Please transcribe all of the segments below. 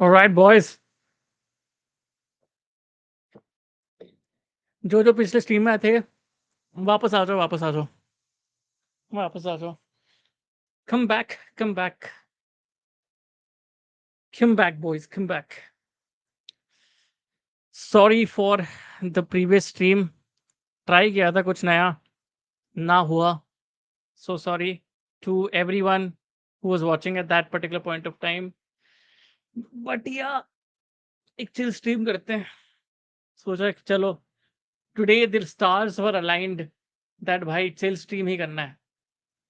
Alright boys, जो जो पिछले स्ट्रीम में आए थे वापस आ जाओ, वापस आ जाओ, वापस आ जाओ। Come back, come back, come back boys, come back. Sorry for the previous stream. Try किया था कुछ नया, ना हुआ। So sorry to everyone who was watching at that particular point of time. But yeah एक चिल स्ट्रीम करते हैं। सोचा कि चलो today the stars were aligned that भाई चिल स्ट्रीम ही करना है।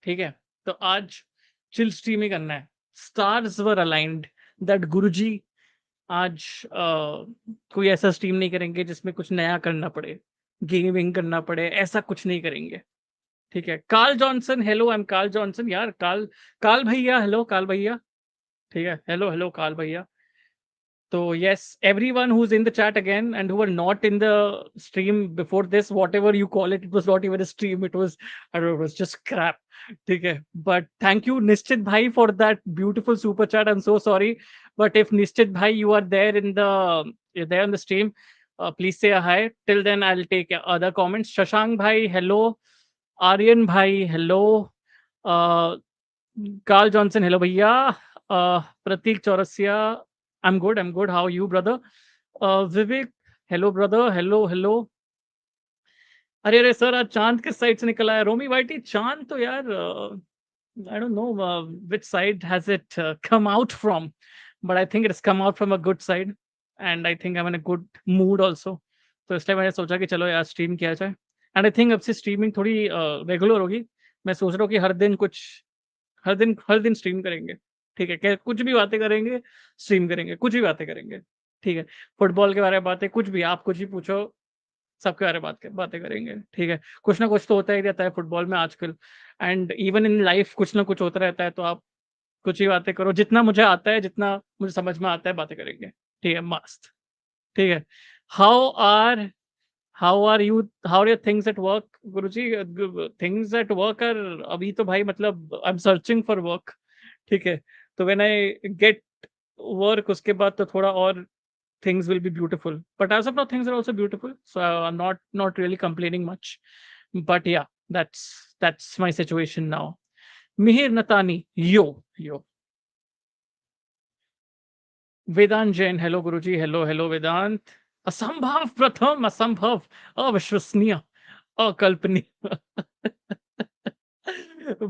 ठीक है, तो आज चिल स्ट्रीम ही करना है। स्टार्स वर अलाइंड दैट गुरुजी आज कोई ऐसा स्ट्रीम नहीं करेंगे जिसमें कुछ नया करना पड़े, गेमिंग करना पड़े, ऐसा कुछ नहीं करेंगे। ठीक है, Carl Johnson, hello, I am Carl Johnson यार। काल काल भैया, हेलो काल भैया। ठीक है, हेलो हेलो काल भैया। So yes, everyone who's in the chat again and who were not in the stream before this, whatever you call it, it was not even a stream. It was, I don't know, it was just crap. Okay, but thank you, Nishchit Bhai, for that beautiful super chat. I'm so sorry, but if Nishchit Bhai, you are there in the you're there on the stream, please say a hi. Till then, I'll take other comments. Shashank Bhai, hello. Aryan Bhai, hello. Uh, Carl Johnson, hello, भैया. Pratik Chaurasia, I'm good. I'm good. How are you, brother? Vivek, hello, brother. Hello, hello. अरे अरे sir, आज चांद किस side से निकला है? रोमी वाइटी, चांद तो यार I don't know which side has it come out from, but I think it's come out from a good side, and I think I'm in a good mood also. तो इसलिए मैंने सोचा कि चलो यार स्ट्रीम किया जाए, एंड आई थिंक अब से स्ट्रीमिंग थोड़ी रेगुलर होगी। मैं सोच रहा हूँ कि हर दिन स्ट्रीम करेंगे। ठीक है, क्या कुछ भी बातें करेंगे, स्ट्रीम करेंगे, कुछ भी बातें करेंगे। ठीक है, फुटबॉल के बारे में बातें, कुछ भी, आप कुछ भी पूछो, सबके बारे में बातें करेंगे। ठीक है, कुछ ना कुछ तो होता ही रहता है फुटबॉल में आजकल, एंड इवन इन लाइफ कुछ ना कुछ होता रहता है। तो आप कुछ ही बातें करो, जितना मुझे आता है, जितना मुझे समझ में आता है, बातें करेंगे। ठीक है, मस्त। ठीक है, how are how are you, how are your things at work? गुरुजी, थिंग्स एट वर्क आर, अभी तो भाई मतलब I am searching for work. ठीक है, तो व्हेन आई गेट वर्क, उसके बाद तो थोड़ा और things will be beautiful, but as of now things are also beautiful, so I'm not really complaining much. But yeah, that's my situation now. Mihir Natani, yo. Vedant Jain, hello Guruji, hello Vedant. असंभव प्रथम, असंभव, अविश्वसनीय, अकल्पनीय।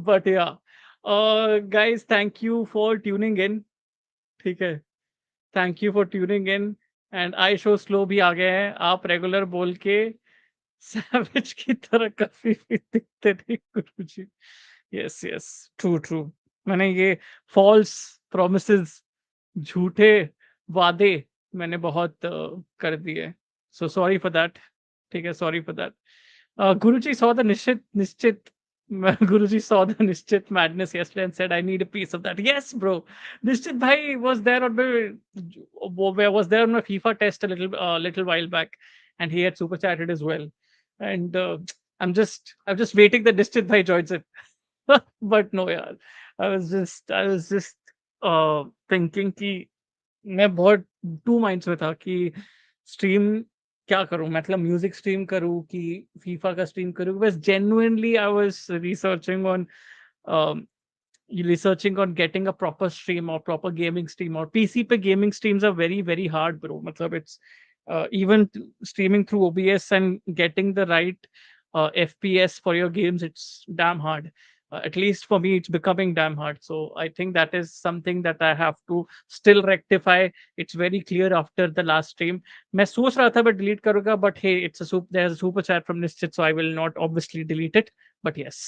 but yeah, guys, thank you for tuning in. ठीक है, thank you for tuning in, and I show slow भी आ गए हैं। आप रेगुलर बोल के सैवेज की तरह काफी भी दिखते थे गुरुजी। Yes yes, true true. मैंने ये फॉल्स प्रोमिसेस, झूठे वादे मैंने बहुत कर दिए, सो सॉरी फॉर दैट। ठीक है, sorry for that. Guruji saw the Nishchit Guruji saw the Nishchit madness yesterday and said, I need a piece of that. Yes, bro. Nishchit bhai was there on my FIFA test a little while back, and he had super chatted as well. And I'm just waiting that Nishchit bhai joins it. But no, yaar. I was just thinking कि मैं बहुत two minds में था कि stream क्या करूं, मतलब music stream करूं कि फीफा का स्ट्रीम करूं। बस genuinely I was researching on getting a proper stream और प्रॉपर गेमिंग स्ट्रीम, और पीसी पे gaming streams are very very hard bro. मतलब it's even streaming through OBS and getting the right FPS for your games, it's damn hard. At least for me, it's becoming damn hard. So I think that is something that I have to still rectify. It's very clear after the last stream. मैं सोच रहा था but delete करूँगा, but hey, there's a super chat from Nishchit, so I will not obviously delete it. But yes,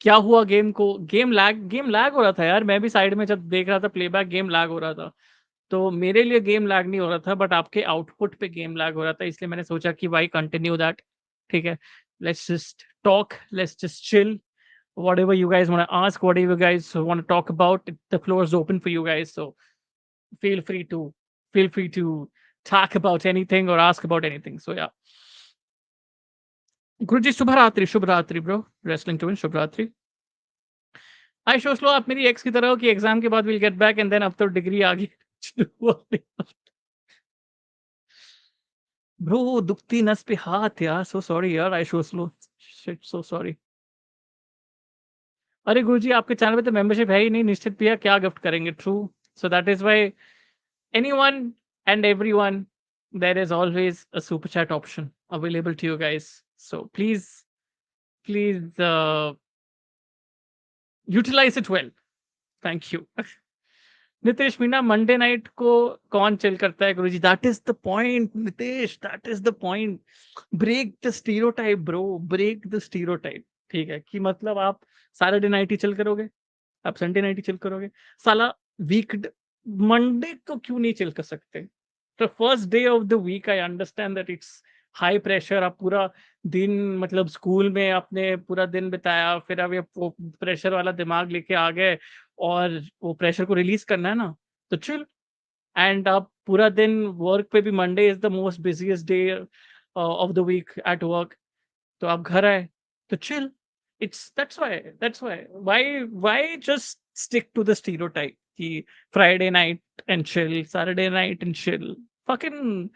क्या हुआ game को? Game lag हो रहा था यार। मैं भी साइड में जब देख रहा था प्लेबैक, गेम लैग हो रहा था। तो मेरे लिए गेम लैग नहीं हो रहा था, बट आपके आउटपुट पे गेम लैग हो रहा था, इसलिए मैंने सोचा कि वाई कंटिन्यू दैट। ठीक है, let's just talk, let's just chill, whatever you guys want to ask, whatever you guys want to talk about, the floor is open for you guys. So feel free to talk about anything or ask about anything. So yeah, Guruji, Shubharatri, bro. Wrestling twin, Shubharatri. Ashutosh लो, आप मेरी x की तरह हो कि exam के बाद will get back and then अब तो डिग्री आ गई। ब्रो दुखती नस पे हाथ यार, सो सॉरी यार आशुतोष लो, शिट सो सॉरी। अरे गुरुजी आपके चैनल पे तो मेंबरशिप है ही नहीं, निश्चित भैया क्या गिफ्ट करेंगे? True, so that is why anyone and everyone, there is always a super chat option available to you guys, so please utilize it well. Thank you. Nitesh Meena, Monday night को कौन चिल करता है गुरुजी? That is the point Nitesh, that is the point. Break the stereotype bro, break the stereotype. ठीक है कि मतलब आप सैटरडे नाइट ही चिल करोगे, आप संडे नाइट ही चिल करोगे? साला वीक मंडे को क्यों नहीं चिल कर सकते? तो first day of the week I understand that it's high pressure, आप पूरा दिन मतलब स्कूल में आपने पूरा दिन बिताया, फिर अब ये प्रेशर वाला दिमाग लेके आ गए और वो प्रेशर को रिलीज करना है ना, तो चिल। एंड आप पूरा दिन वर्क पे भी, Monday is the most busiest day of the week at work, तो आप घर आए तो chill. It's that's why just stick to the stereotype कि Friday night and chill, Saturday night and chill, fucking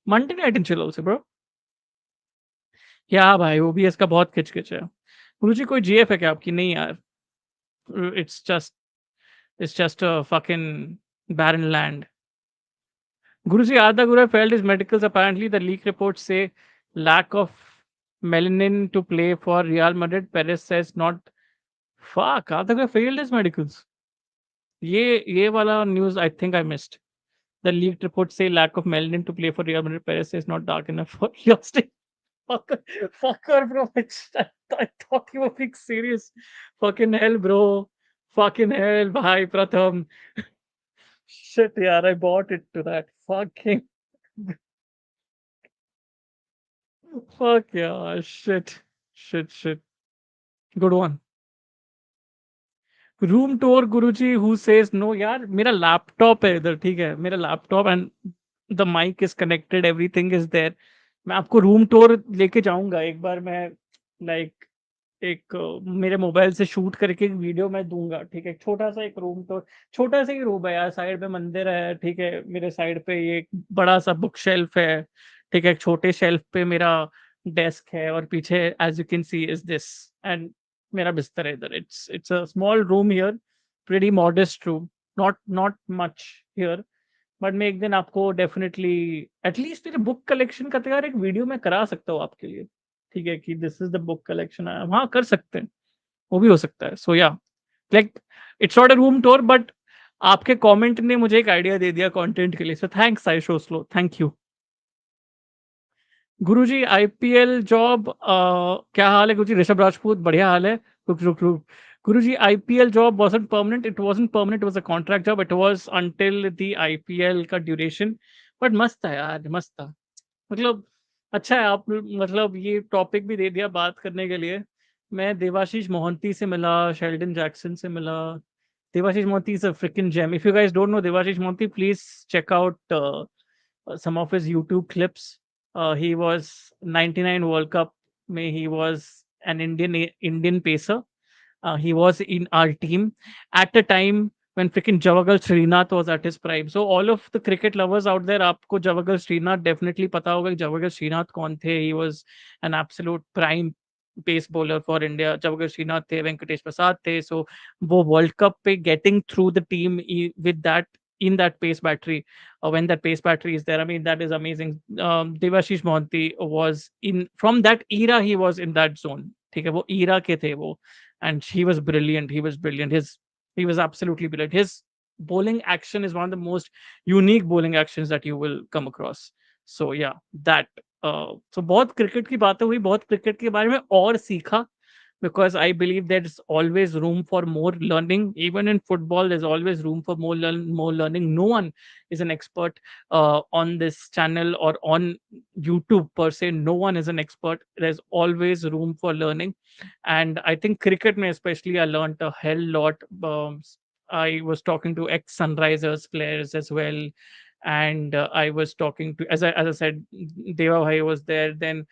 Monday night and chill also bro. क्या भाई OBS का बहुत खिच-खिच है। गुरुजी कोई जीएफ है क्या आपकी? नहीं यार, it's just it's just a fucking barren land. Guruji, Arda Gura failed his medicals. Apparently, the leak reports say lack of melanin to play for Real Madrid. Perez says not. Fuck, Arda Gura failed his medicals. ये वाला news I think I missed. The leaked reports say lack of melanin to play for Real Madrid. Perez says not dark enough for your stay. Fucker, fucker, bro. I thought you were being serious. Fucking hell, bro. Fucking hell, bhai, Pratham. Shit, yaar, I bought it to that. Fucking fuck, yeah. Shit. Shit, shit. Good one. Room tour गुरुजी who says no? यार मेरा laptop है इधर, ठीक है, मेरा laptop and the mic is connected, everything is there. मैं आपको रूम टूर लेके जाऊंगा एक बार, मैं लाइक एक मेरे मोबाइल से शूट करके एक वीडियो मैं दूंगा, ठीक है? छोटा सा एक रूम टूर, छोटा सा ही रूम है यार, साइड में मंदिर है, ठीक है, मेरे साइड पे ये एक बड़ा सा बुक शेल्फ है, ठीक है, एक छोटे शेल्फ पे मेरा डेस्क है और पीछे as you can see is this and मेरा बिस्तर है इधर। It's a small room here, pretty modest room, not much here, but मैं एक दिन आपको डेफिनेटली एटलीस्ट मेरे बुक कलेक्शन का तो यार एक वीडियो मैं करा सकता हूँ आपके लिए, ठीक है, कि this is the book collection, वहाँ कर सकते हैं, वो भी हो सकता है। सो या like it's not a room tour, but आपके कमेंट ने मुझे एक आइडिया दे दिया कंटेंट के लिए, so thanks I show slow, thank you. Guruji IPL job क्या हाल है गुरुजी? ऋषभ राजपूत बढ़िया हाल है। रुक रुक रुक गुरुजी, IPL job wasn't permanent, it wasn't permanent, it was a contract job, it was until the IPL का ड्यूरेशन, बट मस्त था यार, मस्त था। मतलब अच्छा है आप मतलब ये टॉपिक भी दे दिया बात करने के लिए। मैं देवाशीष मोहंती से मिला, शेल्डन जैक्सन से मिला। Devashish Mohanty is a freaking gem. If you guys don't know Devashish Mohanty, please check out some of his YouTube clips. He was 99 World Cup. May he was an Indian pacer. He was in our team at a time when freaking Javagal Srinath was at his prime. So all of the cricket lovers out there, आपको Javagal Srinath definitely पता होगा कि Javagal Srinath कौन थे. He was an absolute prime pace bowler for India. Javagal Srinath थे, वेंकटेश प्रसाद थे. So वो World Cup पे getting through the team with that in that pace battery, when that pace battery is there, I mean that is amazing. Devashish Mohanty was in from that era, he was in that zone, ठीक है, वो era के थे वो, and he was brilliant, he was brilliant, he was absolutely brilliant. His bowling action is one of the most unique bowling actions that you will come across. So yeah, that so बहुत cricket की बातें हुई, बहुत cricket के बारे में और सीखा, because I believe there's always room for more learning. Even in football, there's always room for more learning. No one is an expert on this channel or on YouTube per se. No one is an expert. There's always room for learning, and I think cricket, may especially, I learned a hell lot. I was talking to ex Sunrisers players as well, and I was talking to, as I said, Deva Bhai was there. Then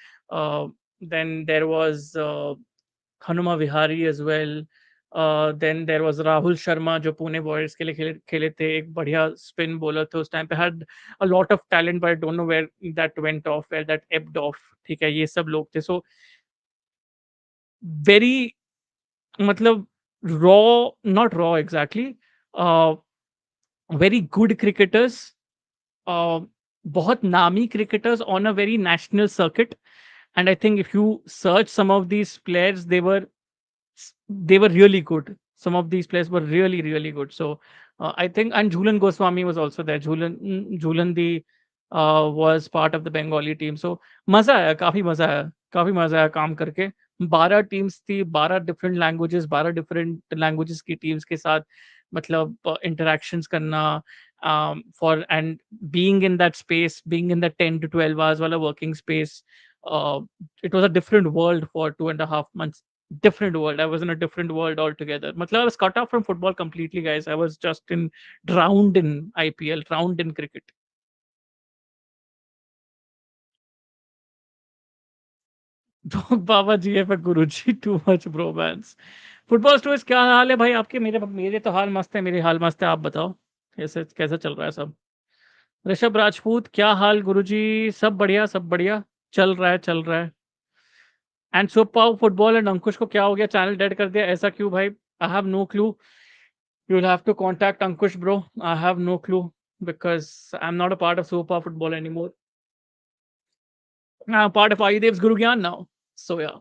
there was Hanuma Vihari as well. Then there was Rahul Sharma जो Pune warriors के लिए खेले खेले थे, एक बढ़िया spin bowler थे उस टाइम पे, had a lot of talent but I don't know where that went off, where that ebbed off. ठीक है, ये सब लोग थे। सो वेरी, मतलब raw, not raw exactly, very good cricketers, बहुत नामी cricketers on a very national circuit. And I think if you search some of these players, they were really good. Some of these players were really, really good. So I think, and Jhulan Goswami was also there. Jhulan the was part of the Bengali team. So मजा आया, काफी मजा आया काम करके। 12 teams थी, 12 different languages, 12 different languages की teams के साथ मतलब इंटरेक्शंस करना, for and being in that space, being in that 10 to 12 hours वाला working space, it was a different world for 2.5 months. Different world. I was in a different world altogether. Matlab, I was cut off from football completely, guys. I was just drowned in IPL, drowned in cricket. Dog Baba GF Guruji, too much bromance. Football stories क्या हाल है भाई आपके? मेरे तो हाल मस्त है, मेरे हाल मस्त है। आप बताओ कैसे कैसा चल रहा है सब? ऋषभ राजपूत, क्या हाल गुरुजी? सब बढ़िया, सब बढ़िया, चल रहा है, चल रहा है। एंड सुपर फुटबॉल एंड अंकुश को क्या हो गया? चैनल डेड कर दिया, ऐसा क्यों भाई? I have no clue. You'll have to contact Ankush, bro. I have no clue because I'm not a part of Super Football anymore. I'm part of Ayudev's Guru Gyan now. So yeah,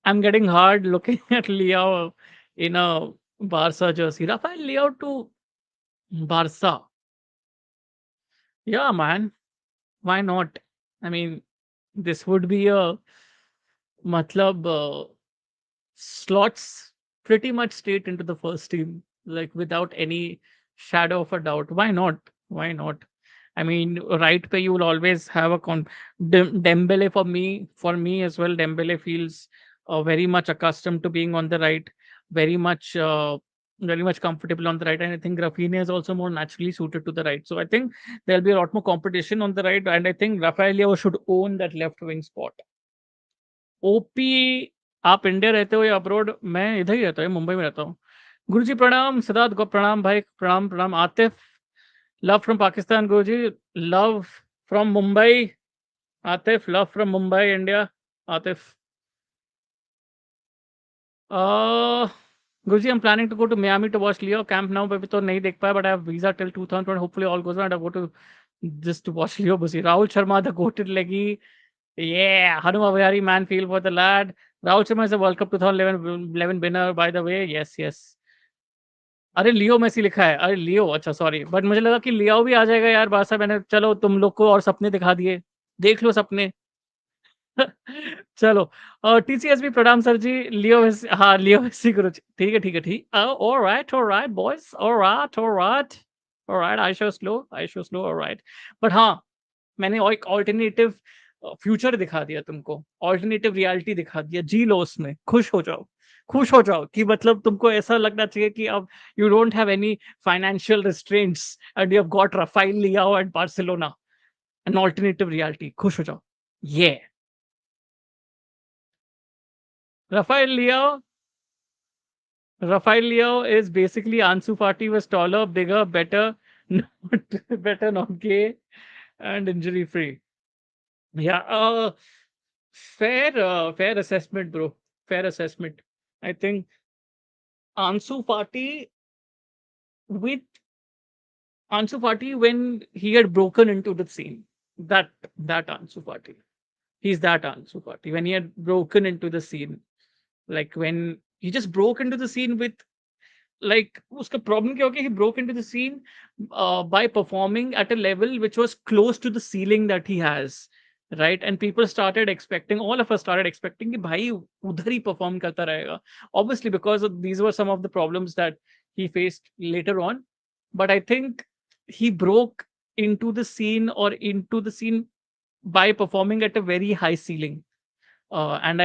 I'm getting hard looking at Leo in a Barca jersey. Rafael Leo to Barca. Yeah, man. Why not? I mean, this would be a matlab, slots pretty much straight into the first team, like without any shadow of a doubt. Why not? Why not? I mean, right pay you will always have a Dembele for me as well. Dembele feels very much accustomed to being on the right, very much, very much comfortable on the right. And I think Rafinha is also more naturally suited to the right. So I think there'll be a lot more competition on the right. And I think Rafael Leao should own that left wing spot. OP, आप India रहते हो या abroad? मैं इधर ही रहता हूँ, मुंबई में रहता हूँ। गुरुजी प्रणाम, सिद्धार्थ को प्रणाम भाई, प्रणाम प्रणाम। आतिफ, लव फ्रॉम पाकिस्तान गुरुजी, love from Mumbai. Atif, love from Mumbai India. Atif, गुरुजी I am planning to go to Miami to watch Leo camp now, अभी तो नहीं देख पाया but I have visa till 2020, hopefully all goes well, I go to just to watch Leo Busi. Rahul Sharma the goated leggy, yeah, Hanuma Vihari man feel for the lad. Rahul Sharma is a World Cup 2011 winner, by the way. Yes, yes. अरे Leo Messi लिखा है, अरे लियो, अच्छा sorry, but मुझे लगा कि लियो भी आ जाएगा यार बादशाह। मैंने, चलो तुम लोग को और सपने दिखा दिए, देख लो सपने। चलो, और टीसीएस भी प्रणाम सर जी। लियो मेसी, हाँ लियो मेसी गुरु जी, ठीक है ठीक है ठीक। Alright boys, alright alright, I show slow, alright. But हाँ, मैंने और एक ऑल्टरनेटिव फ्यूचर दिखा दिया तुमको, ऑल्टरनेटिव रियलिटी दिखा दिया। जी लो उसमें, खुश हो जाओ, खुश हो जाओ कि मतलब तुमको ऐसा लगना चाहिए कि अब you don't have any financial restraints and you have got Rafael Leao at Barcelona, an alternative reality. खुश हो जाओ। ये Rafael Leao, Rafael Leo is basically Ansu Fati was taller, bigger, better, not better, not gay, and injury free. Yeah, fair assessment, bro. Fair assessment. I think Ansu Fati with Ansu Fati when he had broken into the scene. That that Ansu Fati. He's that Ansu Fati when he had broken into the scene. Like when he just broke into the scene with, like uska problem kya ho gaya, he broke into the scene by performing at a level which was close to the ceiling that he has, right? And people started expecting, all of us started expecting कि भाई उधर ही perform करता रहेगा, obviously because these were some of the problems that he faced later on. But I think he broke into the scene, or into the scene by performing at a very high ceiling. And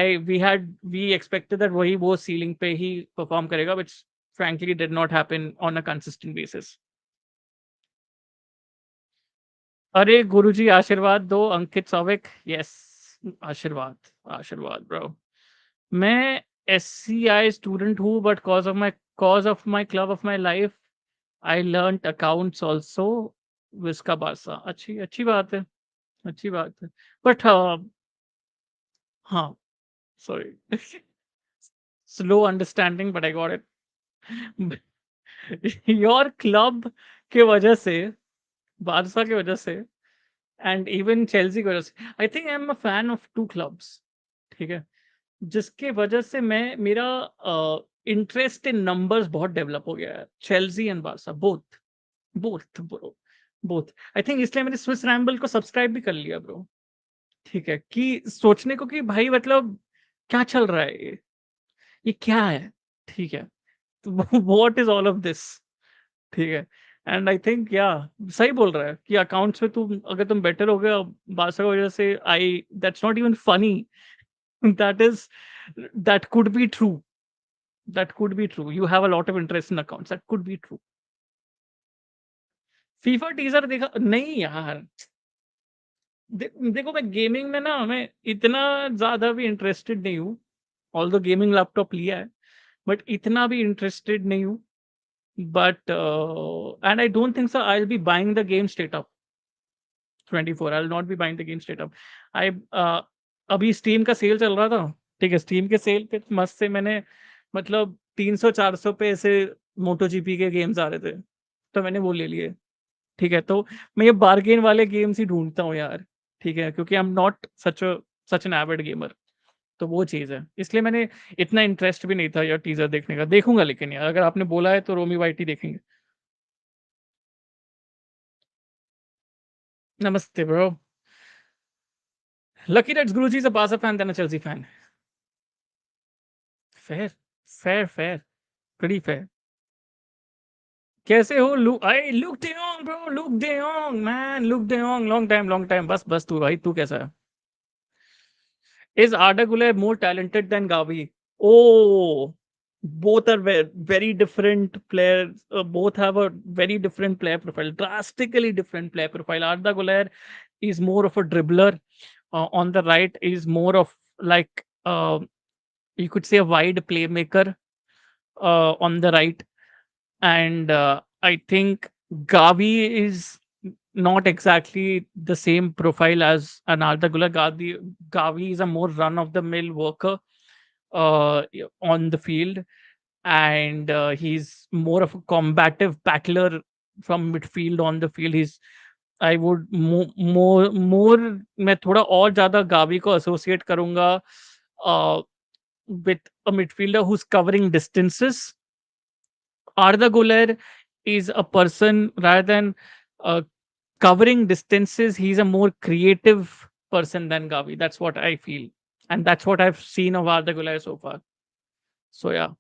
we expected that वही वो ceiling पे ही perform करेगा, which frankly did not happen on a consistent basis. अरे गुरुजी आशीर्वाद दो, अंकित Souvik, yes, आशीर्वाद, आशीर्वाद bro. मैं SCI student हूँ, but cause of my club of my life, I learnt accounts also. विस्का बारसा, अच्छी अच्छी बात है, अच्छी बात है। बट हाँ, sorry, slow understanding, but I got it. Your club के वजह से, बारसा की वजह से, एंड इवन चेल्सी की वजह से, I think I am a fan of two clubs, ठीक है, जिसके वजह से मैं मेरा इंटरेस्ट इन नंबर्स बहुत डेवलप हो गया है। Chelsea and Barca, both, both bro, both. I think इसलिए मैंने स्विस रैम्बल को सब्सक्राइब भी कर लिया ब्रो, ठीक है, कि सोचने को कि भाई मतलब क्या चल रहा है ये क्या है, ठीक है, what is all of this, ठीक है। एंड आई थिंक या सही बोल रहा है कि अकाउंट्स में तुम अगर तुम बेटर हो गए बारसा की वजह से, I that's not even funny, that is, that could be true, that could be true, you have a lot of interest in accounts, that could be true. FIFA teaser देखा नहीं यार, देखो मैं गेमिंग में ना मैं इतना ज्यादा भी इंटरेस्टेड नहीं हूँ, ऑल्दो गेमिंग लैपटॉप लिया है, बट इतना भी इंटरेस्टेड नहीं हूँ। But and I don't think so I will be buying the game straight up 24, I will not be buying the game straight up. I अभी स्टीम का सेल चल रहा था, ठीक है, स्टीम के सेल पे मस्त से मैंने मतलब 300-400 पे ऐसे मोटो जीपी के गेम्स आ रहे थे, तो मैंने वो ले लिए, ठीक है। तो मैं ये बार्गेन वाले गेम्स ही ढूंढता हूँ यार, ठीक है, क्योंकि आई am not such an avid gamer, तो वो चीज़ है, इसलिए मैंने इतना इंटरेस्ट भी नहीं था यार टीजर देखने का। देखूंगा लेकिन यार अगर आपने बोला है तो रोमी वाइटी देखेंगे। नमस्ते ब्रो। लकी दैट्स गुरुजी is a Barca fan then a Chelsea fan. Fair, fair, fair, pretty fair. कैसे हो look, I look they on bro, look they on man, look they on, long time, बस बस तू भाई, तू कैसा है? Is Arda Güler more talented than Gavi? Oh, both are very different players. Both have a very different player profile, drastically different player profile. Arda Güler is more of a dribbler. On the right is more of like you could say a wide playmaker on the right, and I think Gavi is not exactly the same profile as an Arda Güler. Gavi is a more run of the mill worker on the field, and he's more of a combative battler from midfield on the field. He's I would more मैं थोड़ा और ज़्यादा Gavi को associate करूँगा uh, with a midfielder who's covering distances. Arda Güler is a person rather than uh, covering distances. He's a more creative person than Gavi. That's what I feel, and that's what I've seen of Arda Güler so far. So yeah,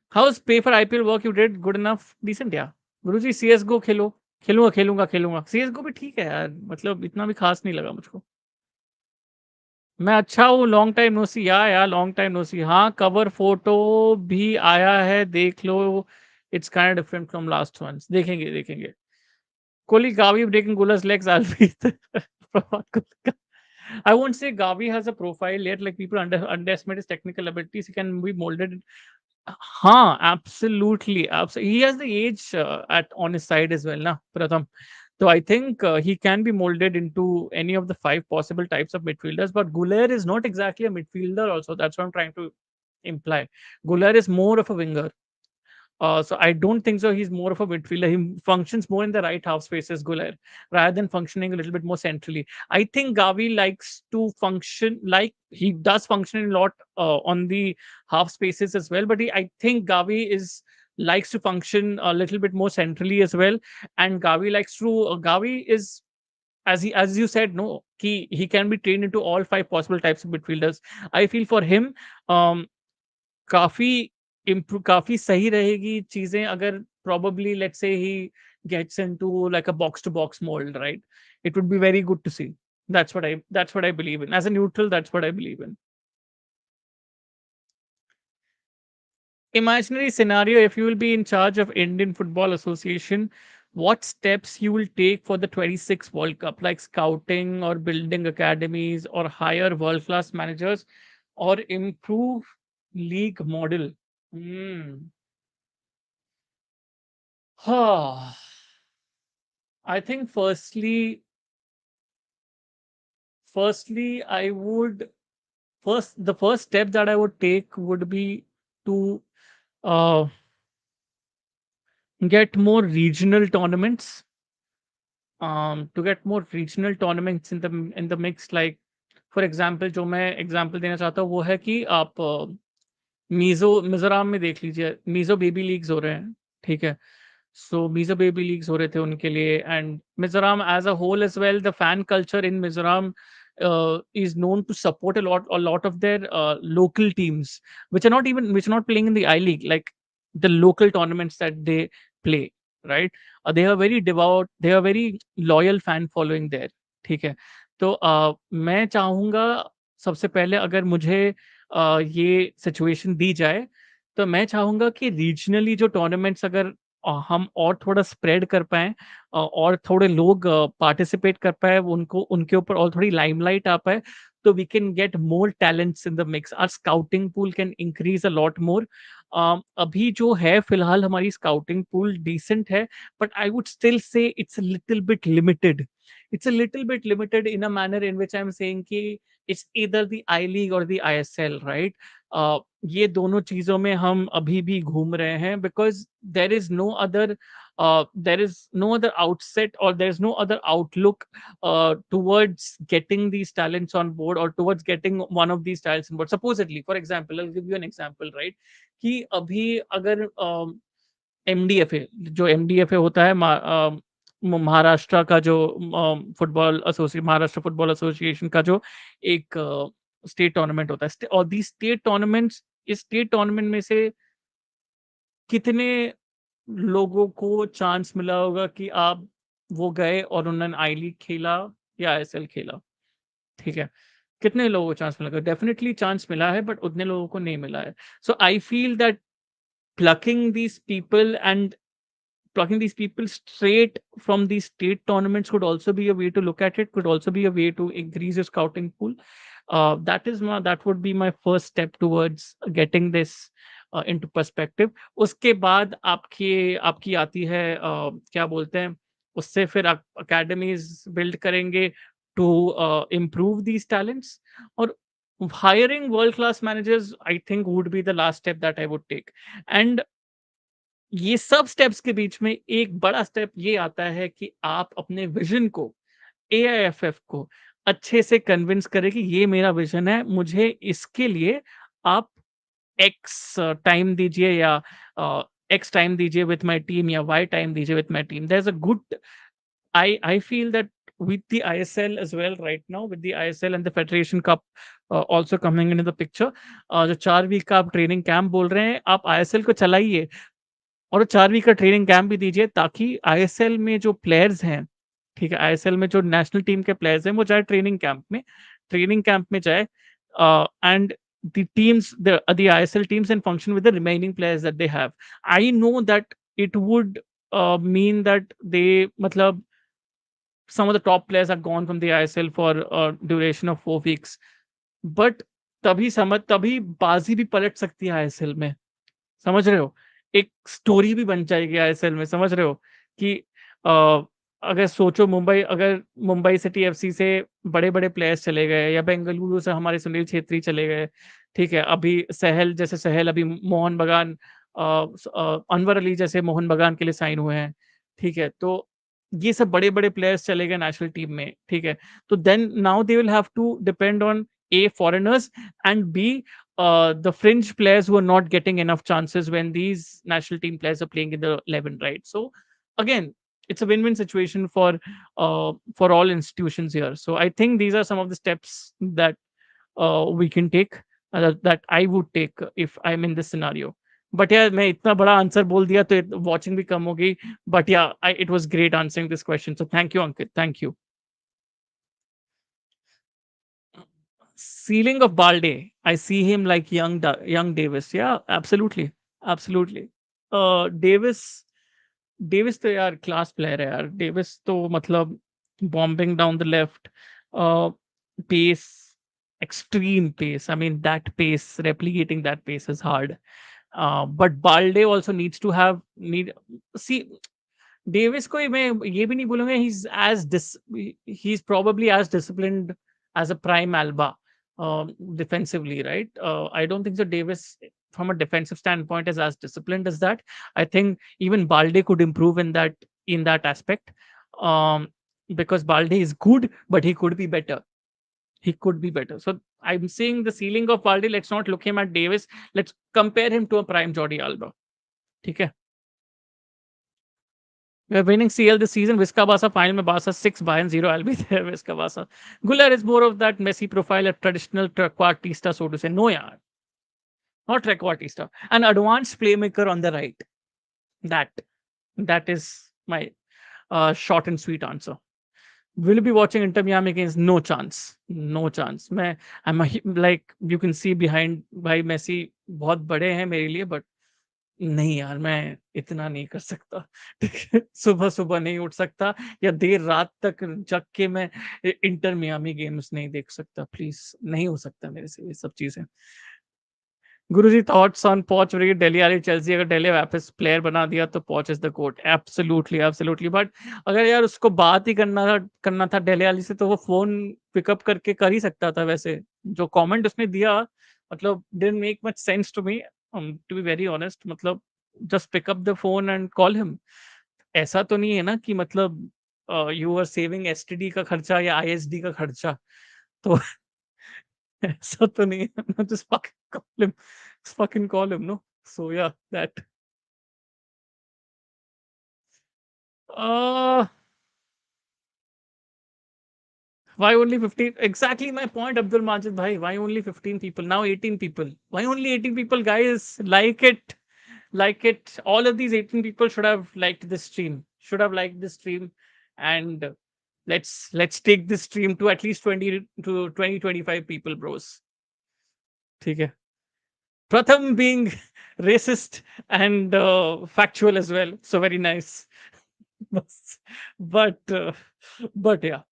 how's pay for IPL work you did? Good enough, decent, yeah. Guruji CS:GO खेलो, खेलूंगा। CS:GO भी ठीक है यार, मतलब इतना भी खास नहीं लगा मुझको। मैं अच्छा हूँ, लॉन्ग टाइम नो सी, या यार लॉन्ग टाइम नो सी। हाँ, कवर फोटो भी आया है, देख लो। It's kind of different from last ones. देखेंगे। Kohli Gavi breaking Gula's legs, I'll be I won't say Gavi has a profile yet. Like people underestimate his technical abilities. He can be molded. हाँ, absolutely, absolutely. He has the age at on his side as well, na Pratham. So I think he can be molded into any of the 5 possible types of midfielders. But Guler is not exactly a midfielder. Also, that's what I'm trying to imply. Guler is more of a winger. So I don't think so. He's more of a midfielder. He functions more in the right half spaces, Guler, rather than functioning a little bit more centrally. I think Gavi likes to function like he does function a lot on the half spaces as well. But I think Gavi is likes to function a little bit more centrally as well. And Gavi is, as you said, no, he can be trained into all 5 possible types of midfielders. I feel for him, um, काफ़ी काफ़ी सही रहेगी चीज़ें अगर probably let's say he gets into like a box to box mold, right? It would be very good to see. That's what I believe in. As a neutral, that's what I believe in. Imaginary scenario, if you will be in charge of Indian Football Association, what steps you will take for the 26 World Cup, like scouting or building academies or hire world class managers, or improve league model. Hmm. Huh. I think firstly, I would the first step that I would take would be to uh, get more regional tournaments. To get more regional tournaments in the mix, like for example, जो मैं example देना चाहता हूँ वो है कि आप मिज़ोरम में देख लीजिए, मिज़ो बेबी लीग्स हो रहे हैं, ठीक है? सो मिज़ो बेबी लीग्स हो रहे थे उनके लिए, and Mizoram as a whole as well, the fan culture in Mizoram is known to support a lot of their local teams, which are not playing in the I League, like the local tournaments that they play, right? They are very devout, they are very loyal fan following there, ठीक है? तो मैं चाहूँगा सबसे पहले, अगर मुझे ये सिचुएशन दी जाए, तो मैं चाहूँगा कि रीजनली जो टूर्नामेंट्स अगर हम और थोड़ा स्प्रेड कर पाएँ, और थोड़े लोग पार्टिसिपेट कर पाएँ, उनको उनके ऊपर और थोड़ी लाइमलाइट आ पाए, तो we can get more talents in the mix. Our scouting pool can increase a lot more. अभी जो है फिलहाल हमारी स्काउटिंग पूल डिसेंट है, but I would still say it's a little bit limited. It's a little bit limited in a manner in which I am saying कि it's either the I league और the ISL, right? ये दोनों चीजों में हम अभी भी घूम रहे हैं, because there is no other outset, or there is no other outlook towards getting these talents on board, or towards getting one of these talents on board. Supposedly, for example, I'll give you an example, right? कि अभी अगर एमडीएफए, जो एमडीएफए होता है, महाराष्ट्र का जो Maharashtra football association का जो एक स्टेट टूर्नामेंट होता है, और दी स्टेट टूर्नामेंट्स, इस स्टेट टूर्नामेंट में से कितने लोगों को चांस मिला होगा कि आप वो गए और उन्होंने आई लीग खेला या आईएसएल खेला, ठीक है? कितने लोगों को चांस मिला? डेफिनेटली चांस मिला है, बट उतने लोगों को नहीं मिला है। So I feel that plucking these people and plucking these people straight from these state tournaments could also be a way to look at it, could also be a way to increase your scouting pool. That would be my first step towards getting this into perspective. उसके बाद आपकी आपकी आती है क्या बोलते हैं, उससे फिर आप academies build करेंगे to improve these talents, और hiring world class managers I think would be the last step that I would take. And ये सब स्टेप्स के बीच में एक बड़ा स्टेप ये आता है कि आप अपने विजन को, एआईएफएफ को अच्छे से कन्विंस करें कि ये मेरा विजन है, मुझे इसके लिए आप एक्स टाइम दीजिए, या एक्स टाइम दीजिए विथ माय टीम, या वाई टाइम दीजिए with my team. There is a good, I feel that with the ISL as well right now, with the ISL and the Federation Cup also coming into the picture, जो 4 week का आप training camp बोल रहे हैं, आप ISL को चलाइए और 4 वीक का ट्रेनिंग कैंप भी दीजिए, ताकि आईएसएल में जो प्लेयर्स हैं, ठीक है, आईएसएल में जो नेशनल टीम के प्लेयर्स हैं, वो जाए ट्रेनिंग कैंप में जाए, and the ISL teams and function with the remaining players that they have. I know that it would mean that they, मतलब some of the top players are gone from the ISL for a duration of 4 weeks, but तभी बाजी भी पलट सकती है ISL में, समझ रहे हो? एक स्टोरी भी बन जाएगी आईएसएल में, समझ रहे हो? कि अ, अगर मुंबई सिटी एफसी से बड़े-बड़े प्लेयर्स चले गए, या बेंगलुरु से हमारे सुनील छेत्री चले गए, ठीक है? अभी सहल अभी मोहन बगान, अनवर अली जैसे मोहन बगान के लिए साइन हुए हैं, ठीक है? तो ये सब बड़े-बड़े प्लेयर्स चले गए नेशनल टीम में, ठीक है? तो then now they will have to depend on A, foreigners, and B, the fringe players who are not getting enough chances when these national team players are playing in the 11, right? So again, it's a win-win situation for all institutions here. So I think these are some of the steps that we can take, that I would take if I'm in this scenario. But yeah, मैं इतना बड़ा answer बोल दिया तो watching भी कम होगी. But yeah, it was great answering this question. So thank you, Ankit. Thank you. Ceiling of Balde, I see him like young Davis. Yeah, absolutely, absolutely. Davis, Davis तो यार क्लास प्लेयर है यार। Davis तो मतलब bombing down the left, pace, extreme pace. I mean, that pace, replicating that pace is hard. But Balde also needs to have need. See, Davis को मैं ये भी नहीं बोलूँगा he's probably as disciplined as a prime Alba defensively, right? I don't think so. Davis, from a defensive standpoint, is as disciplined as that. I think even Balde could improve in that aspect, um, because Balde is good, but he could be better. He could be better. So I'm saying the ceiling of Balde. Let's not look him at Davis. Let's compare him to a prime Jordi Alba. ठीक है? We are winning CL this season. Visca Barca final में Barca 6 Bayern 0. I'll be there. Visca Barca. Guller is more of that Messi profile, a traditional trequartista, so to say. No, yaar. Not trequartista. An advanced playmaker on the right. That is my short and sweet answer. Will you be watching Inter Miami against? No chance. No chance. Like you can see behind भाई Messi बहुत बड़े हैं मेरे लिए, but नहीं यार, मैं इतना नहीं कर सकता। सुबह-सुबह नहीं उठ सकता या देर रात तक जग के मैं इंटर मियामी गेम्स नहीं देख सकता। प्लीज़, नहीं हो सकता मेरे से ये सब चीज़ें। गुरुजी थॉट्स ऑन पॉच वर्सेस दिल्ली वाली चेल्सी, अगर दिल्ली वापस प्लेयर बना दिया तो Poch is the goat. Absolutely, absolutely. But अगर यार उसको बात ही करना था दिल्ली वाली से, तो वो फोन पिकअप करके कर ही सकता था। वैसे जो कमेंट उसने दिया, मतलब didn't make much sense to me, to be very honest. मतलब just pick up the phone and call him. ऐसा तो नहीं है ना कि मतलब यू आर सेविंग एसटीडी का खर्चा या आईएसडी का खर्चा, तो ऐसा तो नहीं है। just fucking call him, no? So yeah, that. Uh, why only 15? Exactly my point, Abdul Majid bhai. Why only 15 people? Now 18 people. Why only 18 people, guys? Like it. Like it. All of these 18 people should have liked this stream. Should have liked this stream. And let's take this stream to at least 20 to 25 people, bros. ठीक है. Pratham being racist and factual as well. So very nice. but uh, but yeah,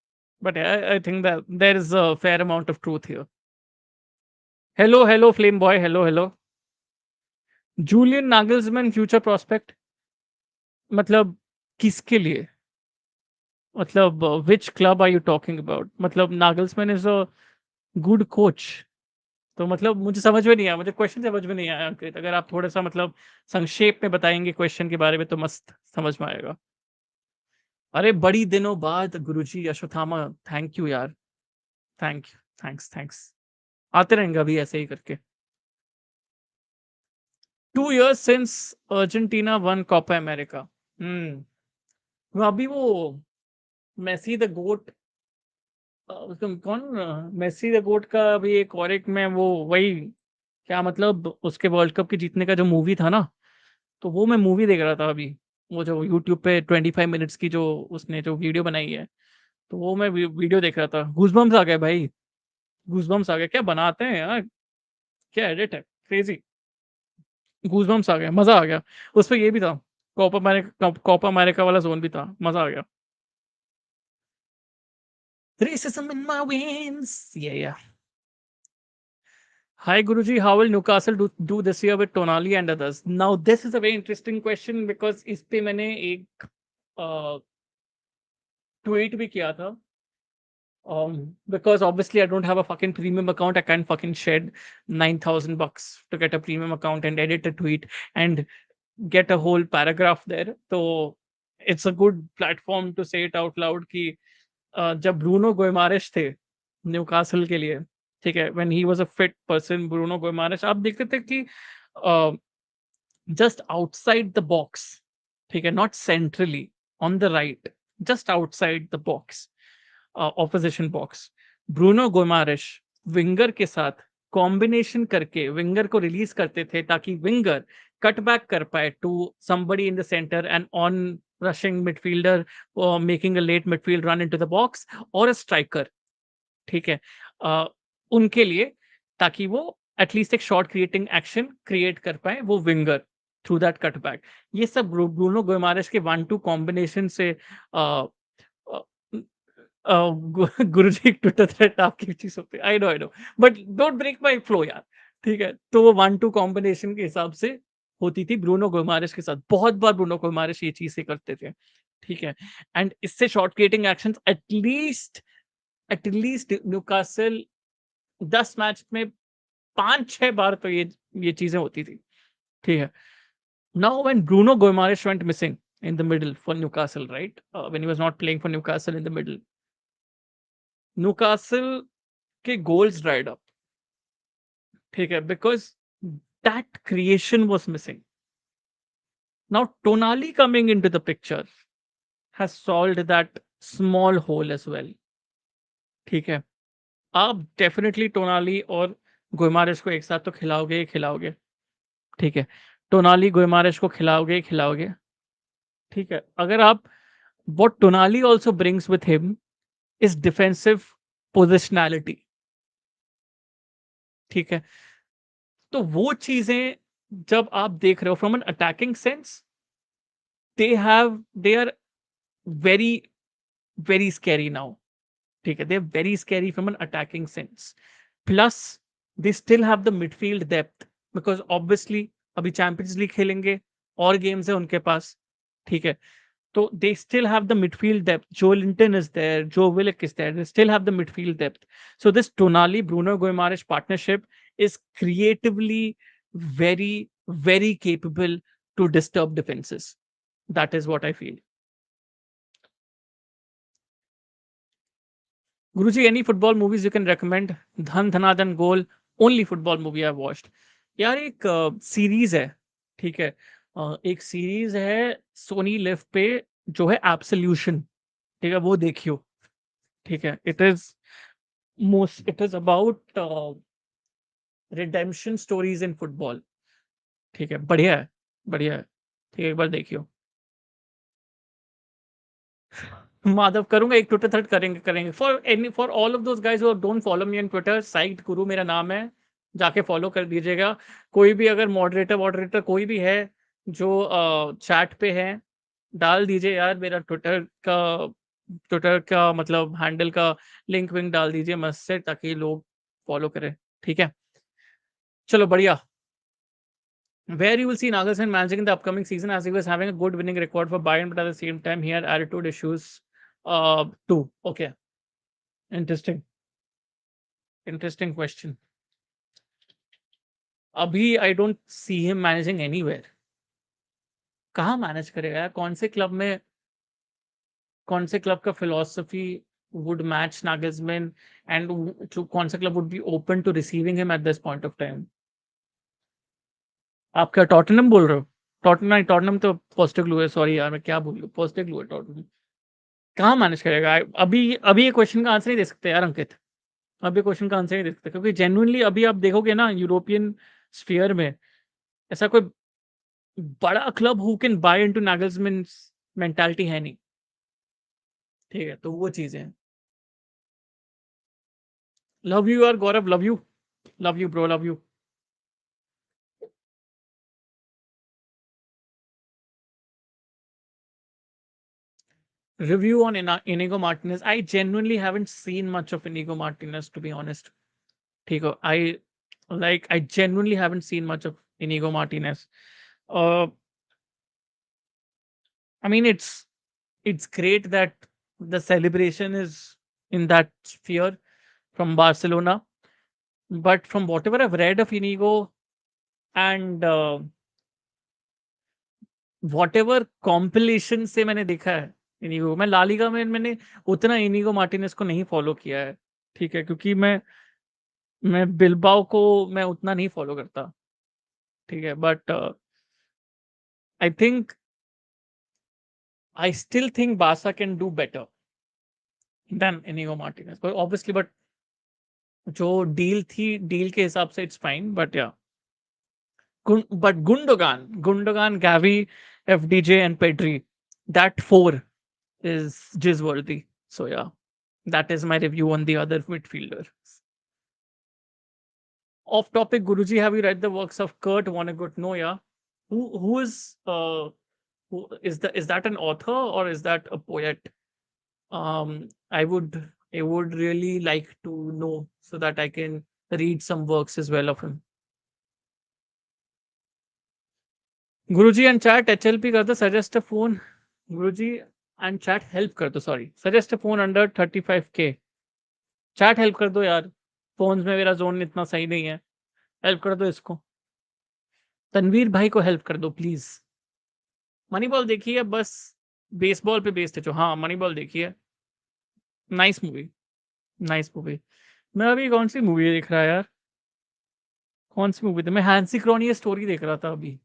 I think that there is a fair amount of truth here. Hello, Flame Boy. Hello. Julian Nagelsmann future prospect. मतलब किसके लिए? मतलब which club are you talking about? मतलब Nagelsmann is a good coach. तो मतलब मुझे समझ में नहीं आया, मुझे क्वेश्चन समझ में नहीं आया अंकित। अगर आप थोड़ा-सा मतलब संक्षेप में बताएँगे क्वेश्चन के बारे में तो मस्त समझ में आएगा। अरे बड़ी दिनों बाद गुरुजी अश्वत्थामा, थैंक यू यार। Thank you, thanks. आते रहेंगे अभी ऐसे ही करके। 2 years since Argentina won Copa America. वो अभी वो मेसी द गोट, कौन मेसी द गोट का अभी एक और एक में वो वही क्या मतलब उसके वर्ल्ड कप के जीतने का जो मूवी था ना, तो वो मैं मूवी देख रहा था अभी। वो जो यूट्यूब पे 25 मिनट्स की जो उसने जो वीडियो बनाई है, तो वो मैं वीडियो देख रहा था। गूज़बम्प्स आ गए भाई, गूज़बम्प्स आ गए। क्या बनाते हैं यार, क्या एडिट है, क्रेजी। गूज़बम्प्स आ गए, मजा आ गया। उसपे ये भी था, कोपा अमेरिका वाला जोन भी था, मजा आ गया। Racism in my veins. Yeah. Hi Guruji, how will Newcastle do this year with Tonali and others? Now this is a very interesting question because इस पे मैंने एक ट्वीट भी किया था. Because obviously I don't have a fucking premium account. I can't fucking shed $9,000 to get a premium account and edit a tweet and get a whole paragraph there. So it's a good platform to say it out loud कि जब Bruno गोइमारेश थे Newcastle के लिए, ठीक है, when he was a fit person, Bruno Guimaraes, आप देखते थे कि जस्ट आउटसाइड द बॉक्स, ठीक है, not centrally on the right, just outside the box, opposition box, Bruno Guimaraes winger के साथ कॉम्बिनेशन करके विंगर को रिलीज करते थे ताकि विंगर कट बैक कर पाए to somebody in the center and on rushing midfielder making a late midfield run into the box or a striker, ठीक है, उनके लिए, ताकि वो एटलीस्ट एक शॉट क्रिएटिंग एक्शन क्रिएट कर पाए वो विंगर थ्रू दैट कटबैक। ये सब ब्रूनो गोइमारेश के 1-2 कॉम्बिनेशन से गुरुजी ट्विटर थ्रेड आपकी चीजों पे, I know, but don't break my flow यार। ठीक है, तो वो 1-2 कॉम्बिनेशन के हिसाब से होती थी ब्रूनो गुइमारेश के साथ। बहुत बार ब्रूनो गुइमारेश ये चीजें करते थे। ठीक है, एंड इससे short creating actions at least Newcastle 10 match में 5-6 बार तो ये चीजें होती थी। ठीक है, now when Bruno Guimaraes went missing in the middle for Newcastle, right? When he was not playing for Newcastle in the middle, Newcastle के goals dried up. ठीक है, because that creation was missing. Now Tonali coming into the picture has solved that small hole as well. ठीक है, आप definitely टोनाली और गुइमारेश को एक साथ तो खिलाओगे ही खिलाओगे। ठीक है, टोनाली गुइमारेश को खिलाओगे ही खिलाओगे। ठीक है, अगर आप what Tonali also brings with him is defensive positionality। ठीक है, तो वो चीजें जब आप देख रहे हो from an attacking sense, they are very very scary now. ठीक है, they are very scary from an attacking sense, plus they still have the midfield depth, because obviously अभी चैंपियंस लीग खेलेंगे और गेम्स है उनके पास। ठीक है, so they still have the midfield depth. Joe Linton is there. Joe Willock is there. They still have the midfield depth. So this Tonali Bruno Guimaraes partnership is creatively very, very capable to disturb defenses. That is what I feel. Guruji, any football movies you can recommend? Dhan Dhanadan Goal, only football movie I've watched. यार एक series है। ठीक है, एक series है Soni live पे जो है एब्सोल्यूशन। ठीक है, वो देखियो। ठीक है, it is about redemption stories in football. ठीक है, बढ़िया है, बढ़िया है। ठीक है, एक बार देखियो। माधव करूंगा, एक ट्विटर थ्रेड करेंगे करेंगे for all of those guys who don't follow me on Twitter. Site गुरु मेरा नाम है, जाके फॉलो कर दीजिएगा। कोई भी अगर मॉडरेटर वॉडरेटर कोई भी है जो चैट पे है, डाल दीजिए यार मेरा ट्विटर का मतलब हैंडल का लिंक विंक डाल दीजिए मस्त से, ताकि लोग फॉलो करें। ठीक है, चलो बढ़िया। Where you will see Nagelsmann managing in the upcoming season, as he was having a good winning record for Bayern, but at the same time, he had attitude issues too. Okay, interesting, interesting question. अभी I don't see him managing anywhere. कहाँ manage करेगा यार? कौन से club का philosophy would match Nagelsmann, and कौन सा club would be open to receiving him at this point of time? आप क्या टॉटनहम बोल रहे हो? टॉटनहम तो पोस्टेग्लू है, सॉरी यार मैं क्या बोल रहा हूँ, पोस्टेग्लू है टॉटनहम। कहाँ मैनेज करेगा? अभी ये क्वेश्चन का आंसर नहीं दे सकते यार अंकित। अभी क्वेश्चन का आंसर नहीं दे सकते, क्योंकि जेन्युइनली अभी आप देखोगे ना यूरोपियन स्फीयर में ऐसा कोई बड़ा club who can buy into Nagelsmann's mentality है नहीं। ठीक है, तो वो चीजें हैं। लव यू यार Gaurav, love you bro, love you. Review on Inigo Martinez. I genuinely haven't seen much of Inigo Martinez, to be honest. ठीक है, I genuinely haven't seen much of Inigo Martinez. Uh, I mean, it's great that the celebration is in that sphere from Barcelona, but from whatever I've read of Inigo and whatever compilation से मैंने देखा है Inigo, मैं La Liga में मैंने उतना Inigo Martinez को नहीं फॉलो किया है। ठीक है, क्योंकि मैं बिलबाओ को मैं उतना नहीं फॉलो करता। ठीक है, but I think I still think बासा can do better than Inigo Martinez obviously, but जो डील के हिसाब से it's fine, but yeah but Gundogan, Gavi, FDJ, and Pedri, that four is jizz worthy. So yeah, that is my review on the other midfielder. Off topic, Guruji, have you read the works of Kurt Vonnegut? No, yeah. Who is that an author or is that a poet? I would really like to know so that I can read some works as well of him. Guruji and chat HLP कर दो suggest a phone. Guruji and chat help कर दो, sorry, suggest a phone under 35K. Chat help कर दो यार, phones में मेरा zone इतना सही नहीं है, हेल्प कर दो इसको। तनवीर भाई को हेल्प कर दो प्लीज। मनी बॉल देखी है, बस बेसबॉल पे बेस्ड है जो। हाँ, मनी बॉल देखी है, नाइस मूवी, नाइस मूवी। मैं अभी कौन सी मूवी देख रहा है यार, कौन सी मूवी थी, मैं हैंसी क्रॉनिया स्टोरी देख रहा था अभी,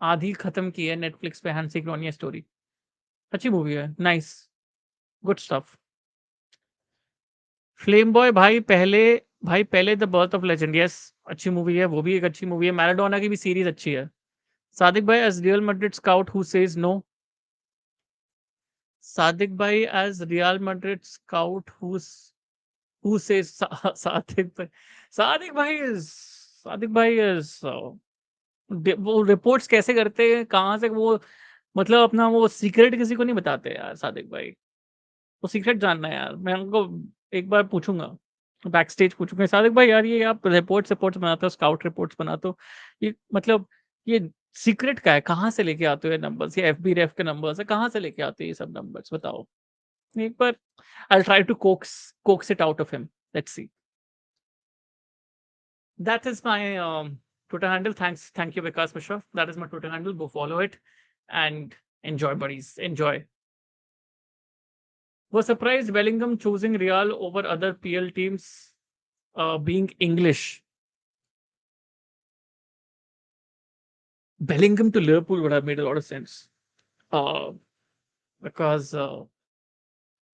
आधी खत्म की है नेटफ्लिक्स पे हैंसी क्रॉनिया स्टोरी। अच्छी मूवी है, nice, good stuff. Flame boy भाई पहले the birth of legend, yes, अच्छी मूवी है, वो भी एक अच्छी मूवी है। मैराडोना की भी सीरीज अच्छी है। सादिक भाई as Real Madrid scout who says no. Sadiq भाई as Real Madrid scout who says Sadiq भाई, सादिक भाई इज सादिक भाई इज वो रिपोर्ट्स कैसे करते हैं, कहाँ से वो, मतलब अपना वो सीक्रेट किसी को नहीं बताते यार सादिक भाई। वो सीक्रेट जानना है यार, मैं उनको एक बार पूछूंगा, बैक स्टेज पूछूंगा, सादिक भाई यार ये आप रिपोर्ट्स बनाते हो, स्काउट रिपोर्ट्स बनाते हो, ये मतलब ये सीक्रेट का है, कहाँ से लेके आते हो ये नंबर्स, ये एफबी रेफ के नंबर्स है, कहाँ से लेके आते हो ये सब नंबर्स, बताओ एक बार। I try to coax it out of him, let's see. That is my Twitter handle. Thank you, Vikas Mishra. That is my Twitter handle. Go follow it and enjoy, buddies. Enjoy. Was surprised Bellingham choosing Real over other PL teams, being English. Bellingham to Liverpool would have made a lot of sense, uh, because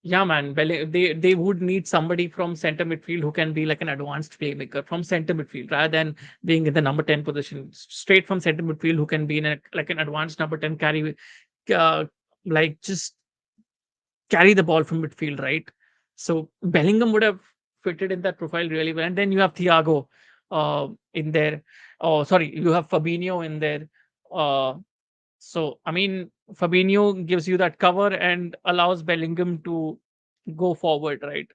yeah, man, they would need somebody from center midfield who can be like an advanced playmaker from center midfield rather than being in the number 10 position. Straight from center midfield who can be in like an advanced number 10, carry, uh, like just carry the ball from midfield, right? So Bellingham would have fitted in that profile really well. And then you have Thiago in there. Oh, sorry, you have Fabinho in there. Uh, so, I mean, Fabinho gives you that cover and allows Bellingham to go forward, right,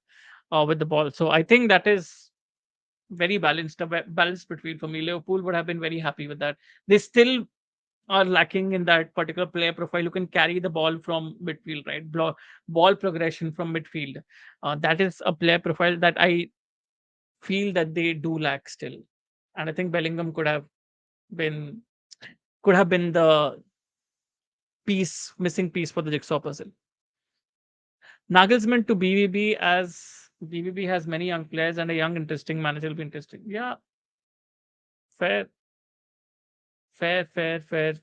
with the ball. So I think that is very balanced, balanced between for me. Liverpool would have been very happy with that. They still are lacking in that particular player profile who can carry the ball from midfield, right? Ball progression from midfield. That is a player profile that I feel that they do lack still. And I think Bellingham been could have been the missing piece for the jigsaw puzzle. Nagelsmann to BVB, as BVB has many young players and a young, interesting manager will be interesting. Yeah, fair, fair.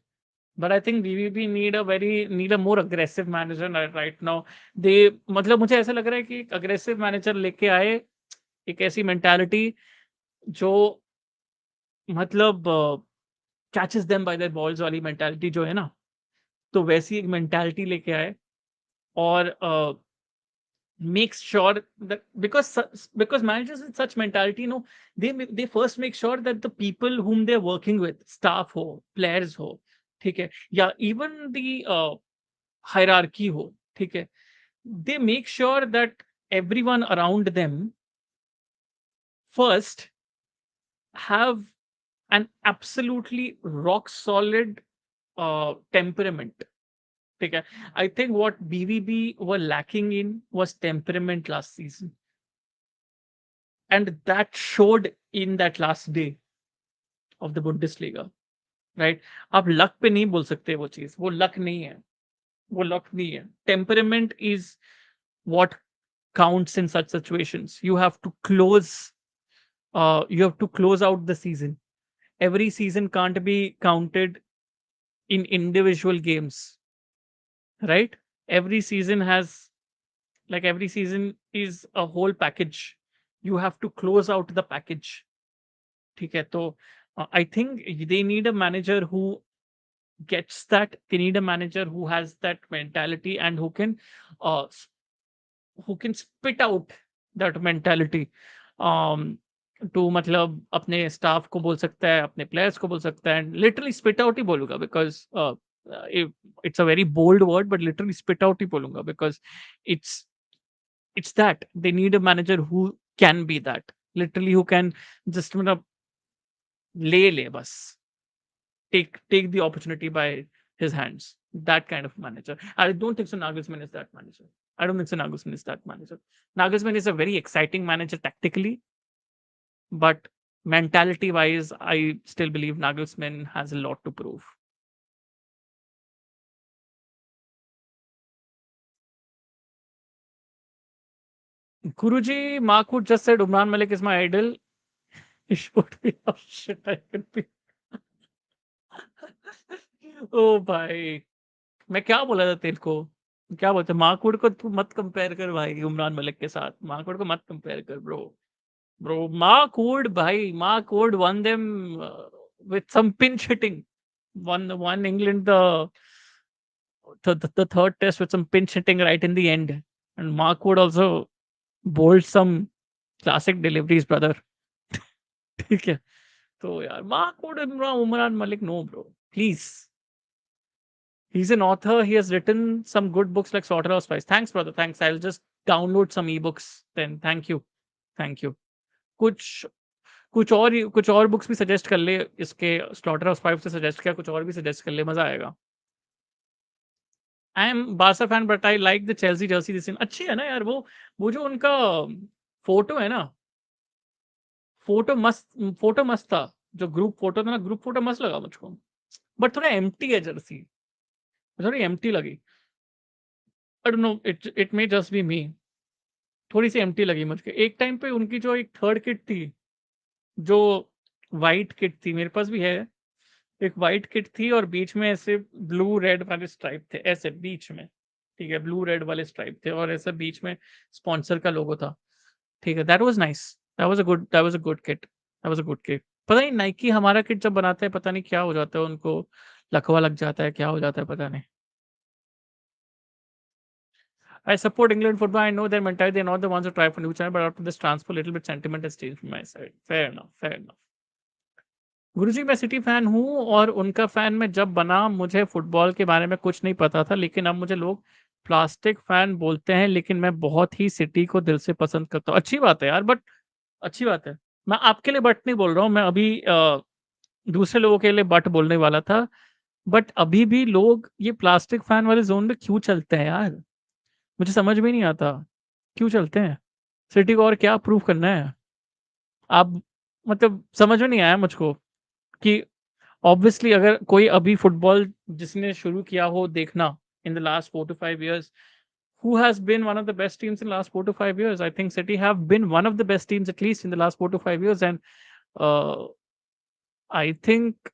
But I think BVB need a more aggressive manager right now. They, मतलब मुझे ऐसा लग रहा है कि एक aggressive manager लेके आए, एक ऐसी mentality जो मतलब catches them by their balls वाली mentality जो है ना, तो वैसी एक mentality लेके आए और makes sure that because managers with such mentality, they first make sure that the people whom they're working with, staff ho, players ho, ठीक है, या even the hierarchy ho, ठीक है, they make sure that everyone around them first have an absolutely rock solid temperament. ठीक है, I think what BVB were lacking in was temperament last season, and that showed in that last day of the Bundesliga, right? आप luck पे नहीं बोल सकते वो चीज, वो luck नहीं है, वो luck नहीं है. Temperament is what counts in such situations. You have to close out the season. Every season can't be counted in individual games, right? Every season every season is a whole package. You have to close out the package. ठीक है, तो I think they need a manager who gets that. They need a manager who has that mentality and uh, who can spit out that mentality to, मतलब अपने staff को बोल सकता है, अपने प्लेयर्स को बोल सकता है, एंड लिटरली स्पिट आउट ही बोलूंगा, because it's a very bold word, but literally spit out ही बोलूंगा, because it's It's that they need a manager who can be that, literally, who can just ले बस, take the opportunity by his hands. That kind of manager. I don't think so. Nagelsmann is that manager. I don't think so. Nagelsmann is that manager. Nagelsmann is a very exciting manager tactically, but mentality wise, I still believe Nagelsmann has a lot to prove. Guruji, Mahmood just said Umran Malik is my idol. He should be. Oh shit, I can be. ओ भाई, मैं क्या बोला था तेरे को? क्या बोलते, Mark Wood को तू मत कंपेयर कर भाई उमरान मलिक के साथ। मार्कवुड को मत कंपेयर कर ब्रो। ब्रो, मार्कवुड भाई, Mark Wood one them with some pinch hitting. Won England the third test with some pinch hitting right in the end. And Markwood also bowled some classic deliveries, brother. ठीक है, तो यार Markwood and Umran Malik, no bro, please. He's an author. He has written some good books like Slaughterhouse Five. Thanks, brother. Thanks. I'll just download some ebooks then. Thank you. Thank you. कुछ कुछ और books भी suggest कर ले इसके। Slaughter house 5 से suggest किया, कुछ और भी सजेस्ट कर ले, मजा आएगा। I am Barca fan but I like the Chelsea Jersey this. अच्छी है ना यार वो जो उनका फोटो है ना, फोटो मस्त था। जो ग्रुप फोटो था ना, ग्रुप फोटो मस्त लगा मुझको। बट थोड़ा एम्प्टी है जर्सी, थोड़ी एम्प्टी लगी। I don't know, it may just be me. थोड़ी सी एम्प्टी लगी मुझको। एक टाइम पे उनकी जो एक थर्ड किट थी, जो वाइट किट थी, मेरे पास भी है। एक वाइट किट थी और बीच में ऐसे ब्लू रेड वाले स्ट्राइप थे, ऐसे बीच में। ठीक है, ब्लू रेड वाले स्ट्राइप थे और ऐसे बीच में स्पॉन्सर का लोगो था। ठीक है, that was nice. That was a good kit. That was a good kit. पता नहीं नाइकी हमारा किट जब बनाते हैं, पता नहीं क्या हो जाता है उनको, लकवा लग जाता है, क्या हो जाता है पता नहीं। I support England football. I know their mentality. They're not the ones who try for new channel, but after this transfer, a little bit sentiment has changed from my side. Fair enough. Fair enough. गुरुजी, मैं city fan हूँ और उनका fan मैं जब बना, मुझे football के बारे में कुछ नहीं पता था, लेकिन अब मुझे लोग प्लास्टिक फैन बोलते हैं, लेकिन मैं बहुत ही सिटी को दिल से पसंद करता हूँ। अच्छी बात है यार, बट अच्छी बात है। मैं आपके लिए बट नहीं बोल रहा हूँ, मैं अभी दूसरे लोगों के लिए बट बोलने वाला था। बट अभी भी लोग ये प्लास्टिक फैन वाले जोन में क्यों चलते हैं यार? मुझे समझ में नहीं आता, क्यों चलते हैं? सिटी को और क्या प्रूव करना है? आप, मतलब समझ में नहीं आया मुझको कि ऑब्वियसली अगर कोई अभी फुटबॉल जिसने शुरू किया हो देखना in the last 4 to 5 years, who has been one of the best teams in the last 4 to 5 years? I think City have been one of the best teams at least in the last 4 to 5 years, and uh, I think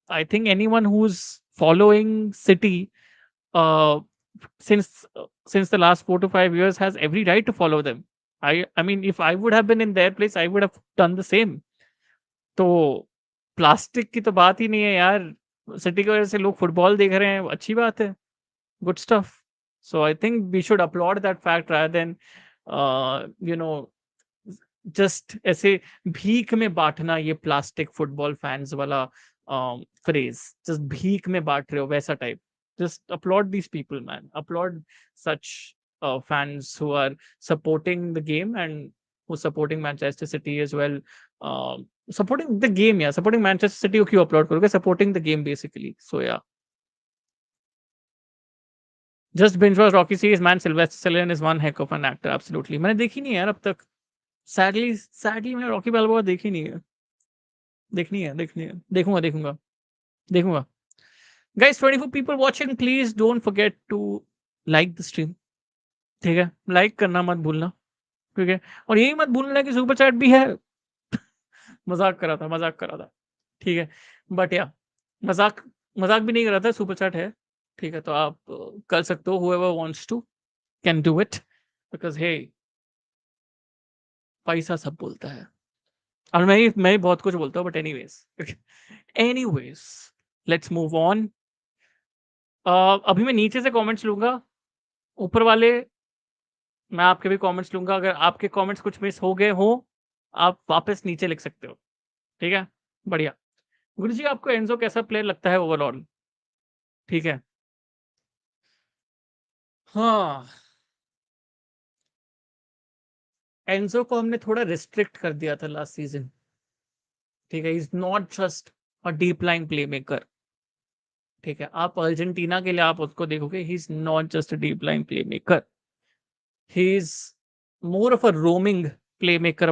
I think anyone who's following City uh, since the last 4 to 5 years has every right to follow them. I mean, if I would have been in their place, I would have done the same. तो plastic की तो बात ही नहीं है यार। City की वजह से लोग फुटबॉल देख रहे हैं, अच्छी बात है। Good stuff. So I think we should upload that fact rather than you know just ऐसे भीख में बांटना ये प्लास्टिक फुटबॉल फैंस वाला फ्रेज। जस्ट भीख में बांट रहे हो वैसा type. Just upload these people man, upload such fans who are supporting the game and who supporting Manchester City as well. Supporting the game, yeah, supporting Manchester City को क्यों upload करोगे? Supporting the game basically. So yeah, just binge watch Rocky series, man. Sylvester Stallone is one heck of an actor, absolutely. मैंने देखी नहीं है यार अब तक। सैडली मैंने रॉकी बैल्बोआ देखी नहीं है। देखनी है, देखूंगा। Guys, 24 people watching, please don't forget to like the stream। ठीक है, लाइक करना मत भूलना। ठीक है, और यही मत भूलना कि सुपर चैट भी है। मजाक कर रहा था। ठीक है, बट या मजाक मजाक भी नहीं कर रहा था, सुपर चैट है। ठीक है, तो आप कर सकते हो। whoever wants to can do it because hey, पैसा सब बोलता है। और मैं ही बहुत कुछ बोलता हूँ, but anyways let's move on. अभी मैं नीचे से कमेंट्स लूंगा, ऊपर वाले मैं आपके भी कमेंट्स लूंगा। अगर आपके कमेंट्स कुछ मिस हो गए हो, आप वापस नीचे लिख सकते हो। ठीक है, बढ़िया। गुरु जी, आपको एंजो कैसा प्लेयर लगता है ओवरऑल? ठीक है, हाँ, एंजो को हमने थोड़ा रिस्ट्रिक्ट कर दिया था लास्ट सीजन, ठीक है, is not just a deep line play maker, ठीक है, आप अर्जेंटीना के लिए आप उसको देखोगे, he is not just a deep line play maker, he is more of a roaming play maker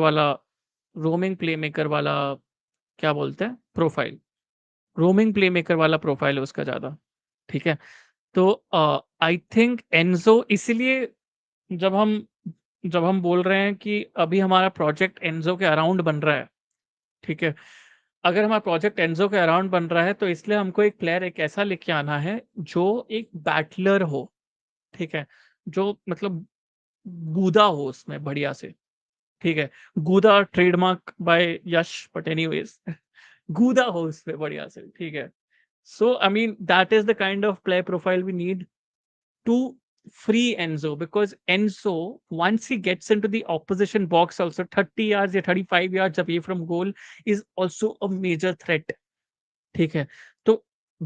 वाला क्या बोलते हैं प्रोफाइल, रोमिंग प्ले मेकर वाला प्रोफाइल है उसका ज्यादा, ठीक है। तो आई थिंक एनजो, इसीलिए जब हम जब हम बोल रहे हैं कि अभी हमारा प्रोजेक्ट एनजो के अराउंड बन रहा है, ठीक है, अगर हमारा प्रोजेक्ट एनजो के अराउंड बन रहा है तो इसलिए हमको एक प्लेयर एक ऐसा लेके आना है जो एक बैटलर हो, ठीक है, जो मतलब गूदा हो उसमें बढ़िया से, ठीक है, गूदा trademark by Yash, but anyways गूदा हो उसमें बढ़िया से, ठीक है। So I mean that is the kind of play profile we need to free Enzo, because Enzo, once he gets into the opposition box, also 30 yards or 35 yards away from goal, is also a major threat. ठीक है, तो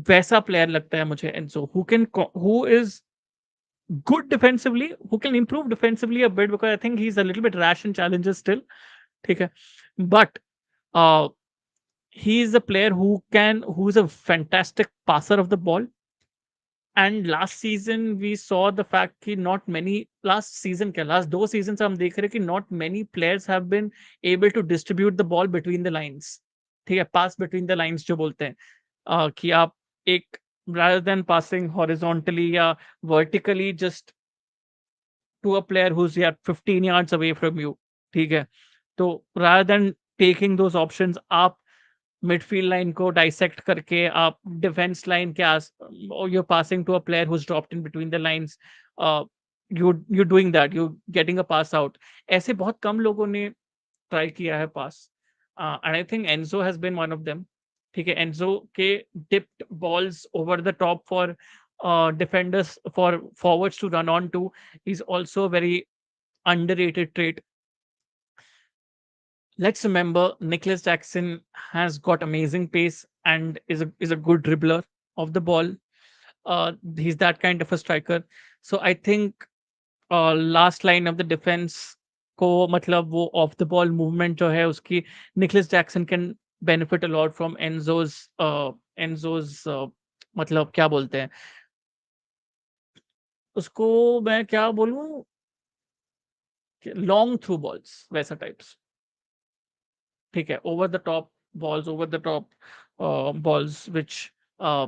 वैसा player लगता है मुझे Enzo, who is good defensively, who can improve defensively a bit, because I think he's a little bit rash in challenges still, ठीक है, but uh, he is a player who is a fantastic passer of the ball. And last season we saw the fact कि not many, last 2 seasons हम देख रहे हैं कि not many players have been able to distribute the ball between the lines, ठीक है, pass between the lines जो बोलते हैं, कि आप एक rather than passing horizontally या vertically just to a player who's 15 yards away from you, ठीक है, तो rather than taking those options, आप मिडफील्ड लाइन को डाइसेक्ट करके आप डिफेंस लाइन के आस, you passing to a player who is dropped in between the lines, you doing that, you getting a pass out, ऐसे बहुत कम लोगों ने ट्राई किया है pass, and I think Enzo has been one of them, ठीक है, Enzo के dipped balls over the top for defenders, for forwards to run on to, is also very underrated trait. Let's remember Nicholas Jackson has got amazing pace and is a good dribbler of the ball. He's that kind of a striker. So I think last line of the defense को मतलब वो off the ball movement जो है उसकी, Nicholas Jackson can benefit a lot from Enzo's मतलब क्या बोलते हैं उसको, मैं क्या बोलूं, लॉन्ग थ्रू बॉल्स वैसा टाइप्स, ठीक है, over the top balls, over the top balls uh,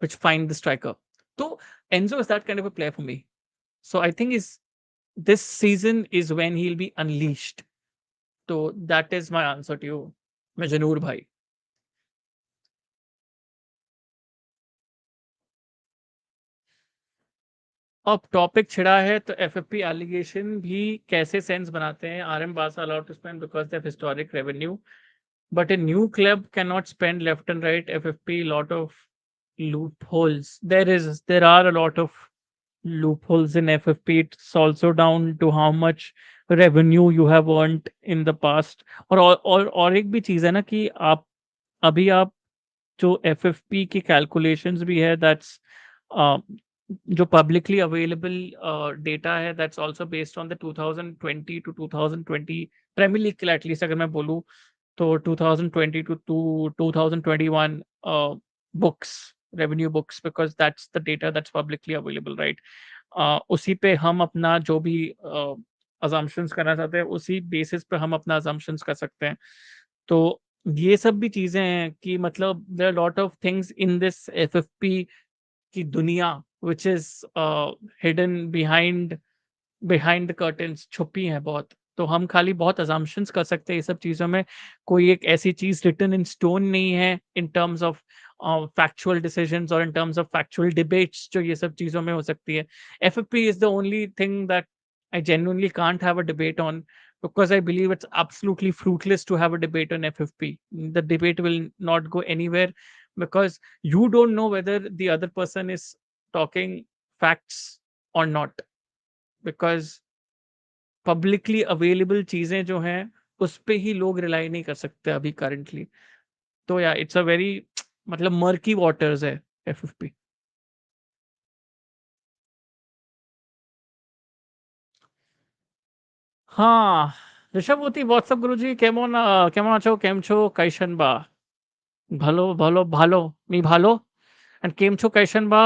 which find the striker. So Enzo is that kind of a player for me. So I think is this season is when he'll be unleashed. So that is my answer to you, Majanur bhai. अब topic छिड़ा है तो FFP allegation भी कैसे sense बनाते हैं, RM बासा allowed to spend because they have historic revenue, but a new club cannot spend left and right. FFP, lot of loopholes. There are a lot of loopholes in FFP. It's also down to how much revenue you have earned in the past. और एक भी चीज है ना कि आप अभी आप जो एफएफपी की कैलकुलेशंस भी है, दैट्स जो पब्लिकली अवेलेबल डेटा है, that's also based on the 2020 to 2020 Premier League के लिए, एटलीस्ट अगर मैं बोलूं तो 2020 to 2021 books, revenue books, because that's the data that's publicly available, right? उसी पे हम अपना जो भी assumptions करना चाहते हैं उसी बेसिस पे हम अपना assumptions कर सकते हैं। तो ये सब भी चीजें हैं कि मतलब there are lot of things in this FFP की दुनिया which is hidden behind the curtains, छुपी हैं बहुत, तो हम खाली बहुत assumptions कर सकते हैं ये सब चीज़ों में, कोई एक ऐसी चीज़ written in stone नहीं है in terms of factual decisions or in terms of factual debates जो ये सब चीज़ों में हो सकती है। FFP is the only thing that I genuinely can't have a debate on, because I believe it's absolutely fruitless to have a debate on FFP. The debate will not go anywhere because you don't know whether the other person is talking facts or not, because publicly available चीजें जो हैं उस पे ही लोग rely नहीं कर सकते अभी करंटली, तो या इट्स अ वेरी मतलब मर्की वाटर्स है एफएफपी। हाँ, ऋषभवती व्हाट्सएप गुरुजी কেমন আছো কেমছো কাইশানবা ভালো মি ভালো and কেমছো কাইশানবা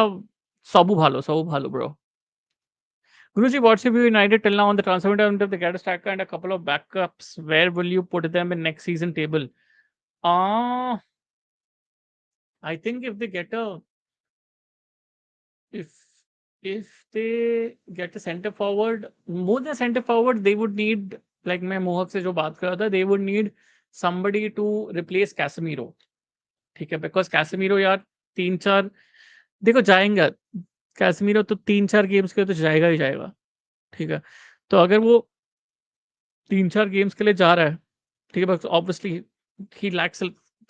সবু ভালো bro. Guruji, what's your view United till now on the transfer window if they get a striker and a couple of backups? Where will you put them in next season table? Uh I think if if they get a center forward, more than center forward, they would need like मैं मोहक से जो बात कर रहा था, they would need somebody to replace Casemiro. ठीक है, बिकॉज कैसेमीरो यार 3-4 देखो जाएंगे, कैसेमीरो तो 3-4 गेम्स के लिए तो जाएगा ही जाएगा, ठीक है। तो अगर वो 3-4 गेम्स के लिए जा रहा है, ठीक है, बस obviously he lacks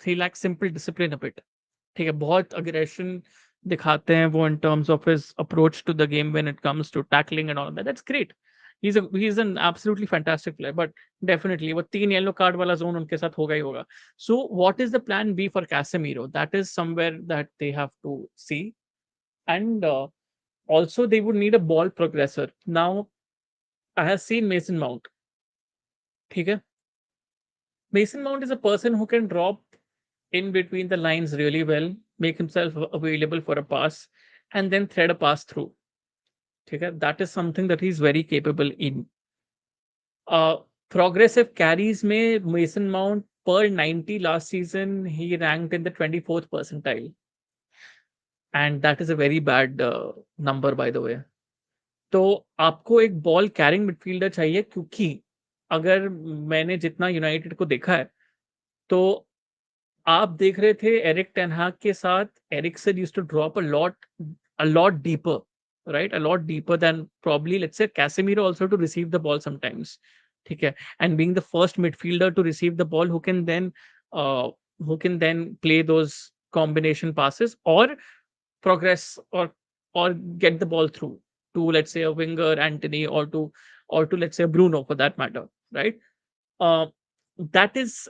he lacks simple discipline a bit, ठीक है। बहुत अग्रेशन दिखाते हैं वो in terms of his approach to the game when it comes to tackling and all that, that's great. He is an absolutely fantastic player, but definitely वो 3 yellow card वाला zone उनके साथ होगा ही होगा। So what is the plan B for Casemiro? That is somewhere that they have to see, and also they would need a ball progressor. Now I have seen Mason Mount, ठीक है। Mason Mount is a person who can drop in between the lines really well, make himself available for a pass, and then thread a pass through. Okay? That is something that he's very capable in. Progressive carries में Mason Mount per 90 last season, he ranked in the 24th percentile. And that is a very bad number, by the way. तो आपको एक ball carrying midfielder चाहिए, क्योंकि अगर मैंने जितना United को देखा है, तो आप देख रहे थे एरिक टेन हाग के साथ Eriksen used to drop a lot deeper, right? A lot deeper than probably, let's say, Casemiro also to receive the ball sometimes. ठीक है, and being the first midfielder to receive the ball uh, who can then play those combination passes or progress or get the ball through to, let's say, a winger Anthony, or to let's say Bruno for that matter, right? uh, that is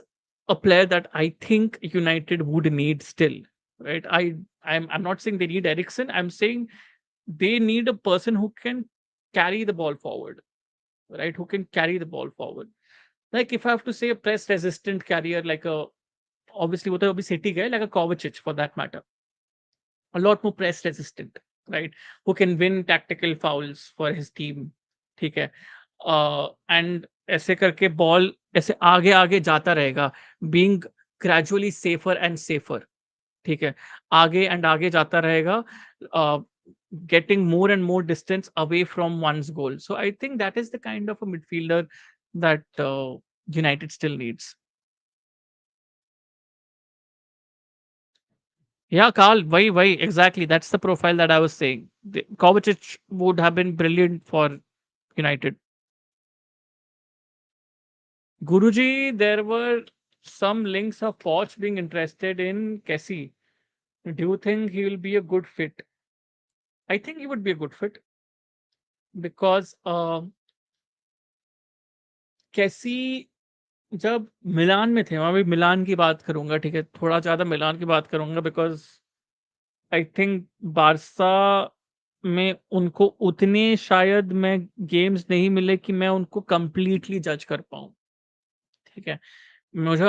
a player that I think United would need still, right? I'm not saying they need Ericsson. I'm saying they need a person who can carry the ball forward, right? Who can carry the ball forward. Like if I have to say a press resistant carrier, like a obviously what a City guy, like a Kovacic for that matter, a lot more press resistant, right? Who can win tactical fouls for his team, ठीक है। And ऐसे करके ball ऐसे आगे आगे जाता रहेगा, being gradually safer and safer, ठीक है। आगे एंड आगे जाता रहेगा, getting more and more distance away from one's goal. So I think that is the kind of a midfielder that United still needs. Yeah, Carl, why, exactly. That's the profile that I was saying. Kovacic would have been brilliant for United. Guruji, there were some links of Poch being interested in Kessie. Do you think he will be a good fit? I think he would be a good fit because Kessie जब मिलान में थे, मैं भी मिलान की बात करूंगा, ठीक है, थोड़ा ज्यादा मिलान की बात करूंगा बिकॉज आई थिंक बारसा में उनको उतने शायद मैं गेम्स नहीं मिले कि मैं उनको कंप्लीटली जज कर पाऊं, ठीक है। मुझे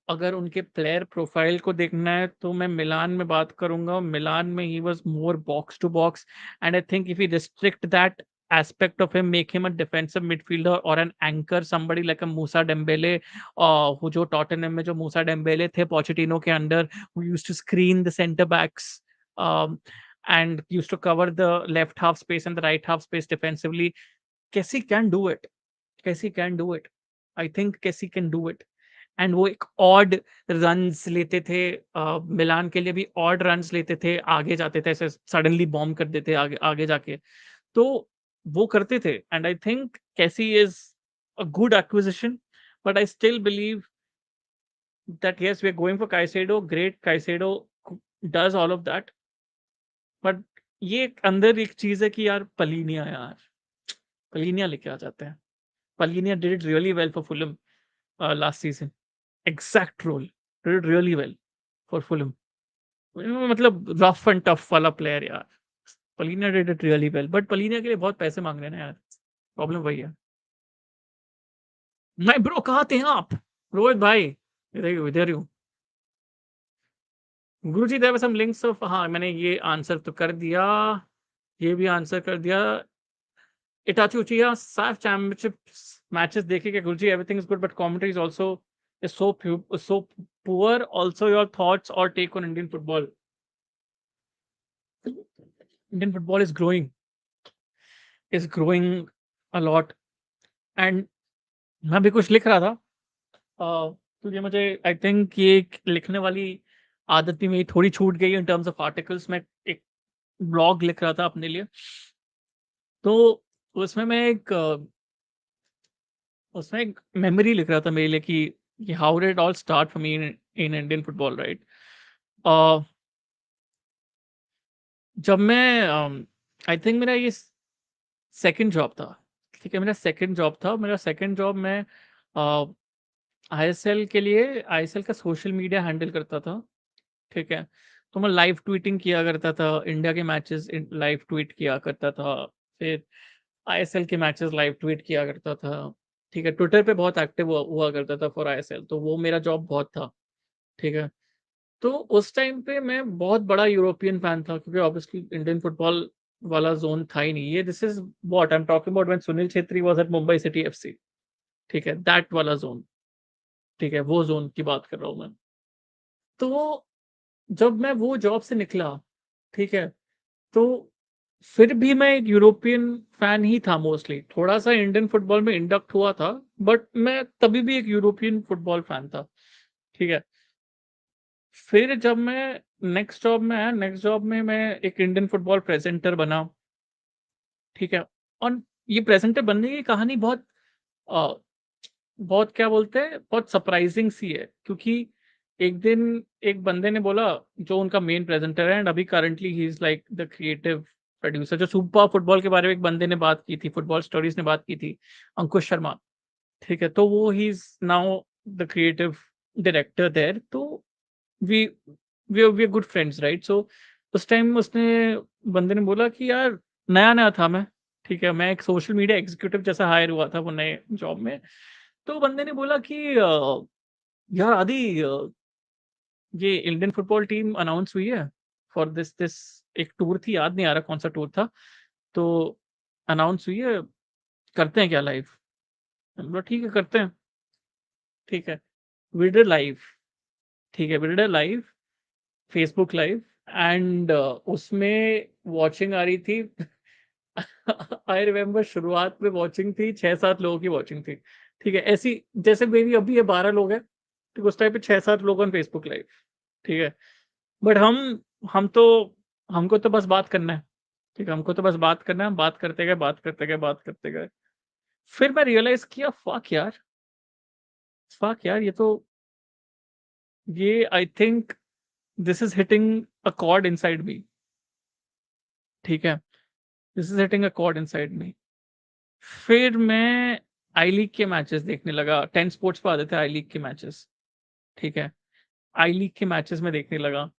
अगर उनके प्लेयर प्रोफाइल को देखना है तो मैं मिलान में बात करूंगा। मिलान में he was more box to box, and I think if you restrict that aspect of him, make him a defensive midfielder or an anchor, somebody like a Musa Dembele, who जो Tottenham में जो मूसा Dembélé थे Pochettino के under, who used to screen the center backs, and used to cover the left half space and the right half space defensively. Kessie can do it. Kessie can do it. I think Kessie can do it. And वो एक odd runs लेते थे, मिलान के लिए भी odd runs लेते थे, आगे जाते थे, ऐसे सडनली बॉम्ब कर देते आगे आगे जाके, तो वो करते थे। And I think Casey is a good acquisition, but I still believe that yes we are going for Caicedo, great, Caicedo does all of that, but ये अंदर एक चीज है कि यार पलीनिया, यार पलीनिया लेके आ जाते हैं। Palhinha did it really well for Fulham last season, exact role, did it really well for Fulham. मतलब रफ एंड टफ वाला प्लेयर यार, Palhinha did it really well, but Palhinha के लिए बहुत पैसे मांग रहे हैं ना यार, प्रॉब्लम वही है। मैं ब्रो कहाँ थे आप? रोहित भाई, इधर ही हूँ। गुरुजी there were some links of, हाँ, मैंने ये आंसर तो कर दिया, ये भी आंसर कर दिया। इटाची उचिया साफ चैंपियनशिप मैचेस देखे क्या गुरुजी? Everything is good but commentary is also is so poor. Also, your thoughts or take on Indian football? Indian football is growing a lot, and मैं भी कुछ लिख रहा था, क्योंकि मुझे आई थिंक ये एक लिखने वाली आदत भी मेरी थोड़ी छूट गई इन टर्म्स ऑफ आर्टिकल्स। मैं एक ब्लॉग लिख रहा था अपने लिए, तो उसमें मैं उसमें एक मेमोरी लिख रहा था मेरे लिए कि how did it all start for me in Indian football, right? जब मैं आई थिंक मेरा ये सेकंड जॉब था, ठीक है, मेरा सेकंड जॉब में आईएसएल के लिए, आईएसएल का सोशल मीडिया हैंडल करता था, ठीक है। तो मैं लाइव ट्वीटिंग किया करता था, इंडिया के मैचेस लाइव ट्वीट किया करता था, फिर आईएसएल के मैचेस लाइव ट्वीट किया करता था, ठीक है। ट्विटर पे बहुत एक्टिव हुआ करता था फॉर आईएसएल, तो वो मेरा जॉब बहुत था, ठीक है। तो उस टाइम पे मैं बहुत बड़ा यूरोपियन फैन था, क्योंकि ऑब्वियसली इंडियन फुटबॉल वाला जोन था ही नहीं। ये this is what I am talking about when Sunil Chhetri was at Mumbai city FC, ठीक है, दैट वाला जोन, ठीक है, वो जोन की बात कर रहा हूँ मैं। तो जब मैं वो जॉब से निकला, ठीक है, तो फिर भी मैं एक यूरोपियन फैन ही था मोस्टली, थोड़ा सा इंडियन फुटबॉल में इंडक्ट हुआ था, बट मैं तभी भी एक यूरोपियन फुटबॉल फैन था, ठीक है। फिर जब मैं नेक्स्ट जॉब में मैं एक इंडियन फुटबॉल प्रेजेंटर बना, ठीक है। और ये प्रेजेंटर बनने की कहानी बहुत अ, बहुत क्या बोलते हैं, बहुत सरप्राइजिंग सी है, क्योंकि एक दिन एक बंदे ने बोला, जो उनका मेन प्रेजेंटर है एंड अभी currently he is like the creative producer, जो सुपर फुटबॉल के बारे में एक बंदे ने बात की थी, फुटबॉल स्टोरीज ने बात की थी, अंकुश शर्मा, ठीक है। तो वो he is now the creative director there. तो we we are good friends, right? So उस टाइम उसने बंदे ने बोला कि यार, नया था मैं, ठीक है, मैं एक सोशल मीडिया एग्जीक्यूटिव जैसा हायर हुआ था वो नए जॉब में। तो बंदे ने बोला कि यार आदि, ये इंडियन फुटबॉल टीम अनाउंस हुई है फॉर दिस एक टूर थी, याद नहीं आ रहा कौन सा टूर था, तो अनाउंस हुई है, करते हैं क्या लाइव? बोला ठीक है, करते हैं, ठीक है। वी डिड लाइव, ठीक है, we did live, Facebook live, and उसमें वॉचिंग आ रही थी। आई रिमेम्बर शुरुआत में वॉचिंग थी, 6-7 लोगों की वॉचिंग थी, ठीक है, ऐसी जैसे मेरी अभी है 12 लोग हैं, ठीक, उस टाइम पे 6-7 लोग ऑन फेसबुक लाइव, ठीक है। बट हम तो हमको तो बस बात करना है, ठीक है, हमको तो बस बात करना है, हम बात करते गए, बात करते गए। फिर मैं रियलाइज किया, फक यार, ये I think this is hitting a chord inside me, ठीक है, this is hitting a chord inside me. फिर मैं आई लीग के मैचेस देखने लगा, 10 स्पोर्ट्स पे आते थे आई लीग के मैचेस, ठीक है, आई लीग के मैचेस में देखने लगा।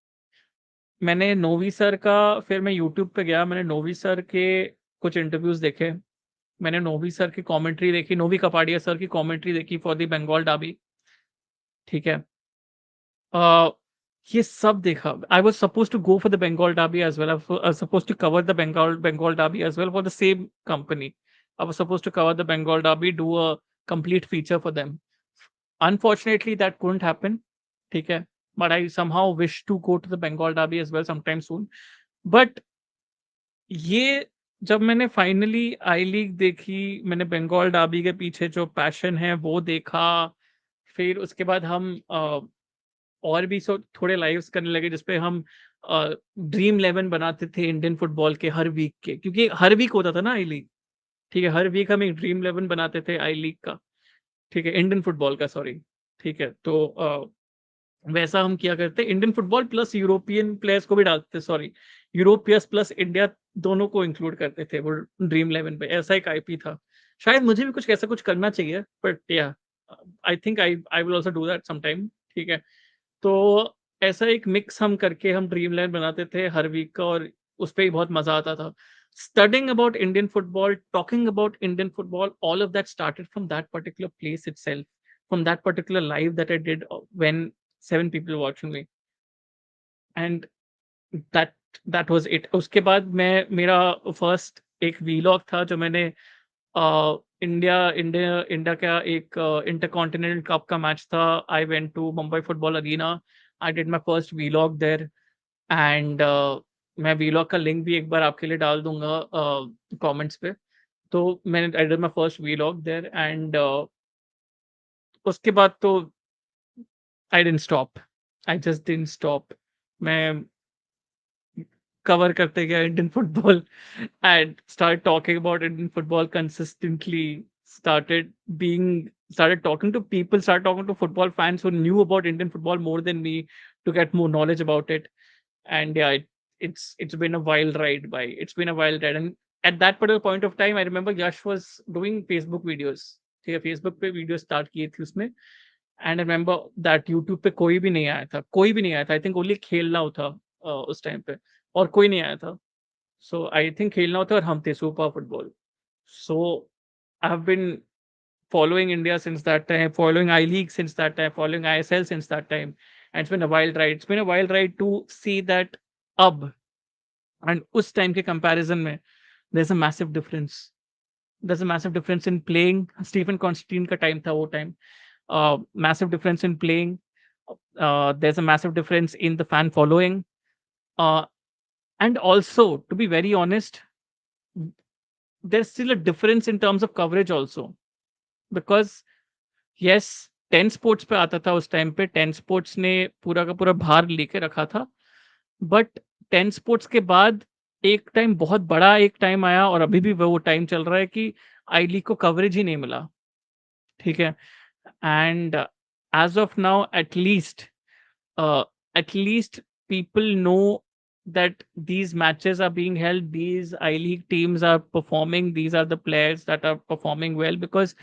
मैंने नोवी सर का, फिर मैं यूट्यूब पे गया, मैंने नोवी सर के कुछ इंटरव्यूज देखे, मैंने नोवी सर की कमेंट्री देखी, नोवी कपाडिया सर की कमेंट्री देखी फॉर द बंगाल डार्बी, ठीक है। अ, ये सब देखा। I was supposed to go for the Bengal derby as well, I was supposed to cover the Bengal derby as well for the same company. I was supposed to cover the Bengal derby, do a complete feature for them. Unfortunately, that couldn't happen, ठीक है, but I somehow wish to go to the Bengal Derby as well sometime soon. But ये जब मैंने finally I league देखी, मैंने Bengal Derby के पीछे जो पैशन है वो देखा, फिर उसके बाद हम और भी थोड़े लाइव्स करने लगे, जिसपे हम ड्रीम 11 बनाते थे इंडियन फुटबॉल के हर वीक के, क्योंकि हर वीक होता था ना आई लीग, ठीक है, हर वीक हम एक ड्रीम 11 बनाते थे आई लीग का, ठीक है, इंडियन फुटबॉल का, सॉरी, ठीक है। तो वैसा हम किया करते, Indian football plus European players को भी डालते थे, सॉरी, यूरोपियस प्लस इंडिया दोनों को इंक्लूड करते थे वो ड्रीम 11 पे, ऐसा एक आईपी था। शायद मुझे भी कुछ ऐसा कुछ करना चाहिए, but yeah I think I will also do that some time, ठीक है। तो ऐसा एक मिक्स हम करके हम ड्रीम 11 बनाते थे हर वीक का, और उस पे ही बहुत मजा आता था। studying about Indian football, talking about Indian football, all of that started from that particular place itself, from that particular live that I did when 7 people were watching me. And that that was it. उसके बाद मैं मेरा first एक vlog था जो मैंने India India India का एक इंटरकॉन्टिनेंटल कप का मैच था। I went to Mumbai Football Arena. I did my first vlog there and मैं व्लॉग का लिंक भी एक बार आपके लिए डाल दूँगा कमेंट्स पे। तो मैंने I did my first vlog there and उसके बाद तो I didn't stop. I just didn't stop. मैं cover करते गया Indian football and started talking about Indian football consistently. Started being started talking to people, started talking to football fans who knew about Indian football more than me to get more knowledge about it. And yeah, it's been a wild ride by. It's been a wild ride. And at that particular point of time, I remember Yash was doing Facebook videos. ठीक है, Facebook पे video start किए थे उसमें। And I remember that YouTube पे कोई भी नहीं आया था, कोई भी नहीं आया था। आई थिंक ओनली खेलना हो था उस टाइम पे, और कोई नहीं आया था। सो आई थिंक खेलना होता और हम थे super football. So I have been following India since that time, following I League since that time, following ISL since that time. And it's been a wild ride. It's been a wild ride to see that अब and उस time के comparison में there's a massive difference. There's a massive difference in playing. Stephen Constantine का time था वो time. Massive difference in playing. There's a massive difference in the fan following. Uh, and also, to be very honest, there's still a difference in terms of coverage also. Because yes, 10 sports पे आता था उस time पे। 10 sports ने पूरा का पूरा भार लेके रखा था। बट 10 स्पोर्ट्स के बाद एक टाइम बहुत बड़ा एक टाइम आया और अभी भी वो टाइम चल रहा है कि आई लीग को कवरेज ही नहीं मिला। ठीक है? And as of now at least people know that these matches are being held, these I League teams are performing, these are the players that are performing well, because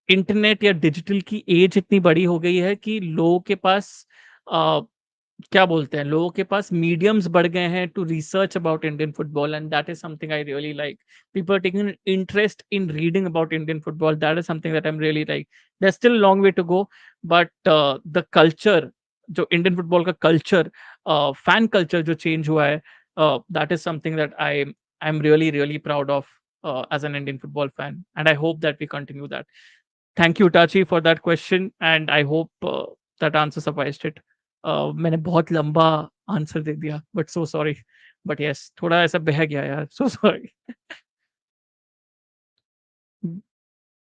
internet या digital की as इतनी बड़ी हो गई है कि लोगों के पास क्या बोलते हैं, लोगों के पास मीडियम्स बढ़ गए हैं to research about Indian football, and that is something I really like. People are taking interest in reading about Indian football. That is something that I am really like. There still long way to go, but the culture, जो Indian football का culture, fan culture जो change हुआ है, that is something that I am really really proud of as an Indian football fan, and I hope that we continue that. Thank you, Tachi, for that question, and I hope that answer sufficed it. मैंने बहुत लंबा answer दे दिया, but so sorry. But yes, थोड़ा ऐसा बह गया यार, so sorry.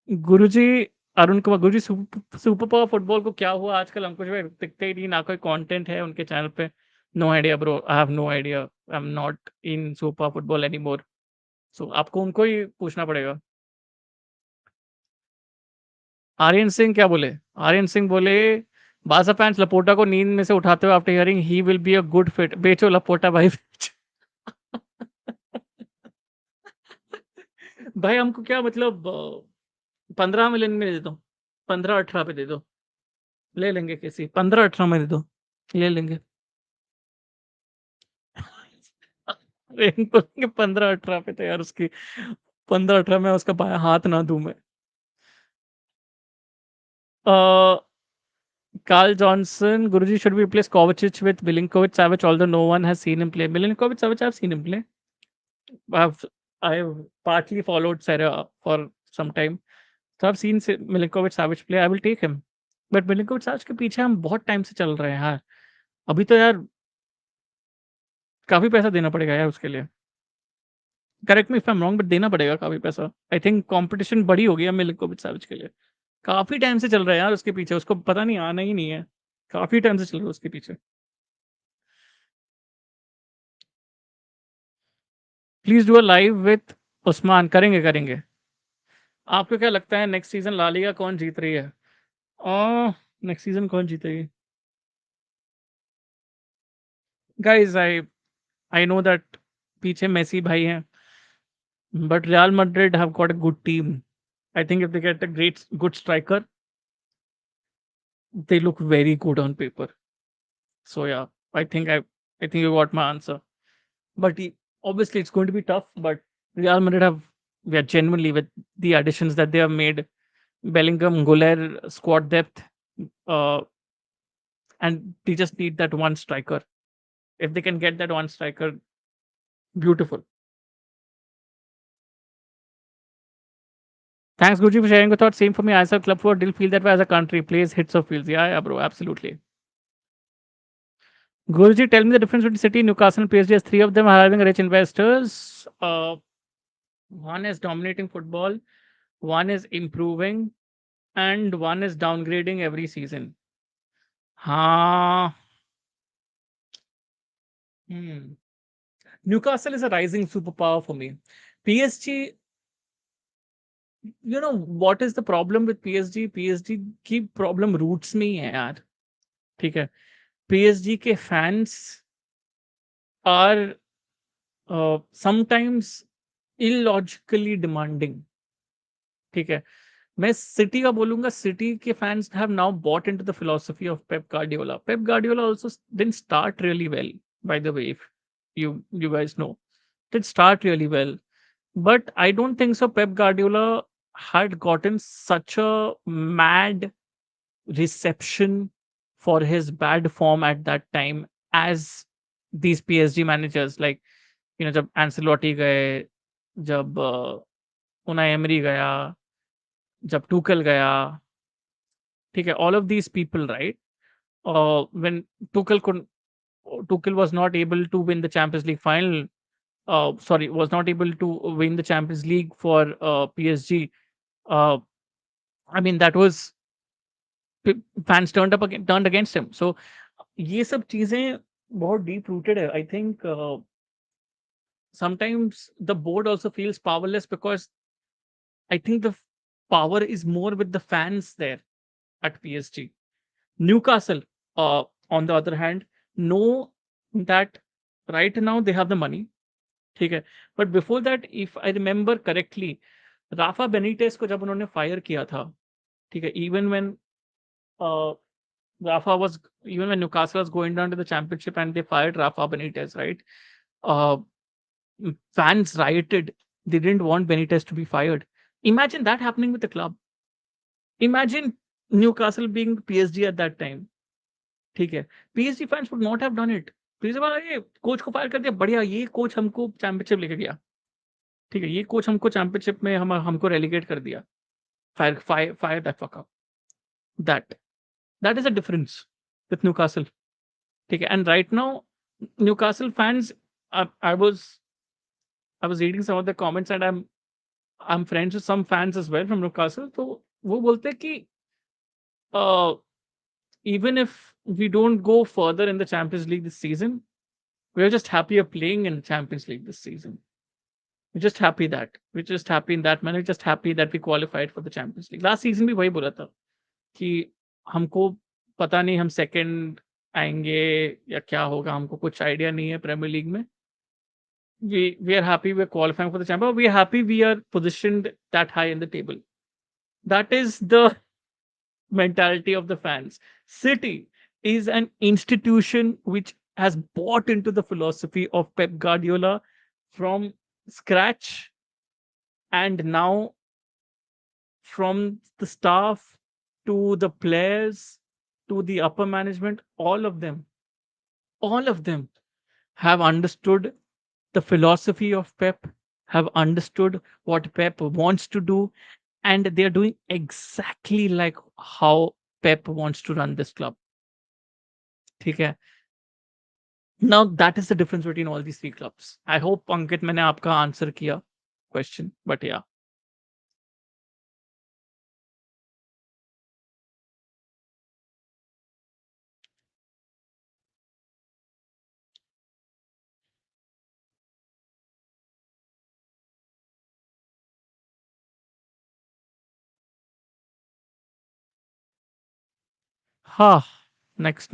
गुरुजी, अरुण कुमार गुरुजी, super power football को क्या हुआ आजकल? अंकुश भाई दिखते ही नहीं, ना कोई कंटेंट है उनके चैनल पे। No idea bro, I have no idea. I am not in super football any more. So आपको उनको ही पूछना पड़ेगा। आर्यन सिंह क्या बोले? आर्यन सिंह बोले बासा फैंस लपोटा को नींद में से उठाते हुए after hearing he will be a good fit. बेचो लपोटा भाई, बेचो। भाई हमको क्या मतलब, 15 मिलियन में दे दो, 15-18 पे दे दो, ले लेंगे। किसी 15-18 में दे दो, ले लेंगे। 15-18 पे तो यार उसकी 15-18 में उसका बाया हाथ ना दूं मैं। Carl Johnson, Guruji, should we replace Kovacic with Milinkovic Savic, although no one has seen him play? Milinkovic Savic, I've seen him play. I've I've partly followed Serie A for some time, so I've seen Milinkovic Savic play. I will take him, but Milinkovic Savic के पीछे हम बहुत time से चल रहे हैं यार। अभी तो यार काफी पैसा देना पड़ेगा यार उसके लिए। Correct me if I am wrong, but देना पड़ेगा काफी पैसा। आई थिंक कंपटीशन बड़ी हो गई है मिलिंकोविच साविच के लिए। काफी टाइम से चल रहा है यार उसके पीछे, उसको पता नहीं आना ही नहीं है। काफी टाइम से चल रहा है उसके पीछे। Please do a live with Usman. करेंगे करेंगे। आपको क्या लगता है नेक्स्ट सीजन ला लीगा कौन जीत रही है? नेक्स्ट सीजन कौन जीतेगी? गाइस, आई नो दैट पीछे मेसी भाई हैं, but real Madrid have got a good team. I think if they get a great good striker, they look very good on paper. So yeah, I think I think you got my answer. But Obviously, it's going to be tough, but Real Madrid have, yeah, genuinely with the additions that they have made, Bellingham, Guler, squad depth, uh, and they just need that one striker. If they can get that one striker, beautiful. Thanks, Gucci, for sharing your thoughts. Same for me. As a club for didn't feel that way as a country. Plays hits or feels. Yeah, yeah, bro. Absolutely. Guruji, tell me the difference between City, Newcastle, and PSG. As three of them are having rich investors. One is dominating football, one is improving, and one is downgrading every season. Ha. Hmm. Newcastle is a rising superpower for me. PSG, what is the problem with PSG? PSG की problem roots में ही है यार. ठीक है. PSG के fans are sometimes illogically demanding. ठीक है. मैं सिटी का बोलूंगा. सिटी के fans have now bought into the philosophy of Pep Guardiola. Pep Guardiola also didn't start really well, by the way, if you guys know, did start really well, but I don't think so Pep Guardiola had gotten such a mad reception for his bad form at that time as these PSG managers, like, जब Ancelotti गए, जब Unai emery गया, जब Tuchel गया, ठीक है, all of these people, right? When Tuchel could Tuchel was not able to win the Champions League final. Sorry, was not able to win the Champions League for PSG. Uh, I mean, that was fans turned against him. So ये सब चीजें बहुत deep rooted है. I think sometimes the board also feels powerless because I think the power is more with the fans there at PSG. Newcastle, on the other hand, know that right now they have the money. ठीक है. But before that, if I remember correctly, Rafa Benitez को जब उन्होंने fire किया था, ठीक है, uh, Rafa was even when Newcastle was going down to the championship and they fired Rafa Benitez, right? Uh, Fans rioted. They didn't want Benitez to be fired. Imagine that happening with the club. Imagine Newcastle being PSG at that time. ठीक है. PSG fans would not have done it. PSG वाला ये coach को fire कर दिया, बढ़िया, ये coach हमको चैंपियनशिप लेके गया. ठीक है, ये कोच हमको चैंपियनशिप में हमको रेलीगेट कर दिया. Fire that fucker. That that is a difference with Newcastle. ठीक है. And right now, Newcastle fans, I, I was I was reading some of the comments and I'm friends with some fans as well from Newcastle. तो वो बोलते हैं कि uh, even if we don't go further in the Champions League this season, we're just happier playing in the Champions League this season. We're just happy in that manner. We're just happy that we qualified for the Champions League. Last season भी वही बोला था कि हमको पता नहीं हम second आएंगे या क्या होगा, हमको कुछ आइडिया नहीं है प्रीमियर लीग में. We are happy we're qualifying for the champion. We are happy we are positioned that high in the table. That is the mentality of the fans. City is an institution which has bought into the philosophy of Pep Guardiola from scratch, and now from the staff to the players to the upper management, all of them have understood the philosophy of Pep, have understood what Pep wants to do, and they are doing exactly like how Pep wants to run this club. ठीक है. Now that is the difference between all these three clubs. I hope Ankit मैंने आपका answer किया question, but yeah. हाँ. Next.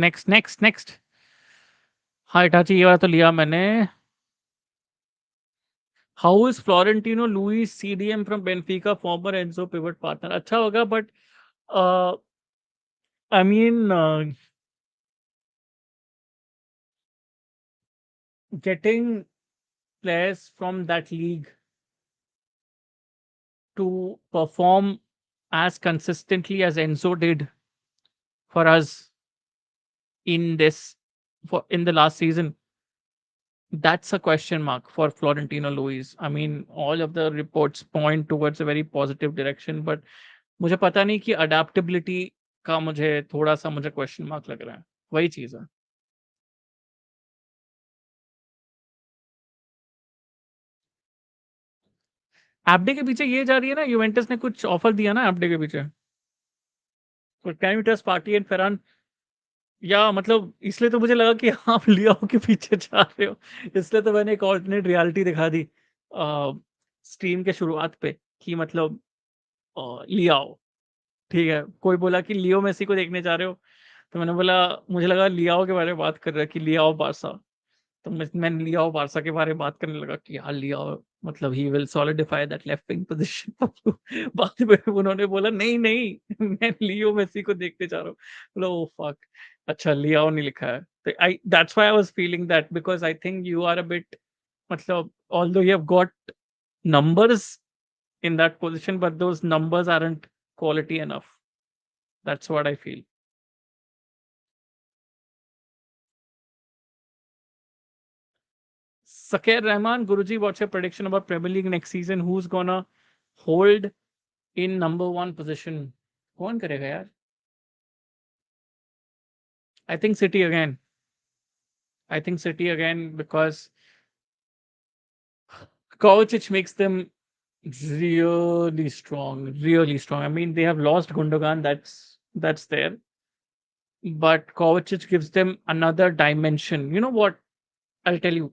हाँ, Itachi ये वाला तो लिया मैंने. How is Florentino Luis CDM from Benfica, former Enzo pivot partner? अच्छा होगा, but uh, I mean, getting players from that league to perform as consistently as Enzo did for us in this in the last season, that's a question mark for Florentino Luis. I mean, all of the reports point towards a very positive direction, but मुझे पता नहीं कि adaptability का मुझे थोड़ा-सा मुझे question mark लग रहा है। वही चीज़ है। एब्डे के पीछे ये जा रही है ना, यूवेंटस ने कुछ ऑफर दिया ना एब्डे के पीछे। तो can you trust party and Ferran? या मतलब इसलिए तो मुझे लगा कि आप लियाओ के पीछे जा रहे हो। इसलिए तो मैंने एक अल्टरनेट रियलिटी दिखा दी स्ट्रीम के शुरुआत पे कि मतलब लियाओ, ठीक है। कोई बोला कि लियो मेसी को देखने जा रहे हो? तो मैंने बोला मुझे लगा लियाओ के बारे में बात कर रहा है कि लियाओ बार्सा। तो मैं लियाओ बार्सा के बारे में बात करने लगा कि यार लियाओ मतलब he will solidify that left wing position. बाद में उन्होंने बोला नहीं नहीं मैं लियो मेसी को देखने जा रहा हूँ। बोला ओ फक, अच्छा लियाओ नहीं लिखा है। तो I that's why I was feeling that because I think you are a bit मतलब although you have got numbers in that position but those numbers aren't quality enough. That's what I feel. Sakir Rahman, Guruji, what's your prediction about Premier League next season? Who's gonna hold in number one position? कौन करेगा यार? I think City again. I think City again because Kovacic makes them really strong, really strong. I mean, they have lost Gundogan, that's there, but Kovacic gives them another dimension. You know what? I'll tell you.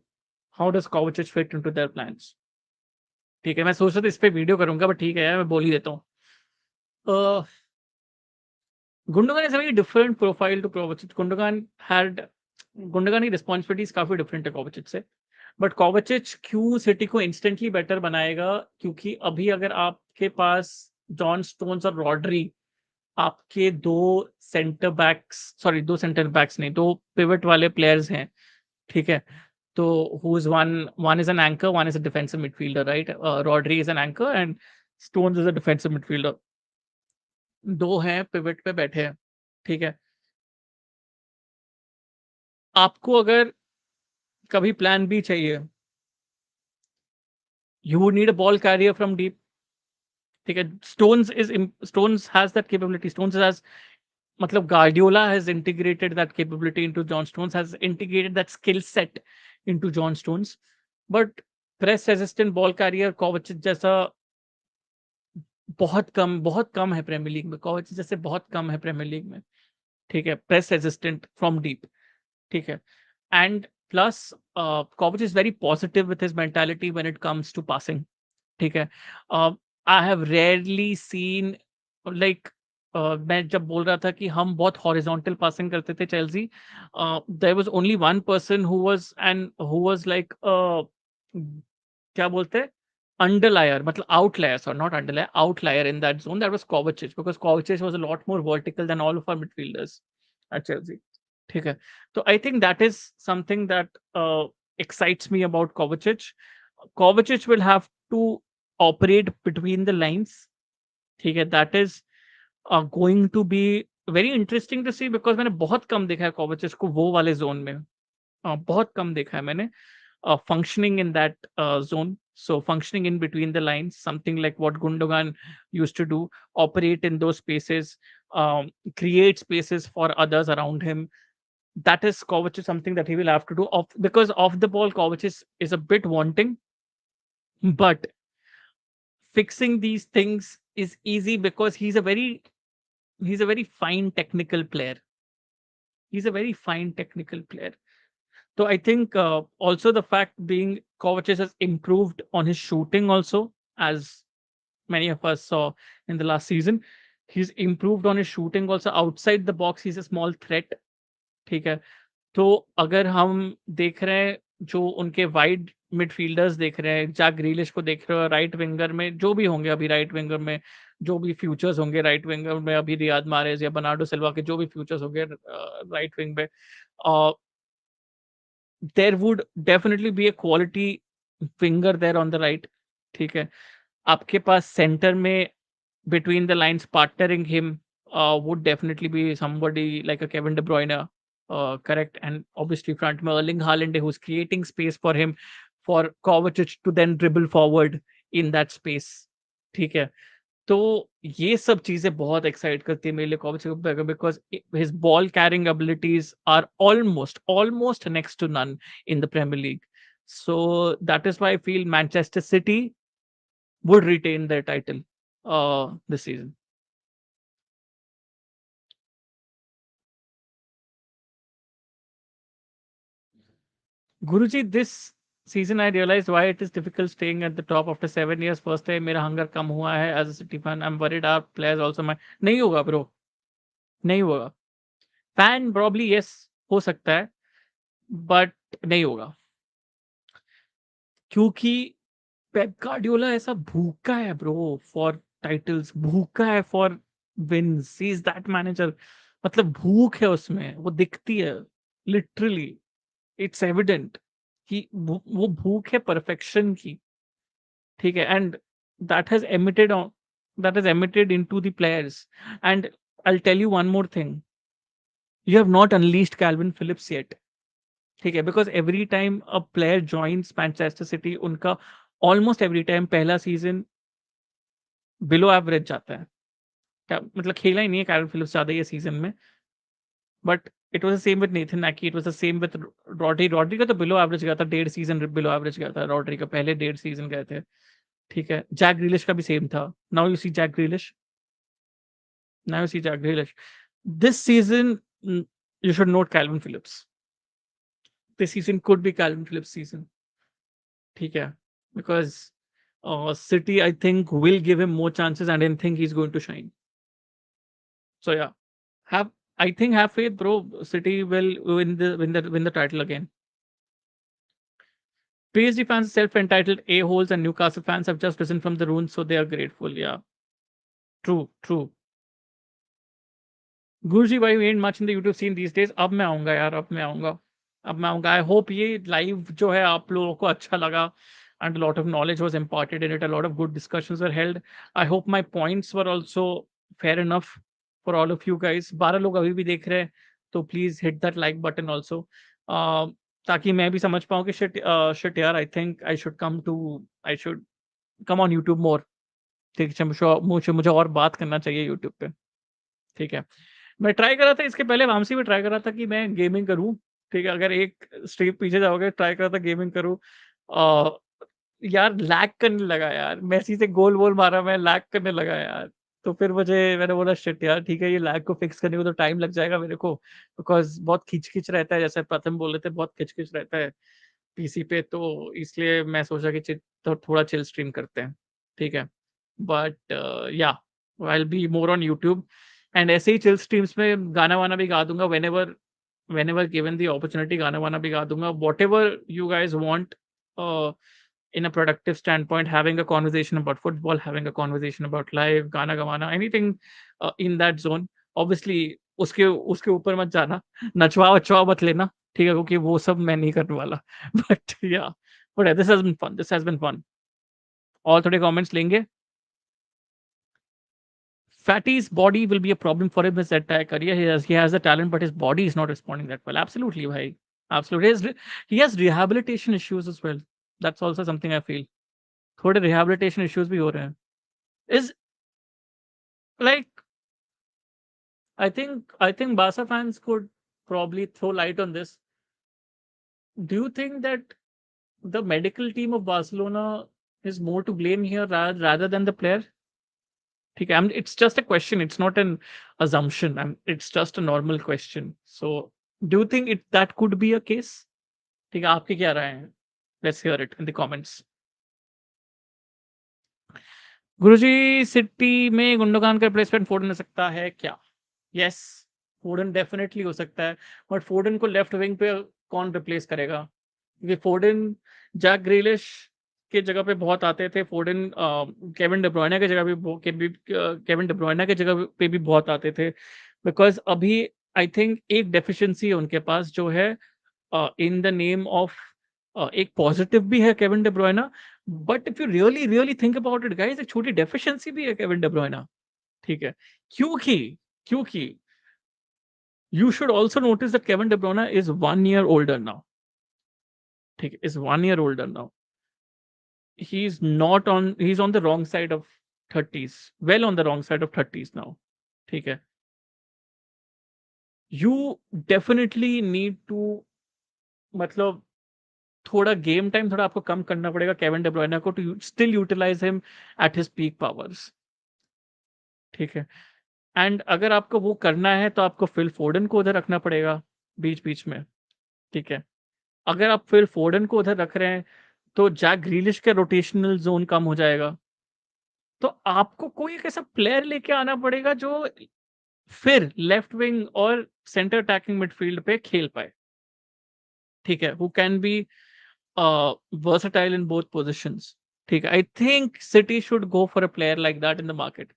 How does Kovacic fit into their plans? ठीक है, मैं सोच रहा था इस पे video करूँगा but ठीक है यार मैं बोल ही देता हूँ। अ, Gundogan is a very different profile to Kovacic. Gundogan की रिस्पॉन्सिबिलिटीज काफी डिफरेंट है कोवाचिच से, बट कोवाचिच क्यों सिटी को इंस्टेंटली बेटर बनाएगा क्योंकि अभी अगर आपके पास जॉन स्टोन्स और रॉड्री आपके दो सेंटर बैक्स नहीं, दो पिवट वाले प्लेयर्स हैं, ठीक है। तो who is one is an anchor, one is a defensive midfielder, right? Rodri is an anchor and Stones is a defensive midfielder. दो हैं पिवट पे बैठे हैं, ठीक है। आपको अगर कभी प्लान बी चाहिए, you would need a ball carrier from deep, ठीक है। Stones has that capability. Stones has मतलब Guardiola has integrated that capability into John Stones, has integrated that skill set into John Stones. But press resistant ball carrier Kovacic जैसा बहुत कम है premiere league में। कोवाचिच जैसे बहुत कम है प्रीमियर लीग में, ठीक है। प्रेस रेजिस्टेंट फ्रॉम डीप, ठीक है। And plus Kovacic is very positive with his mentality when it comes to passing, ठीक है। I have rarely seen like मैं जब बोल रहा था कि हम बहुत हॉरिजॉन्टल पासिंग करते थे Chelsea, there was only one person who was like क्या बोलते हैं underlier, मतलब outlier, sorry, not underlier, outlier in that zone. That was Kovacic because Kovacic was a lot more vertical than all of our midfielders at Chelsea. ठीक है, तो I think that is something that excites me about Kovacic. Kovacic will have to operate between the lines. ठीक है, that is going to be very interesting to see because मैंने बहुत कम देखा है Kovacic को वो वाले जोन में, बहुत कम देखा है मैंने functioning in that zone. So functioning in between the lines, something like what Gundogan used to do, operate in those spaces, create spaces for others around him. That is Kovacic something that he will have to do. Because off the ball, Kovacic is a bit wanting, but fixing these things is easy because he's a very fine technical player. He's a very fine technical player. So I think also the fact being Kovacic has improved on his shooting also, as many of us saw in the last season. He's improved on his shooting also outside the box. He's a small threat. ठीक है, तो अगर हम देख रहे हैं जो उनके वाइड मिडफील्डर्स देख रहे हैं, जैक ग्रीलिश को देख रहे हो राइट विंगर में, जो भी होंगे अभी राइट विंगर में, जो भी फ्यूचर्स होंगे राइट विंगर में, अभी रियाद मारेज या बर्नार्डो सिल्वा के जो भी फ्यूचर्स होंगे राइट विंग में, there would definitely be a quality finger there on the right. ठीक है, आपके पास सेंटर में between the lines partnering him would definitely be somebody like a Kevin De Bruyne, correct? And obviously front में Erling Haaland who's creating space for him for Kovacic to then dribble forward in that space. ठीक है, तो ये सब चीजें बहुत excite करती है मेरे लिए Kovacic because his ball carrying abilities are almost next to none in the Premier League. So that is why I feel Manchester City would retain their title this season. Guruji, this season I realized why it is difficult staying at the top after 7 years. First time मेरा hunger कम हुआ है as a City fan. I'm worried our players also might. नहीं होगा bro, नहीं होगा. Fan probably yes हो सकता है, but नहीं होगा, क्योंकि पेप गार्डियोला ऐसा भूखा है ब्रो फॉर टाइटल्स, भूखा है for wins. He is that manager. मतलब भूख है उसमें, वो दिखती है लिटरली. इट्स एविडेंट कि वो भूख है परफेक्शन की. ठीक है, and that has emitted on that has emitted into the players. And I tell you one more thing, you have not unleashed Kalvin Phillips yet. ठीक है, because every time a player joins Manchester City, उनका almost every time पहला season below average जाता है. क्या मतलब, खेला ही नहीं है कैल्विन फिलिप्स ज्यादा ये सीजन में, but it was the same with Nathan Ake, it was the same with Rodri. Rodri का तो बिलो एवरेज गया था, 1.5 सीजन बिलो एवरेज गया था रॉड्री का, पहले 1.5 सीजन गए थे. ठीक है, जैक ग्रिलिश का भी सेम था. Now you see Jack Grealish, now you see Jack Grealish. This season you should note Calvin Phillips. This season could be Calvin Phillips season. ठीक है, because City I think will give him more chances and I think he's going to shine. So yeah, have I think have faith, bro. City will win the title again. PSG fans self-entitled a-holes and Newcastle fans have just risen from the ruins, so they are grateful. Yeah, true. गुरुजी भाई ain't much in the YouTube scene these days. अब मैं आऊंगा यार, अब मैं आऊंगा. I hope ये live जो है आप लोगों को अच्छा लगा and a lot of knowledge was imparted in it. A lot of good discussions were held. I hope my points were also fair enough for all of you guys. 12 लोग अभी भी देख रहे हैं, तो please hit that like button also. ताकि मैं भी समझ पाऊँ कि shit यार, I think I should come on YouTube more. ठीक है, मुझे और बात करना चाहिए YouTube पे. ठीक है, मैं ट्राई कर रहा था इसके पहले, वामसी में ट्राई कर रहा था कि मैं गेमिंग करूं. ठीक है, अगर एक स्टेप पीछे जाओगे, ट्राई कर रहा था गेमिंग करूं. यार लैग करने लगा यार, मेसी से गोल वोल मारा, मैं लैग करने लगा यार. तो फिर मैंने बोला शिट यार, ठीक है, ये लैग को फिक्स करने को तो टाइम लग जाएगा मेरे को, बिकॉज बहुत खिंच रहता है, जैसे प्रथम बोल रहे थे, बहुत खिंच रहता है पीसी पे. तो इसलिए मैं सोचा कि तो थोड़ा चिल स्ट्रीम करते हैं. ठीक है, but yeah I will be more on YouTube. And ऐसे ही चिल स्ट्रीम्स में गाना वाना भी गा दूंगा, whenever given the opportunity. गाना वाना भी गा दूंगा, whatever you guys want, in a productive standpoint, having a conversation about football, having a conversation about life, गाना गवाना, anything in that zone. Obviously उसके ऊपर मत जाना, नचवा मत लेना. ठीक है, क्योंकि वो सब मैं नहीं करने वाला. बट या, but this has been fun. और थोड़े कमेंट्स लेंगे. Fatty's body will be a problem for him his entire career. He has the talent, but his body is not responding that well. Absolutely, bhai. Absolutely. He has rehabilitation issues as well. That's also something I feel. थोड़े rehabilitation issues भी हो रहे हैं. Is like I think Barca fans could probably throw light on this. Do you think that the medical team of Barcelona is more to blame here rather than the player? ठीक है, it's just a question. It's not an assumption. It's just a normal question. So, do you think that could be a case? ठीक है, आपकी क्या राय है? Let's hear it in the comments. Guruji, city में गुंडोगान का replacement फोर्डन हो सकता है क्या? यस, फोर्डन डेफिनेटली हो सकता है, बट फोर्डन को लेफ्ट विंग पे कौन रिप्लेस करेगा? क्योंकि फोर्डन जैक ग्रिलिश के जगह पे बहुत आते थे. फोर्डन केविन डे ब्रुयने के जगह केविन डे ब्रुयने के जगह पे भी बहुत आते थे. बिकॉज अभी आई थिंक एक डेफिशिएंसी है उनके पास, जो है इन द नेम ऑफ एक पॉजिटिव भी है Kevin De Bruyne, but if you really really think about it guys, एक छोटी डेफिशिएंसी भी है केविन डे ब्रुयना, ठीक है? क्योंकि क्योंकि you should also notice that Kevin De Bruyne is 1 year older now. ठीक है, is 1 year older now. He's on the wrong side of 30s, well on the wrong side of 30s now. ठीक है, you definitely need to, मतलब थोड़ा game time थोड़ा आपको कम करना पड़ेगा केविन डे ब्रुयने को, to still utilise him at his peak powers, ठीक है? एंड अगर आपको वो करना है तो आपको फिल फोर्डन को उधर रखना पड़ेगा बीच बीच में, ठीक है? अगर आप फिल फोर्डन को उधर रख रहे हैं तो जैक ग्रीलिश का रोटेशनल जोन कम हो जाएगा। तो आपको कोई एक ऐसा प्लेयर लेके आना पड़ेगा जो फिर लेफ्ट विंग और सेंटर अटैकिंग मिडफील्ड पे खेल पाए, ठीक है? Who can be versatile in both positions, ठीक है? I think city should go for a player like that in the market,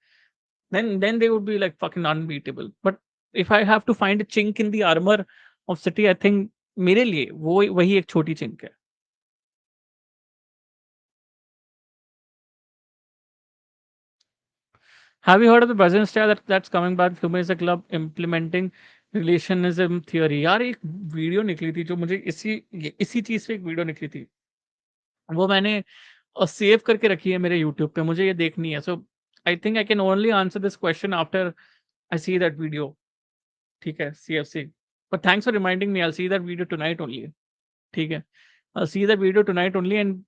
then they would be like fucking unbeatable. But if I have to find a chink in the armor of City, I think मेरे लिए वो वही एक छोटी chink है। Have you heard of the Brazilian star that's coming back? Hume is a club implementing relationism theory. यार एक video निकली थी जो मुझे इसी चीज पे एक वीडियो निकली थी, वो मैंने सेव करके रखी है मेरे यूट्यूब पे, मुझे ये देखनी है। So I think I can only answer this question after I see that video, ठीक है? CFC, but thanks for reminding me, I see that video tonight only, ठीक है? I see that video tonight only, and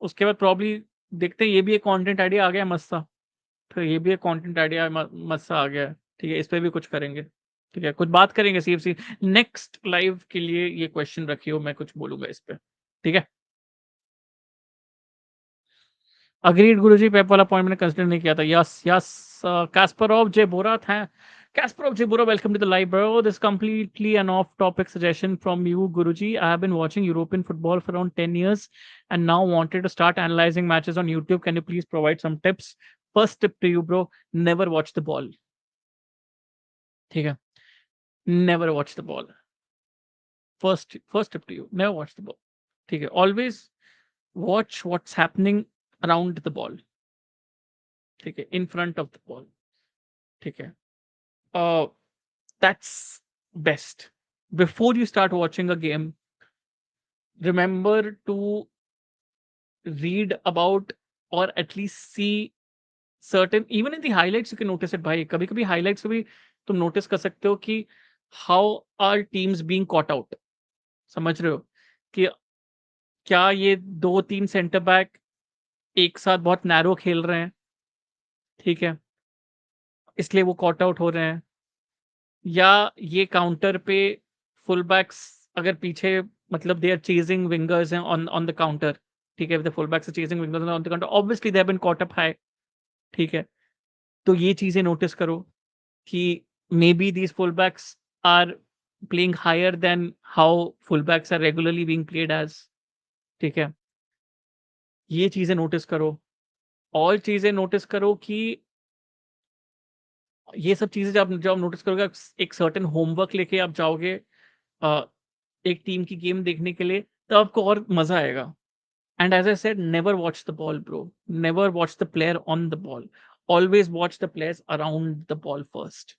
उसके बाद probably देखते हैं, ये भी एक कंटेंट आइडिया आ गया मस्त सा, तो ये भी एक कंटेंट आइडिया मस्त सा आ गया है, ठीक है? इस पे भी कुछ करेंगे, ठीक है? कुछ बात करेंगे CFC नेक्स्ट लाइव के लिए, ये क्वेश्चन रखियो, मैं कुछ बोलूंगा इस पे, ठीक है? अग्रीड गुरुजी, पेप वाला पॉइंट मैंने कंसिडर नहीं किया था। Yes yes, Kasparov J Bora, Kasparov J Bora, welcome to the live, bro. This is completely an off-topic suggestion from you, Guruji. I have been watching European football for around 10 years and now wanted to start analyzing matches on YouTube. Can you please provide some tips? First tip to you, bro, never watch the ball, ठीक है? Never watch the ball. First tip to you, never watch the ball, ठीक है? Always watch what's happening around the ball, ठीक है? In front of the ball, ठीक है? uh that's best. Before you start watching a game, remember to read about, or at least see certain, even in the highlights you can notice it, भाई कभी कभी highlights में भी तुम notice कर सकते हो कि how are teams being caught out, समझ रहे हो? कि क्या ये दो तीन सेंटर बैक एक साथ बहुत नैरो खेल रहे हैं, ठीक है? इसलिए वो कॉट आउट हो रहे हैं, या ये काउंटर पे फुल बैक्स अगर पीछे, मतलब दे आर चेजिंग विंगर्स हैं ऑन ऑन द काउंटर, ठीक है? The full backs are chasing wingers on the counter, obviously they have been caught up high, ठीक है? तो ये चीजें नोटिस करो कि maybe these full backs are playing higher than how full backs are regularly being played as, ठीक है? ये चीजें नोटिस करो, और चीजें नोटिस करो कि ये सब चीजें जब आप नोटिस करोगे, एक सर्टेन होमवर्क लेके आप जाओगे एक टीम की गेम देखने के लिए, तो आपको और मजा आएगा। And as I said, never watch the ball bro, never watch the player on the ball, always watch the players around the ball first,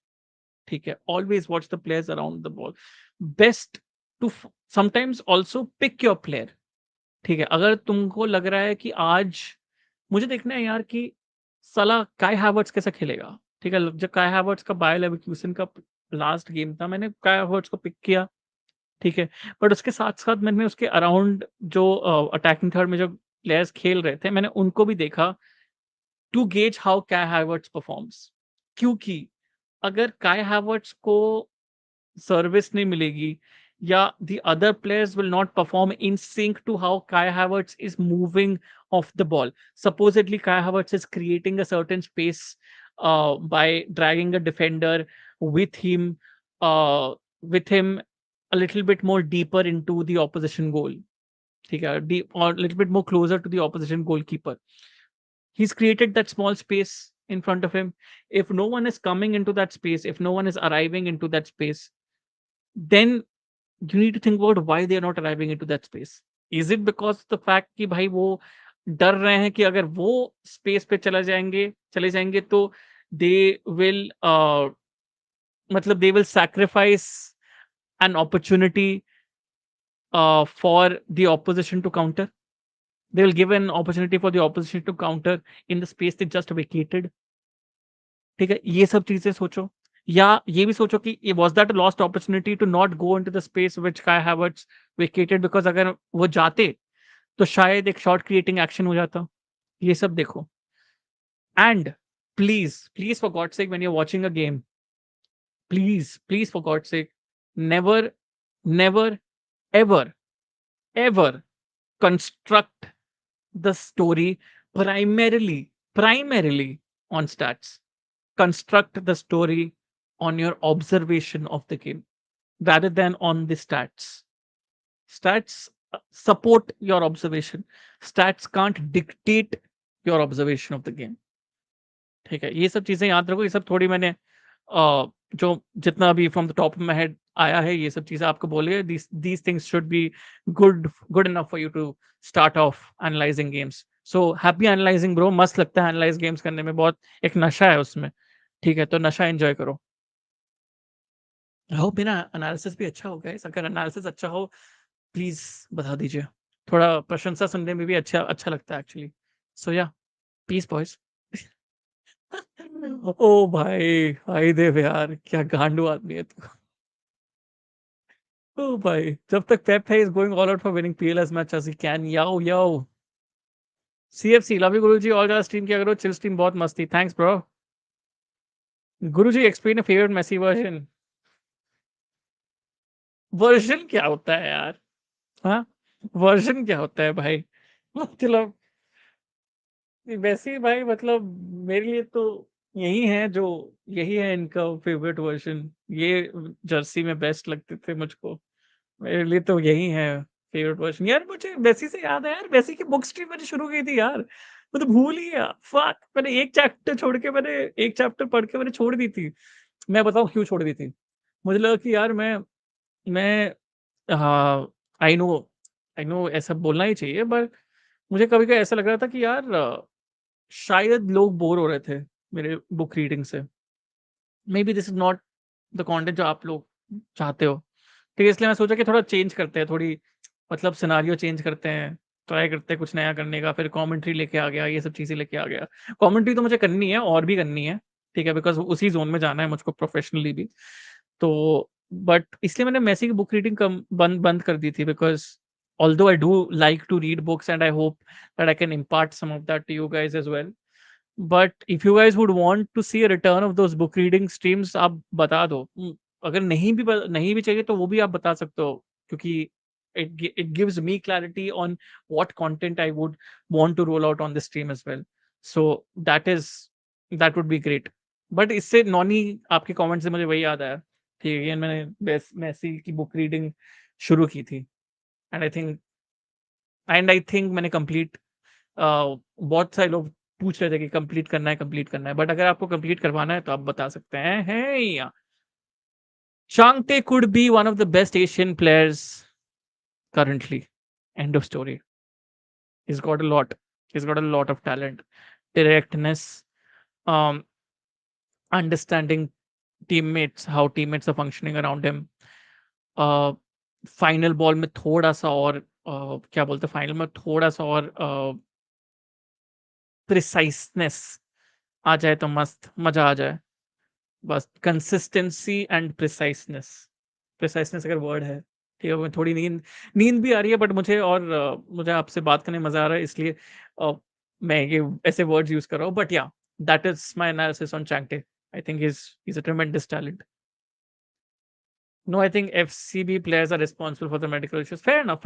ठीक है? Always watch the players around the ball. Best to sometimes also pick your player, ठीक है? अगर तुमको लग रहा है कि आज मुझे देखना है यार कि साला काय हैवर्ट्स कैसा खेलेगा, ठीक है? जब काय हैवर्ट्स का बायर लेवरकुसेन का लास्ट गेम था, मैंने काय हैवर्ट्स को पिक किया, ठीक है? बट उसके साथ-साथ मैंने उसके अराउंड जो अटैकिंग थर्ड में जो प्लेयर्स खेल रहे थे, मैंने उनको भी देखा, to gauge how Kai Havertz performs. क्योंकि अगर काय हैवर्ट्स को सर्विस नहीं मिलेगी, या the other players will not perform in sync to how Kai Havertz is moving off the ball. Supposedly, Kai Havertz is creating a certain space by dragging a defender with him, with him a little bit more deeper into the opposition goal. Deep, or a little bit more closer to the opposition goalkeeper. He's created that small space in front of him. If no one is coming into that space, if no one is arriving into that space, then you need to think about why they are not arriving into that space. Is it because the fact कि भाई वो डर रहे हैं कि अगर वो space पे चले जाएंगे तो दे विल मतलब they will sacrifice an opportunity for the opposition to counter. They will give an opportunity for the opposition to counter in the space they just vacated. ठीक है, ये सब चीजें सोचो, या ये भी सोचो कि was that a lost opportunity to not go into the space which Kai Havertz vacated, because अगर वो जाते तो शायद एक शॉट क्रिएटिंग एक्शन हो जाता. ये सब देखो. And please for God's sake, when you're watching a game, please for God's sake, never, never, ever, ever construct the story primarily on stats. Construct the story on your observation of the game rather than on the stats. Stats support your observation. Stats can't dictate your observation of the game. ठीक है, ये सब चीजें याद रखो. ये सब थोड़ी मैंने जो जितना अभी from the top of my head आया है, ये सब चीजें आपको बोले. these things should be good enough for you to start off analyzing games. So happy analyzing bro. मस्त लगता है एनालाइज गेम्स करने में, बहुत एक नशा है उसमें. ठीक है, तो नशा एंजॉय करो. आई होप मेरा एनालिसिस भी अच्छा हो गाइस. अगर एनालिसिस अच्छा हो प्लीज बता दीजिए. थोड़ा प्रशंसा सुनने में भी अच्छा लगता है एक्चुअली. सो या, पीस बॉयज. ओ भाई, भाई देव यार, क्या गांडू आदमी है तू. ओ भाई, जब तक पेप है, is going all out for winning PL as much as he can. याओ याओ. सीएफसी लव यू गुरुजी, ऑल ज्यादा स्ट्रीम किया करो, चिल स्ट्रीम बहुत मस्त थी. Thanks bro. गुरुजी explain a favourite Messi version. Version क्या होता है यार? हाँ, वर्जन क्या होता है भाई? मतलब वैसे ही भाई, मतलब मेरे लिए तो यही है, जो यही है इनका फेवरेट वर्जन. ये जर्सी में बेस्ट लगते थे मुझको. मेरे लिए तो यही है फेवरेट वर्जन यार. मुझे मेसी से याद है यार, मेसी की बुक स्ट्रीम मैंने शुरू की थी यार. मैं तो भूल ही गया. फक, मैंने एक चैप्टर पढ़ के मैंने छोड़ दी थी. मैं बताऊं क्यों छोड़ दी थी. मुझे लगा कि यार मैं हाँ, आई नो, ऐसा बोलना ही चाहिए, बट मुझे कभी-कभी ऐसा लग रहा था कि यार शायद लोग बोर हो रहे थे मेरे बुक रीडिंग से. May be this is not the content जो आप लोग चाहते हो. ठीक है, इसलिए मैं सोचा कि थोड़ा चेंज करते हैं, थोड़ी मतलब सिनेरियो चेंज करते हैं, ट्राई करते हैं कुछ नया करने का. फिर कमेंट्री लेके आ गया, ये सब चीज़ें लेके आ गया. कमेंट्री तो मुझे करनी है और भी करनी है, ठीक है, बिकॉज़ उसी ज़ोन में जाना है मुझको प्रोफेशनली भी. तो बट इसलिए मैंने मेसी की बुक रीडिंग कम बंद बंद कर दी थी, because although I do like to read books and I hope that I can impart some of that to you guys as well. But if you guys would want to see a return of those book reading streams, आप बता दो. अगर नहीं भी चाहिए तो वो भी आप बता सकते हो, क्योंकि it gives me clarity on what content I would want to roll out on the stream as well. So that would be great. But इससे नॉनी आपके कमेंट से मुझे वही याद आया कि अगेन मैंने मेसी की बुक रीडिंग शुरू की थी. एंड आई थिंक मैंने कंप्लीट बहुत सारे लोग पूछ रहे थे कि कंप्लीट करना है, बट अगर आपको कंप्लीट करवाना है तो आप बता सकते हैं. है या Chhangte could be one of the best Asian players currently. End of story. He's got a lot. He's got a lot of talent, directness, um, understanding teammates, how teammates are functioning around him. Final ball में थोड़ा सा और क्या बोलते हैं, final में थोड़ा सा और प्रिसाइसनेस आ जाए तो मस्त मजा आ जाए. बस कंसिस्टेंसी एंड प्रिसाइसनेस अगर वर्ड है, ठीक है. मैं थोड़ी नींद भी आ रही है, बट मुझे आपसे बात करने में मजा आ रहा है, इसलिए मैं ये ऐसे वर्ड्स यूज कर रहा हूँ. But yeah, that is my analysis on Chhangte. I think he's a tremendous talent. No, I think FCB players are responsible for the medical issues. Fair enough.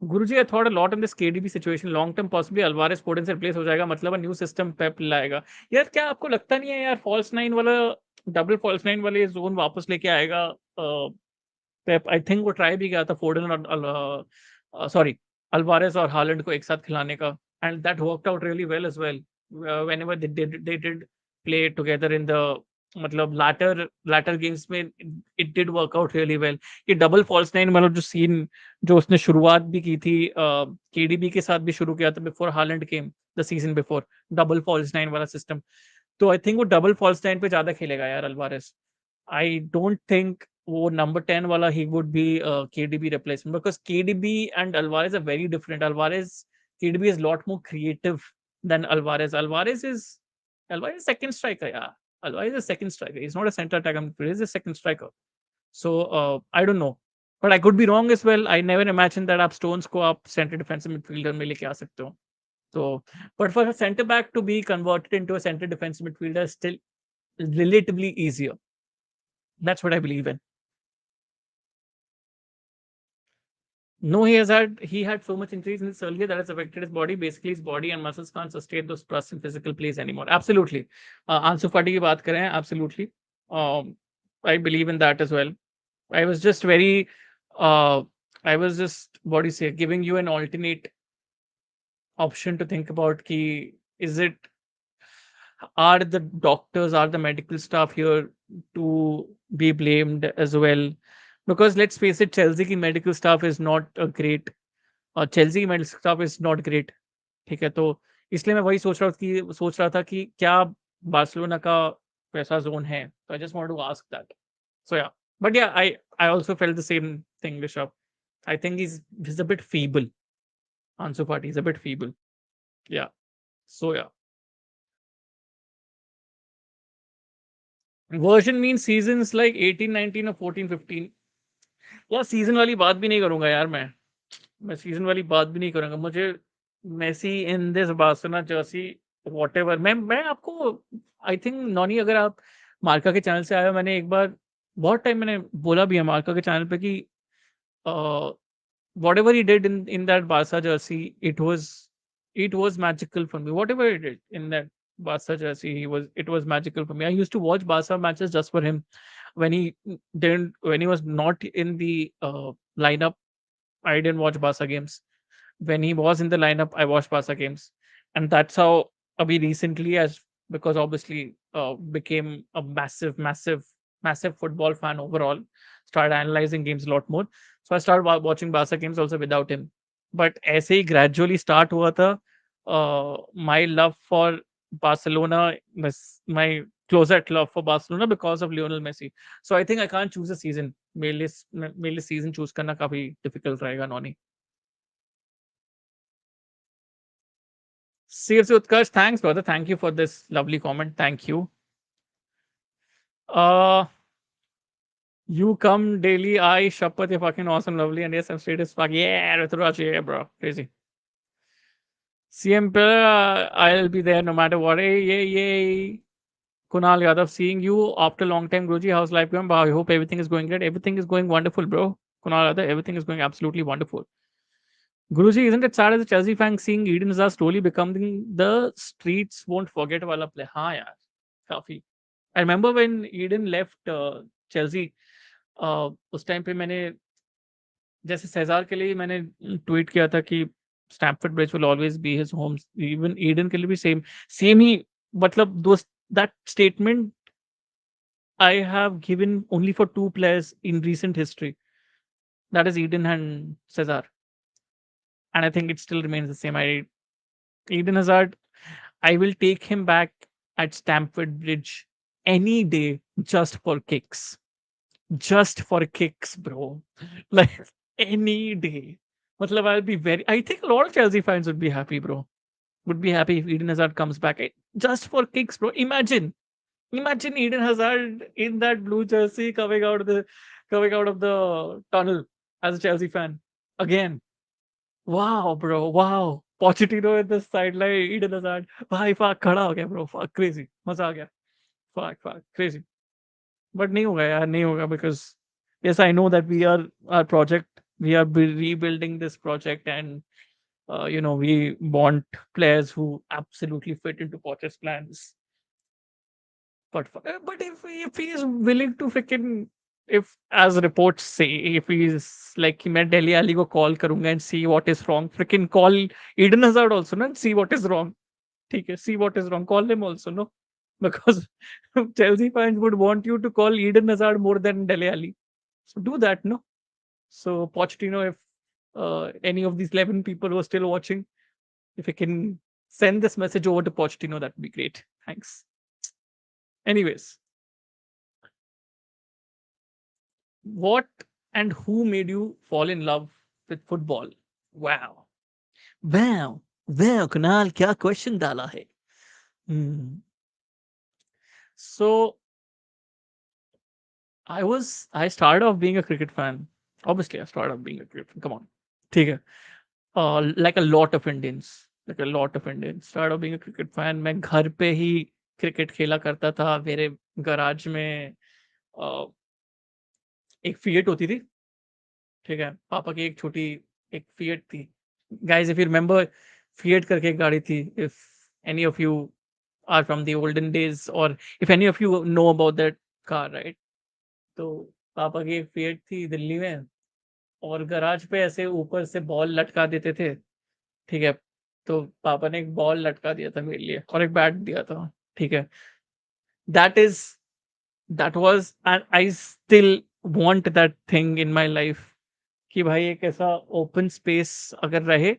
Guruji, I thought a lot in this KDB situation. Long term possibly Alvarez Foden से replace हो जाएगा, मतलब new system पेप लाएगा. यार क्या आपको लगता नहीं है यार, फॉल्स नाइन वाला, डबल फॉल्स नाइन वाले जोन वापस लेके आएगा पेप? आई थिंक वो ट्राई भी किया था फोर्डन और सॉरी अल्वारेज और हालैंड को एक साथ खिलाने का, and that worked out really well as well. whenever they did play together in the मतलब latter games में it did work out really well. ये डबल फॉल्स नाइन मतलब जो सीन जो उसने शुरुआत भी की थी केडीबी के साथ भी शुरू किया था before Haaland came the season before, double false nine वाला सिस्टम। तो आई थिंक वो डबल फॉल्स नाइन पे ज्यादा खेलेगा यार अल्वारेस। I don't think वो number 10 वाला he would be KDB replacement because KDB and Alvarez are very different. KDB is a lot more creative than Alvarez. Alvarez is second striker, yeah. Alvarez is a second striker. He's not a center attacker. He's a second striker. So I don't know, but I could be wrong as well. I never imagined that आप Stones को आप center defensive midfielder में लेके आ सकते हो. So, but for a center back to be converted into a center defensive midfielder is still relatively easier. That's what I believe in. No, he had so much injuries in his earlier that has affected his body. Basically, his body and muscles can't sustain those thrust in physical plays anymore. Absolutely. Ansu Fati की बात करें, absolutely. I believe in that as well. I was just very, uh, I was just, what do you say, giving you an alternate option to think about. Ki, is it, are the doctors, are the medical staff here to be blamed as well? Because let's face it, Chelsea की medical staff is not a great Chelsea की medical staff is not great. ठीक है, तो इसलिए मैं वही सोच रहा था कि क्या बार्सिलोना का वैसा जोन है, तो I just want to ask that. So yeah, but yeah I also felt the same thing Rishabh. I think he's a bit feeble. Ansu Fati is a bit feeble. Yeah. So yeah. Version means seasons like 18, 19 or 14, 15. यार season वाली बात भी नहीं करूंगा यार मैं season वाली बात भी नहीं करूंगा। मुझे Messi in this Barcelona jersey whatever, मैं आपको आई थिंक नॉनी, अगर आप मार्का के चैनल से आए हो, मैंने एक बार बहुत टाइम मैंने बोला भी है मार्का के चैनल पे कि whatever he did in that Barca jersey, it was magical for me. Whatever he did in that Barca jersey, it was magical for me. I used to watch Barca matches just for him. When he was not in the lineup, I didn't watch Barca games. When he was in the lineup, I watched Barca games, and that's how Abhi recently, as because obviously became a massive football fan overall. Started analyzing games a lot more, so I started watching Barca games also without him. But ऐसे ही gradually start हुआ था my love for Barcelona, my closet love for Barcelona because of Lionel Messi. So I think I can't choose a season. मेरे लिए season choose करना काफी difficult रहेगा Noni. CFC Utkarsh, thanks, brother. Thank you for this lovely comment. Thank you. Uh, you come daily. I Shapat, you're fucking awesome, lovely, and yes, I'm straight as fuck. Yeah, Rituraj, yeah, bro, crazy. CM, I'll be there no matter what. Hey, yay, yay. Kunal Yadav, seeing you after a long time, Guruji. How's life going? I hope everything is going great. Everything is going wonderful, bro. Kunal Yadav, everything is going absolutely wonderful. Guruji, isn't it sad as a Chelsea fan seeing Eden Hazard slowly becoming the streets won't forget wala play? हाँ यार, काफी। I remember when Eden left Chelsea, उस time पे मैंने जैसे सेजार के लिए मैंने ट्वीट किया था कि Stamford Bridge will always be his home. Even Eden के लिए भी सेम ही, मतलब दोस्त that statement I have given only for two players in recent history. That is Eden and Cesar. And I think it still remains the same. Eden Hazard, I will take him back at Stamford Bridge any day just for kicks. Just for kicks, bro. Like any day. Matlab, I think a lot of Chelsea fans would be happy, bro. Would be happy if Eden Hazard comes back. Just for kicks, bro. Imagine Eden Hazard in that blue jersey coming out of the tunnel as a Chelsea fan again. Wow, bro. Wow. Pochettino in the sideline, Eden Hazard. भाई fuck खड़ा हो गया bro. Fuck crazy. मजा आ गया. Fuck crazy. But नहीं होगा यार, नहीं होगा because yes, I know that we are rebuilding this project, and we want players who absolutely fit into Poch's plans. But if he is willing to freaking, if as reports say, if he's like कि मैं Delhi Ali को call करूंगा and see what is wrong, freaking call Eden Hazard also, no, and see what is wrong. ठीक है, see what is wrong, call him also, no. because Chelsea fans would want you to call Eden Hazard more than Dele Alli. So do that, no? So Pochettino, if any of these 11 people who are still watching, if you can send this message over to Pochettino, that would be great. Thanks. Anyways, what and who made you fall in love with football? Wow. Wow. Wow, Kunal, क्या question डाला है? Hmm. So I started off being a cricket fan. Obviously, I started off being a cricket fan. Come on. ठीक है. Like a lot of Indians. Like a lot of Indians. Started off being a cricket fan. मैं घर पे ही cricket खेला करता था. मेरे garage में अ, एक फिएट होती थी. ठीक है. पापा की एक छोटी एक फिएट थी. Guys, if you remember, fiat करके एक गाड़ी थी. If any of you are from the olden days, or if any of you know about that car, right? तो पापा की एक फिएट थी दिल्ली में, और गराज पे ऐसे ऊपर से बॉल लटका देते थे. ठीक है. तो पापा ने एक बॉल लटका दिया था मेरे लिए और एक बैट दिया था. ठीक है. That is that was and I still want that thing in my life, कि भाई एक ऐसा ओपन स्पेस अगर रहे.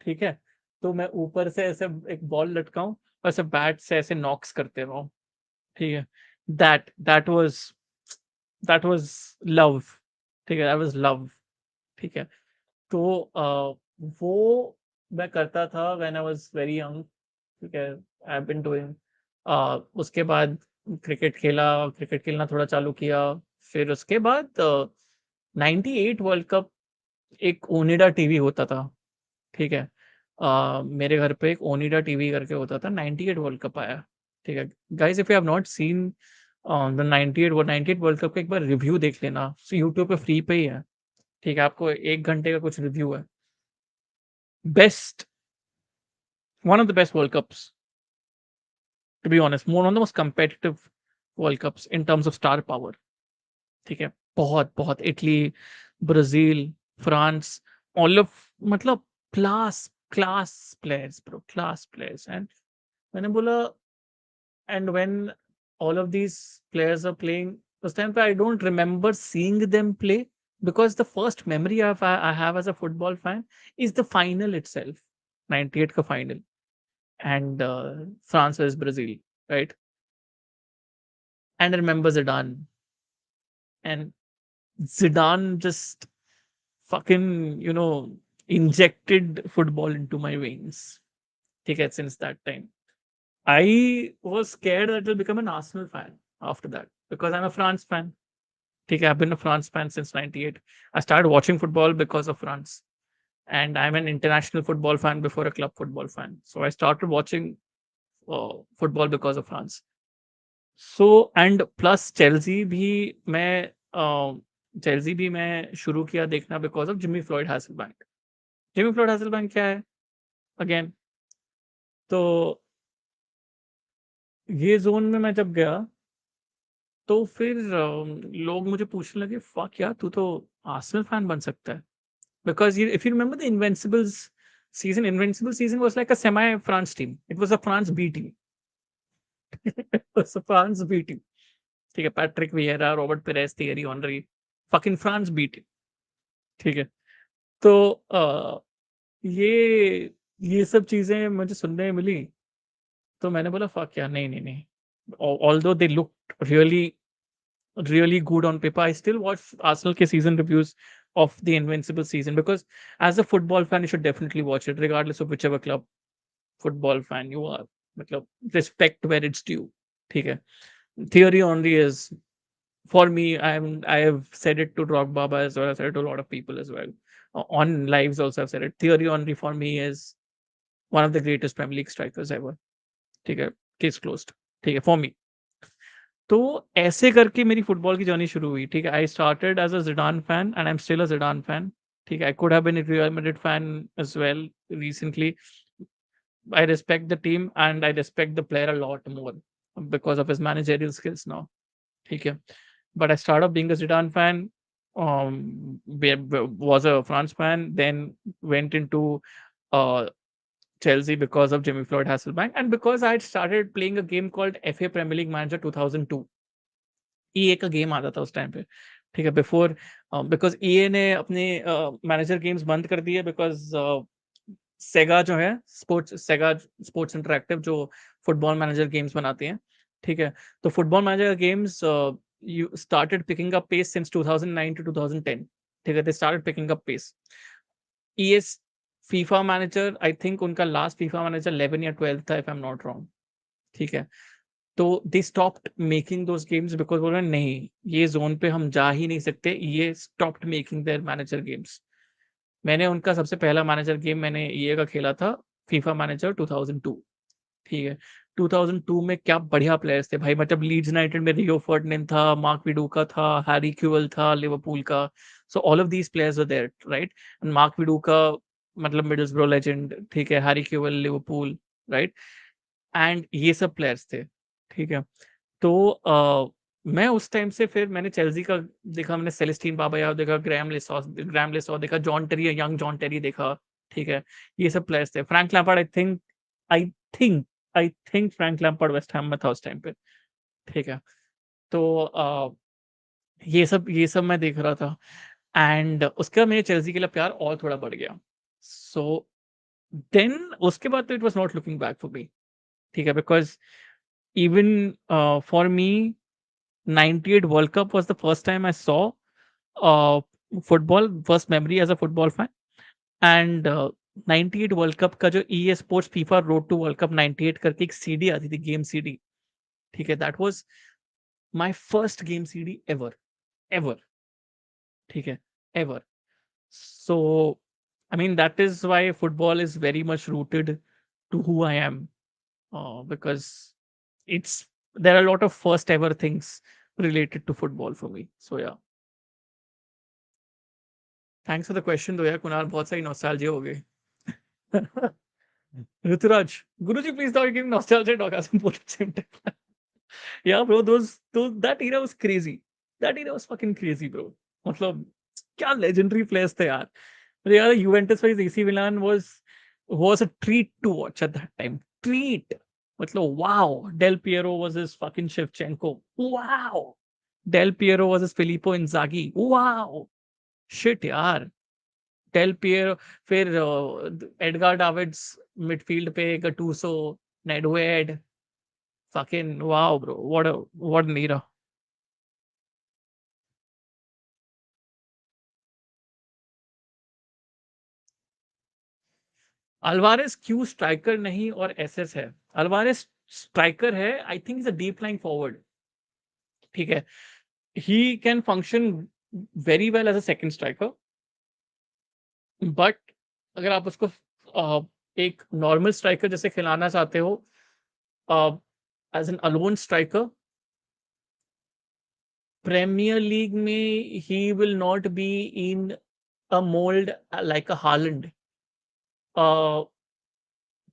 ठीक है. तो मैं ऊपर से ऐसे एक बॉल लटकाऊं और ऐसे बैट से ऐसे नॉक्स करते रहूं. ठीक है. That that was love. ठीक है. That was love. ठीक है. तो वो मैं करता था when I was very young. ठीक है. I have been doing. उसके बाद क्रिकेट खेलना थोड़ा चालू किया. फिर उसके बाद 98 वर्ल्ड कप, एक ओनिडा टीवी होता था. ठीक है. मेरे घर पे एक ओनिडा टीवी करके होता था. 98 वर्ल्ड कप आया. ठीक है. Guys, if you have not seen the 98 world cup का एक बार रिव्यू देख लेना. यूट्यूब पे फ्री पे ही है. ठीक है. आपको 1 घंटे का कुछ रिव्यू है. Best, one of the best World Cups, to be honest. One of the most competitive World Cups in terms of star power. ठीक है. बहुत बहुत Italy, Brazil, France, all of मतलब class class players bro, class players. And मैंने बोला, and when all of these players are playing, उस time पे I don't remember seeing them play, because the first memory I have as a football fan is the final itself, 98 का final, and France vs Brazil, right? And I remember Zidane, and Zidane just fucking, injected football into my veins. Okay, since that time, I was scared that I'll become an Arsenal fan after that, because I'm a France fan. Okay, I've been a France fan since 98. I started watching football because of France. And I'm an international football fan before a club football fan. So I started watching football because of France. So and plus Chelsea भी मैं शुरू किया देखना because of Jimmy Floyd Hasselbaink. Jimmy Floyd Hasselbaink क्या है again? तो ये zone में मैं जब गया, तो फिर लोग मुझे पूछने लगे, फक यार, तू तो आर्सेनल फैन बन सकता है. Because if you remember the invincible season was like a semi France team. It was a France B team. It was a France B team. ठीक है. Patrick Vieira, Robert Pires, Thierry Henry, fucking France B team. ठीक है. तो ये ये सब चीजें मुझे सुनने में मिली. तो मैंने बोला फक यार, नहीं नहीं नहीं. Although they look really really good on paper, I still watch Arsenal ke season reviews of the Invincible season, because as a football fan, you should definitely watch it, regardless of whichever club football fan you are. Matlab, respect where it's due. ठीक है. Thierry Henry is, for me, I have said it to Rock Baba as well. I said it to a lot of people as well. On lives also I've said it. Thierry Henry for me is one of the greatest Premier League strikers ever. ठीक है. Case closed. ठीक है. For me. तो ऐसे करके मेरी football की journey शुरू हुई. ठीक है. I started as a Zidane fan and I am still a Zidane fan. ठीक है. I could have been a Real Madrid fan as well recently. I respect the team and I respect the player a lot more because of his managerial skills now. ठीक है. But I started off being a Zidane fan, was a France fan, then went into uh, Chelsea because of Jimmy Floyd Hasselbank and because I had started playing a game called FA Premier League Manager 2002. ईए का game आता था उस time पे, ठीक है, before, because ईए ने अपने manager games बंद कर दिए बिकॉज सेगा जो है सेगा स्पोर्ट्स इंटरेक्टिव जो फुटबॉल मैनेजर गेम्स बनाती हैं, ठीक है, तो Football Manager games you started picking up pace since 2009 to 2010, ठीक है, they started picking up pace. EA's FIFA Manager, I think उनका लास्ट फीफा मैनेजर 11 या 12 था, if I am not wrong, ठीक है, तो they stopped making those games because बोल रहे नहीं, ये जोन पे हम जा ही नहीं सकते, ये stopped making their manager games. मैंने उनका सबसे पहला मैनेजर गेम मैंने ये का खेला था, फीफा मैनेजर 2002, ठीक है. 2002 में क्या बढ़िया प्लेयर्स थे भाई, मतलब लीड्स यूनाइटेड में रियो फर्डिनैंड था, मार्क विडूका था, हैरी क्यूएल था लिवरपूल का, so all of these players were there, right. And Mark Viduka मतलब मिडलसब्रो लेजेंड, ठीक है, Harry Kewell Liverpool, right, and ये सब प्लेयर्स थे, ठीक है. तो मैं उस टाइम से फिर मैंने चेल्सी का देखा, मैंने सेलेस्टीन बाबायाव देखा, ग्राहम लेसॉ देखा, जॉन टेरी, यंग जॉन टेरी देखा, ठीक है, ये सब प्लेयर्स थे. Frank Lampard I think Frank Lampard West Ham में था उस टाइम पे, ठीक है. तो ये सब मैं देख रहा था एंड उसके बाद मेरे चेल्सी के लिए प्यार और थोड़ा बढ़ गया. सो देन उसके बाद तो it was not looking back for me, ठीक है, because even for me 98 World Cup was the first time I saw uh, football, first memory as a football fan. And 98 World Cup का जो EA Sports FIFA Road to World Cup 98 करके एक CD आती थी, game CD, ठीक है, that was my first game CD ever, ठीक है, ever. So I mean that is why football is very much rooted to who I am, because it's there are a lot of first ever things related to football for me. So yeah, thanks for the question though, यार कुणाल, बहुत सारी nostalgia हो गई. ऋतुराज, गुरुजी please don't give nostalgia and orgasm both at the same time. Yeah bro, those that era was crazy, that era was fucking crazy bro. मतलब क्या legendary players थे यार. मुझे याद है Juventus vs AC Milan was a treat to watch at that time, treat. मतलब wow, Del Piero versus fucking Shevchenko, wow, Del Piero versus Filippo Inzaghi, wow, shit यार. Del Piero, फिर Edgar Davids midfield पे, Gattuso, Nedved, fucking wow bro, what an era. Alvarez क्यों striker नहीं और SS है? Alvarez striker है, I think is a deep lying forward, ठीक है, he can function very well as a second striker, but अगर आप उसको एक नॉर्मल स्ट्राइकर जैसे खिलाना चाहते हो, as an alone striker, premier league में he will not be in a mold like a Haaland.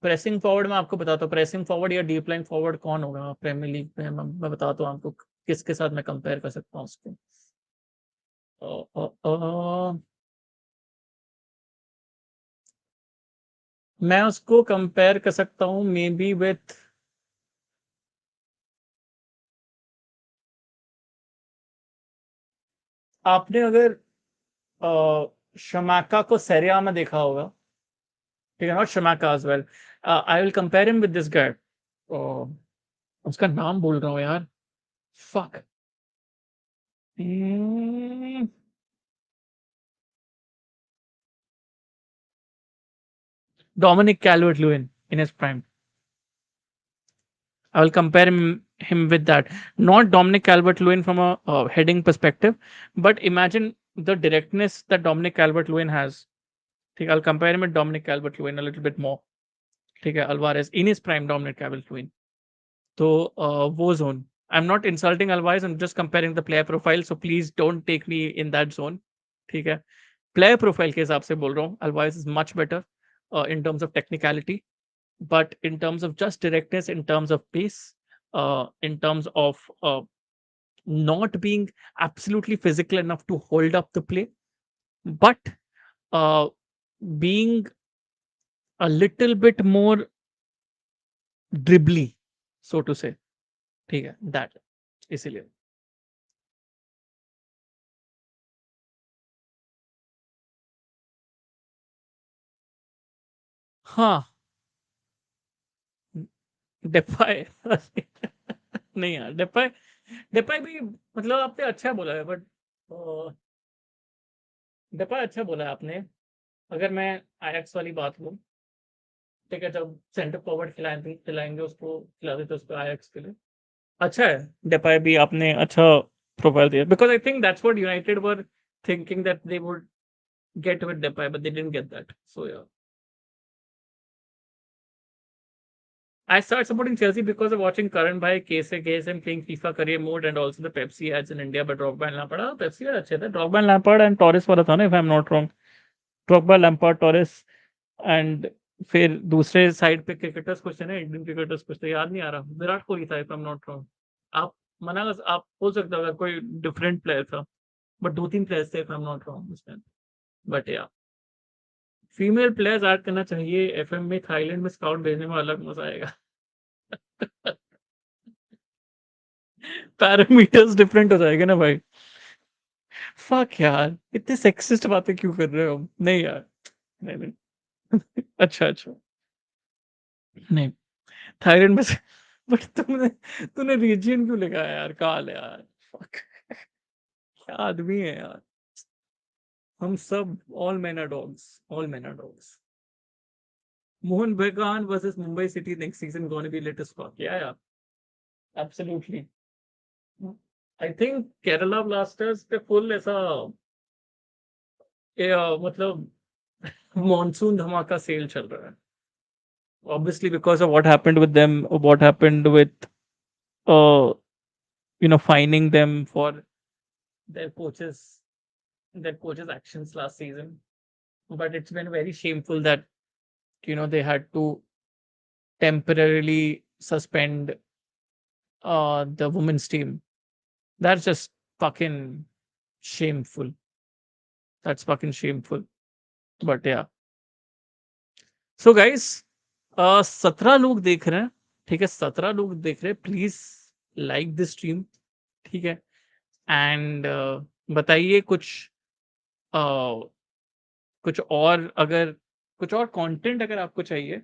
Pressing forward मैं आपको बताता हूँ, प्रेसिंग फॉरवर्ड या डीप लाइन फॉरवर्ड कौन होगा प्रीमियर लीग में, मैं बताता हूँ आपको किसके साथ मैं कंपेयर कर सकता हूँ उसको. अ, अ, अ, मैं उसको कंपेयर कर सकता हूँ मे बी विथ, आपने अगर शमाका को सेरिया में देखा होगा, ठीक है, नॉट शमाका as well, I will compare him with this guy, उसका नाम बोल रहा हूँ यार, fuck, Dominic Calvert Lewin in his prime. I will compare him with that. Not Dominic Calvert-Lewin from a heading perspective, but imagine the directness that Dominic Calvert-Lewin has. ठीक है, I'll compare him with Dominic Calvert-Lewin a little bit more. ठीक है, Alvarez in his prime, Dominic Calvert-Lewin. तो वो zone. I'm not insulting Alvarez. I'm just comparing the player profile. So please don't take me in that zone. ठीक है, player profile के हिसाब से बोल रहा हूँ. Alvarez is much better in terms of technicality. But in terms of just directness, in terms of pace, in terms of not being absolutely physical enough to hold up the play, but uh, being a little bit more dribbly, so to say. ठीक है, that इसीलिए. हाँ, डेपाय. नहीं यार, डेपाय डेपाय भी मतलब आपने अच्छा बोला है, बट डेपाय अच्छा बोला है आपने. अगर मैं आयक्स वाली बात लूँ, ठीक है, जब सेंटर फॉरवर्ड खिलाएंगे उसको, खिला देते उसको आयक्स के लिए. अच्छा है, डेपाय भी आपने अच्छा प्रोफाइल दिया, because I think that's what United were thinking that they would get with Depay, but they didn't get that. So yeah, I started supporting Chelsea because of watching Karan Bhai, KSM playing FIFA career mode and also the Pepsi ads in India. But Drogba and Lampard, Pepsi ad अच्छे थे. Drogba and Lampard and Torres वाला था ना, if I'm not wrong. Drogba, Lampard, Torres and फिर दूसरे side पे cricketers कुछ थे ना, इंडियन क्रिकेटर्स कुछ थे, याद नहीं आ रहा. विराट कोहली था, if I'm not wrong. आप आप बोल सकते हो अगर कोई डिफरेंट प्लेयर था, बट दो तीन प्लेयर्स थे, if I'm not wrong उसमें. बट या, फीमेल प्लेयर्स ऐड करना चाहिए एफएम में. थाईलैंड में स्काउट भेजने में अलग मजा आएगा. पैरामीटर्स डिफरेंट हो जाएगा ना भाई. फक यार, इतने सेक्सिस्ट बातें क्यों कर रहे हो? नहीं यार, नहीं नहीं. अच्छा अच्छा, नहीं, थाईलैंड में बट तुमने तूने रीजियन क्यों लिखा है यार? काल यार, फक. क्या आदमी है यार. हम सब all men are dogs, all men are dogs. Mohun Bagan versus Mumbai city next season gonna be latest spot. Yeah absolutely. I think Kerala Blasters पे फुल ऐसा मतलब मॉनसून धमाका सेल चल रहा है. Obviously because of what happened with them, what happened with uh fining them for their coaches their coaches actions last season. But it's been very shameful that they had to temporarily suspend the women's team. That's just fucking shameful. That's fucking shameful. But yeah. So guys, 17 लोग देख रहे हैं. ठीक है, 17 लोग देख रहे हैं. Please like this stream. ठीक है, एंड बताइए uh, कुछ और, अगर कुछ और कंटेंट अगर आपको चाहिए,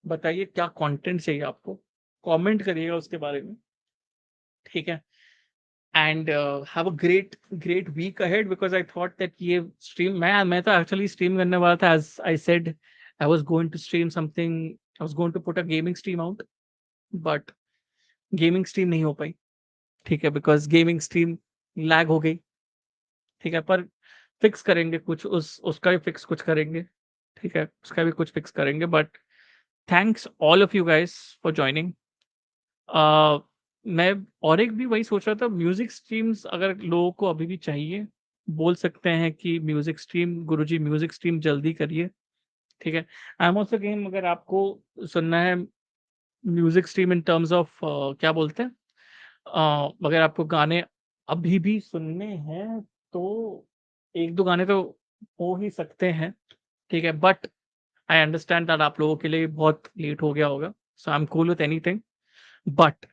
बताइए क्या कंटेंट चाहिए आपको. कमेंट करिएगा उसके बारे में. ठीक है, and have a great great week ahead, because I thought that ये स्ट्रीम, मैं तो एक्चुअली स्ट्रीम करने वाला था. As I said, I was going to stream something, I was going to put a gaming stream out, but gaming stream नहीं हो पाई. ठीक है, बिकॉज गेमिंग स्ट्रीम लैग हो गई. ठीक है, पर फिक्स करेंगे कुछ, उसका भी फिक्स कुछ करेंगे. ठीक है, उसका भी कुछ फिक्स करेंगे. But thanks all of you guys for joining. मैं और एक भी वही सोच रहा था, म्यूजिक स्ट्रीम्स अगर लोगों को अभी भी चाहिए, बोल सकते हैं कि म्यूजिक स्ट्रीम, गुरुजी म्यूजिक स्ट्रीम जल्दी करिए. ठीक है, आई एम ऑल्सो गेम, अगर आपको सुनना है music stream in terms of क्या बोलते हैं, अगर आपको गाने अभी भी सुनने हैं, तो एक दो गाने तो हो ही सकते हैं. ठीक है, बट आई अंडरस्टैंड दैट आप लोगों के लिए बहुत लेट हो गया होगा. So I am cool with anything, but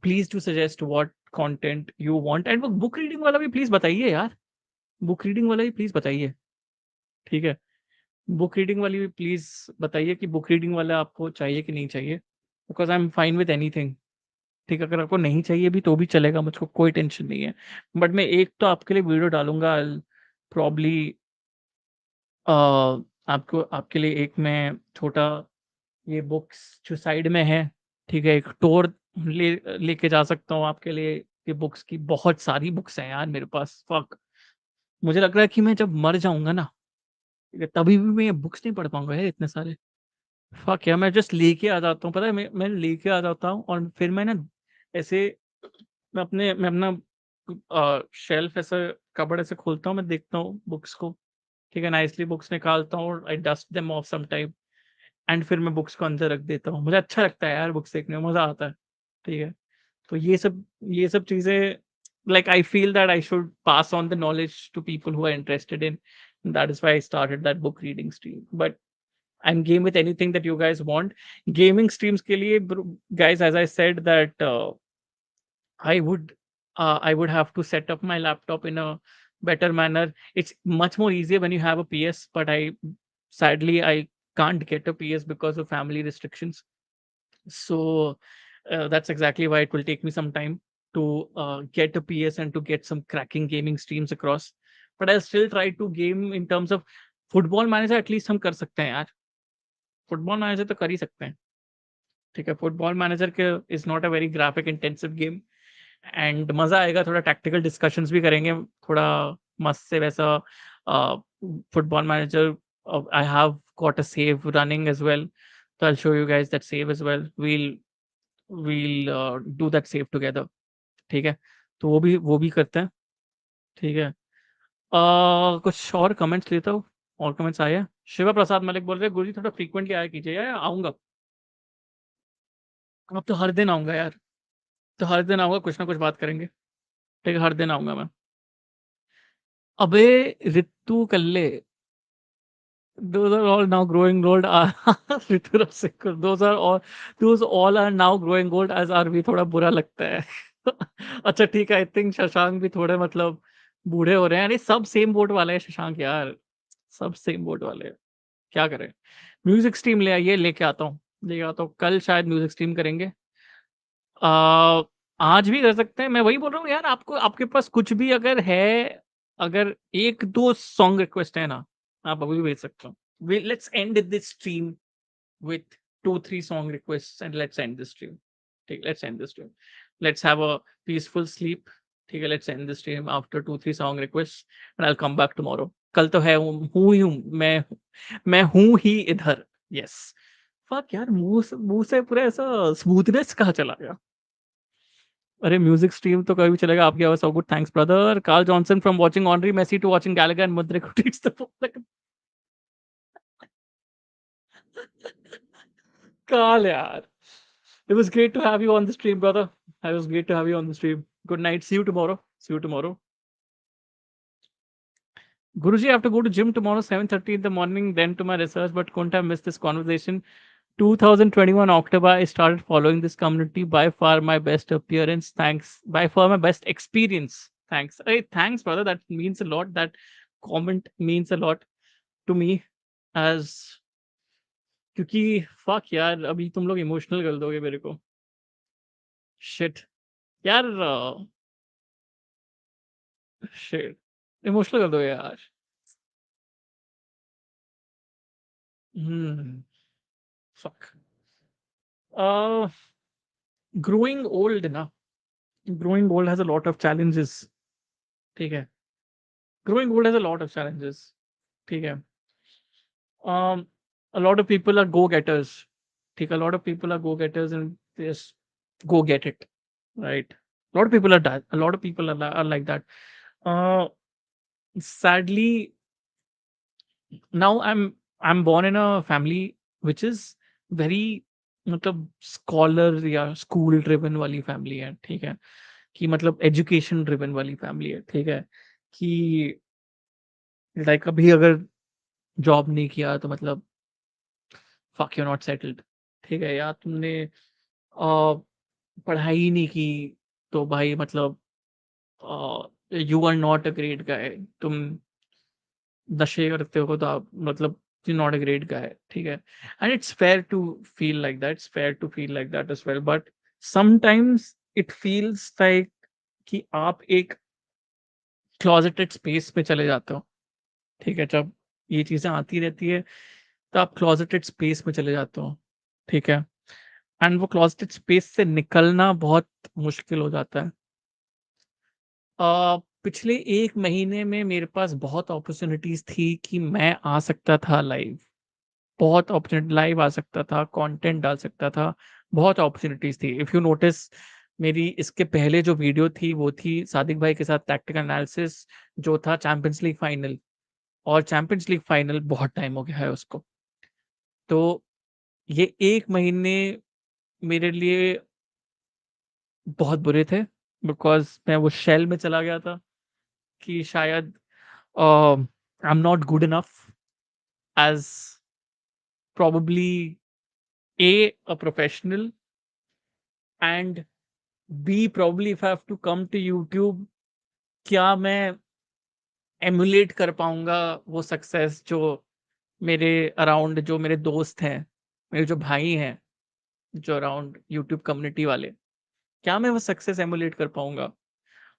please to suggest what content you want. And वो बुक रीडिंग वाला भी प्लीज बताइए यार. बुक रीडिंग वाला भी प्लीज बताइए. ठीक है, बुक रीडिंग वाली भी प्लीज बताइए कि बुक रीडिंग वाला आपको चाहिए कि नहीं चाहिए, because I am fine with anything. ठीक है, अगर आपको नहीं चाहिए भी तो भी चलेगा, मुझको कोई टेंशन नहीं है. बट मैं एक तो आपके लिए वीडियो डालूंगा प्रॉब्ली. आपको आपके लिए एक मैं छोटा, ये बुक्स जो साइड में है, ठीक है, एक टूर लेके जा सकता हूँ आपके लिए. ये बुक्स की बहुत सारी बुक्स हैं यार मेरे पास. फक, मुझे लग रहा है कि मैं जब मर जाऊंगा ना, ठीक है, तभी भी मैं ये बुक्स नहीं पढ़ पाऊंगा यार, इतने सारे. फक यार, मैं जस्ट लेके आ जाता हूँ, पता है, मैं लेके आ जाता हूँ और फिर मैं ना ऐसे, मैं अपना शेल्फ ऐसे, कबर्ड ऐसे खोलता हूँ, मैं देखता हूँ बुक्स को. ठीक है, नाइसली बुक्स निकालता हूँ, I dust them off some time, and फिर मैं बुक्स को अंदर रख देता हूँ. मुझे अच्छा लगता है यार, बुक्स देखने में मजा आता है. ठीक है, तो ये सब चीजें, like I feel that I should pass on the knowledge to people who are interested in. That is why I started that book reading stream. But I'm game with anything that you guys want. Gaming streams के लिए guys, as I said that I would I would have to set up my laptop in a better manner. It's much more easier when you have a PS, but I can't get a PS because of family restrictions. So that's exactly why it will take me some time to get a PS and to get some cracking gaming streams across. But I'll still try to game in terms of football manager at least हम कर सकते हैं यार. Football manager तो कर ही सकते हैं. ठीक है, फुटबॉल मैनेजर के is not a very graphic intensive game and मजा आएगा. थोड़ा टैक्टिकल डिस्कशंस भी करेंगे, थोड़ा मस्त से वैसा. Football Manager I have got a save running as well, so I'll show you guys that save as well. We'll do that save together. ठीक है, तो वो भी करते हैं. ठीक है. कुछ और कमेंट्स लेता हूँ. और कमेंट्स आए हैं. शिवा प्रसाद मलिक बोल रहे हैं, गुरुजी थोड़ा फ्रीक्वेंटली आया कीजिए. यार आऊंगा, अब तो हर दिन आऊंगा यार. तो हर दिन आऊंगा, कुछ ना कुछ बात करेंगे. ठीक है, हर दिन आऊंगा मैं. अबे रितु कल्ले, those are all now growing old. Rituraj Sikar, those all are now growing old as are we. थोड़ा बुरा लगता है. अच्छा ठीक है, आई थिंक शशांक भी थोड़े मतलब बूढ़े हो रहे हैं. अरे सब सेम बोट वाले हैं शशांक यार, सब सेम बोट वाले हैं. क्या करें. म्यूजिक स्ट्रीम ले आइए, लेके आता हूँ कल शायद म्यूजिक स्ट्रीम करेंगे. आ, आज भी कर सकते हैं. मैं वही बोल रहा हूँ यार, आपको आपके पास कुछ भी अगर है, अगर एक दो सॉन्ग रिक्वेस्ट है ना, आप अभी भी भेज सकते हो. Let's end this stream with 2-3 song requests and let's end this stream. Okay, let's end this stream. Let's have a peaceful sleep. ठीक है, let's end this stream after 2-3 song requests and I'll come back tomorrow. कल तो है, हूँ ही हूँ मैं हूँ ही इधर. Yes. फक यार, मुंह से पूरा ऐसा स्मूथनेस कहाँ चला गया. अरे म्यूजिक स्ट्रीम तो कभी भी चलेगा. आपकी आवाज so good, thanks brother. Carl Johnson from watching Henry Messi to watching Gallagher and Mudryk reads the Carl, yaar. It was great to have you on the stream, brother. It was great to have you on the stream. Good night. See you tomorrow. See you tomorrow. Guruji, I have to go to gym tomorrow, 7:30 in the morning, then to my research, but couldn't have missed this conversation. 2021 October, I started following this community. By far my best appearance. Thanks. By far my best experience. Thanks. Hey, thanks, brother. That means a lot. That comment means a lot to me. As क्योंकि fuck यार, अभी तुम लोग emotional कर दोगे मेरे को. Shit यार, शिट इमोशनल कर दोगे यार. फक. ग्रोइंग ओल्ड ना, growing old has a lot of challenges. ठीक है, growing old has a lot of challenges. ठीक है. A lot of people are go getters. ठीक है, a lot of people are go getters and they just go get it, right? A lot of people are that. A lot of people are like that. Uh, Sadly, now I'm born in a family which is very मतलब scholar या school driven वाली family है. ठीक है, कि मतलब education driven वाली family है. ठीक है, कि लाइक अभी अगर जॉब नहीं किया तो मतलब फक यू नॉट सेटल्ड. ठीक है, या तुमने पढ़ाई ही नहीं की तो भाई मतलब you are not a great guy. तुम नशे करते हो तो आप मतलब you're not a great guy. ठीक है, and it's fair to feel like that. It's fair to feel like that as well. But sometimes it feels like कि आप एक closeted space में चले जाते हो. ठीक है, जब ये चीजें आती रहती है तो आप closeted space में चले जाते हो. ठीक है, एंड वो closeted space से निकलना बहुत मुश्किल हो जाता है. पिछले 1 महीने में मेरे पास बहुत अपॉर्चुनिटीज़ थी कि मैं आ सकता था लाइव. बहुत अपॉर्चुनिटी लाइव आ सकता था, कंटेंट डाल सकता था, बहुत अपॉर्चुनिटीज़ थी. इफ यू नोटिस, मेरी इसके पहले जो वीडियो थी वो थी सादिक भाई के साथ टैक्टिकल एनालिसिस, जो था चैंपियंस लीग फाइनल. और चैंपियंस लीग फाइनल बहुत टाइम हो गया है उसको. तो ये 1 महीने मेरे लिए बहुत बुरे थे, बिकॉज़ मैं वो शेल में चला गया था कि शायद आई am not good enough as probably a professional, and B probably if I have to come to YouTube, क्या मैं एमुलेट कर पाऊँगा वो सक्सेस जो मेरे अराउंड जो मेरे दोस्त हैं, मेरे जो भाई हैं, जो अराउंड यूट्यूब कम्युनिटी वाले, क्या मैं वो सक्सेस एमुलेट कर पाऊँगा?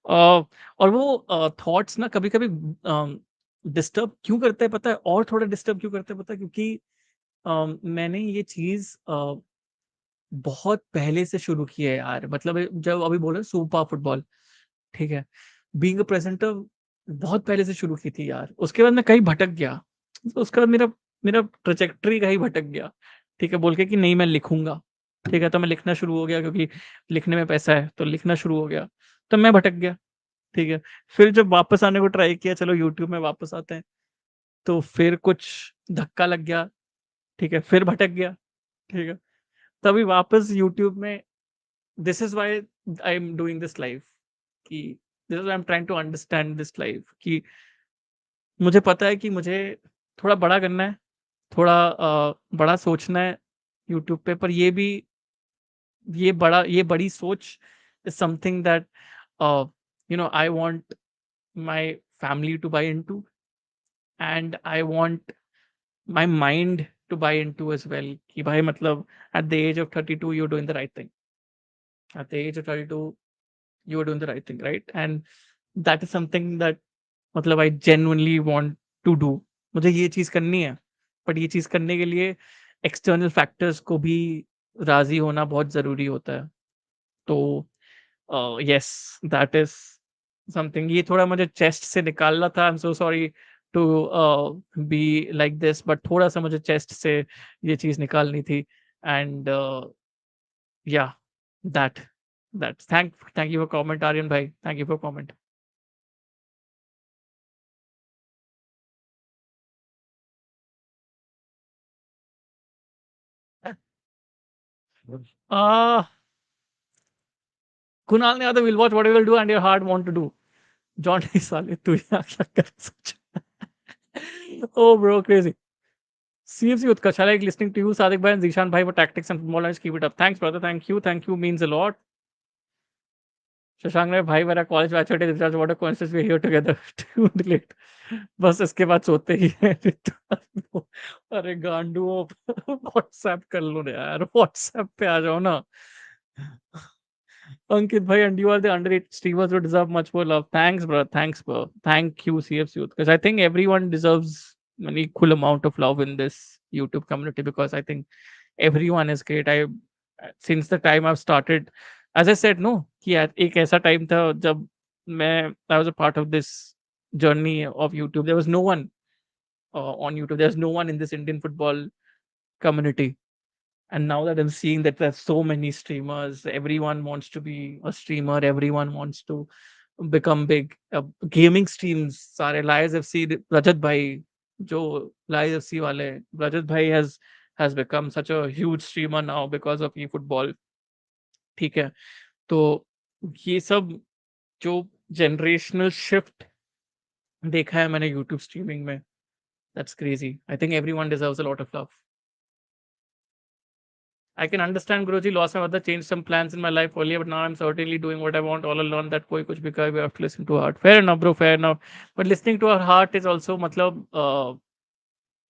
और वो थॉट्स ना कभी-कभी डिस्टर्ब क्यों करता है पता है? और थोड़ा डिस्टर्ब क्यों करता है पता है? क्योंकि मैंने ये चीज़ बहुत पहले से शुरू की है यार। मतलब जब अभी बोल रहे हैं सुपर फुटबॉल, ठीक है? बीइंग अ प्रेज़ेंटर बहुत पहले से शुरू की थी यार। उसके बाद मैं कहीं भटक गया। तो उसके बाद मेरा मेरा ट्रैजेक्टरी कहीं भटक गया, ठीक है? बोल के कि नहीं मैं लिखूँगा, ठीक है? तो मैं लिखना शुरू हो गया क्योंकि लिखने में पैसा है, तो लिखना शुरू हो गया। तब मैं भटक गया, ठीक है? फिर जब वापस आने को ट्राई किया, चलो यूट्यूब में वापस आते हैं, तो फिर कुछ धक्का लग गया, ठीक है? फिर भटक गया, ठीक है? तभी वापस यूट्यूब में this is why I am doing this life कि this is why I am trying to understand this life कि मुझे पता है कि मुझे थोड़ा बड़ा करना है, थोड़ा बड़ा सोचना है यूट्यूब पे, पर ये बड़ी सोच is something that I want my family to buy into, and I want my mind to buy into as well कि भाई मतलब at the age of 32 you are doing the right thing. At the age of 32, you are doing the right thing, right? And that is something that मतलब I genuinely want to do. मुझे ये चीज़ करनी है, but ये चीज़ करने के लिए external factors को भी राज़ी होना बहुत ज़रूरी होता है। तो येस, दैट इज़ समथिंग। ये थोड़ा मुझे चेस्ट से निकालना था। I am so sorry to be like this, but थोड़ा-सा मुझे चेस्ट से ये चीज़ निकालनी थी। And yeah, that thank you for comment, Aryan bhai. Thank you for comment. Uh Kunal ne will watch what you will do and your heart want to do. John साले तू यहाँ क्या कर सोच? Oh bro, crazy. CFC Utkarsh, I like listening to you, Sadiq bhai and Zishan bhai for tactics and football knowledge. Keep it up. Thanks, brother. Thank you. Thank you means a lot. Shashank ने भाई मेरा college batch recharge what a coincidence we here together to relate. बस इसके बाद सोते ही हैं। अरे गांडुओ WhatsApp कर लो ना यार, व्हाट्सएप पे आ जाओ ना। अंकित भाई, and you are the underrated streamers who deserve much more love. Thanks, bro. Thanks, bro. Thank you, CF Youth. Because I think everyone deserves an equal amount of love in this YouTube community because I think everyone is great. I since the time I've started, as I said, no, कि यार एक ऐसा time था जब मैं I was a part of this journey of YouTube. There was no one on YouTube. There's no one in this Indian football community. And now that I'm seeing that there's so many streamers, everyone wants to be a streamer, everyone wants to become big. Gaming streams, सारे Lies FC, Rajat bhai, जो Lies FC वाले हैं, Rajat bhai has become such a huge streamer now because of eFootball. ठीक है, तो ये सब जो generational shift देखा है मैंने YouTube streaming में, that's crazy. I think everyone deserves a lot of love. I can understand Guruji lost my mother, changed some plans in my life earlier, but now I'm certainly doing what I want. All alone that koi kuch bhi kahe, we have to listen to our heart. Fair enough, bro. Fair enough. But listening to our heart is also, matlab,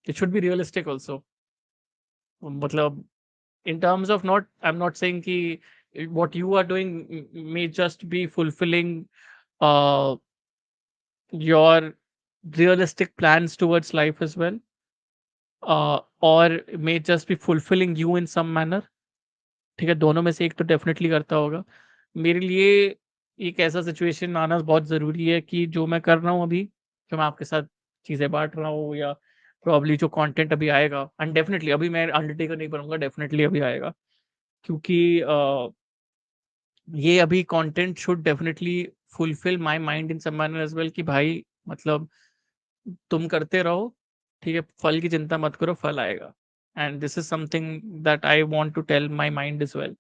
it should be realistic also. Matlab, in terms of not, I'm not saying ki what you are doing may just be fulfilling uh, your realistic plans towards life as well, or may just be fulfilling you in some manner. ठीक है, दोनों में से एक तो definitely करता होगा। मेरे लिए एक ऐसा सिचुएशन आना बहुत ज़रूरी है कि जो मैं कर रहा हूँ अभी, जो मैं आपके साथ चीज़ें बाँट रहा हूँ या प्रोबब्ली जो कंटेंट अभी आएगा, एंड डेफ़िनेटली अभी मैं अंडरटेकर नहीं बनूँगा, डेफ़िनेटली अभी आएगा। क्योंकि ये अभी content should definitely fulfil my mind in some manner as well कि भाई मतलब तुम करते रहो, ठीक है? फल की चिंता मत करो, फल आएगा। And this is something that I want to tell my mind as well.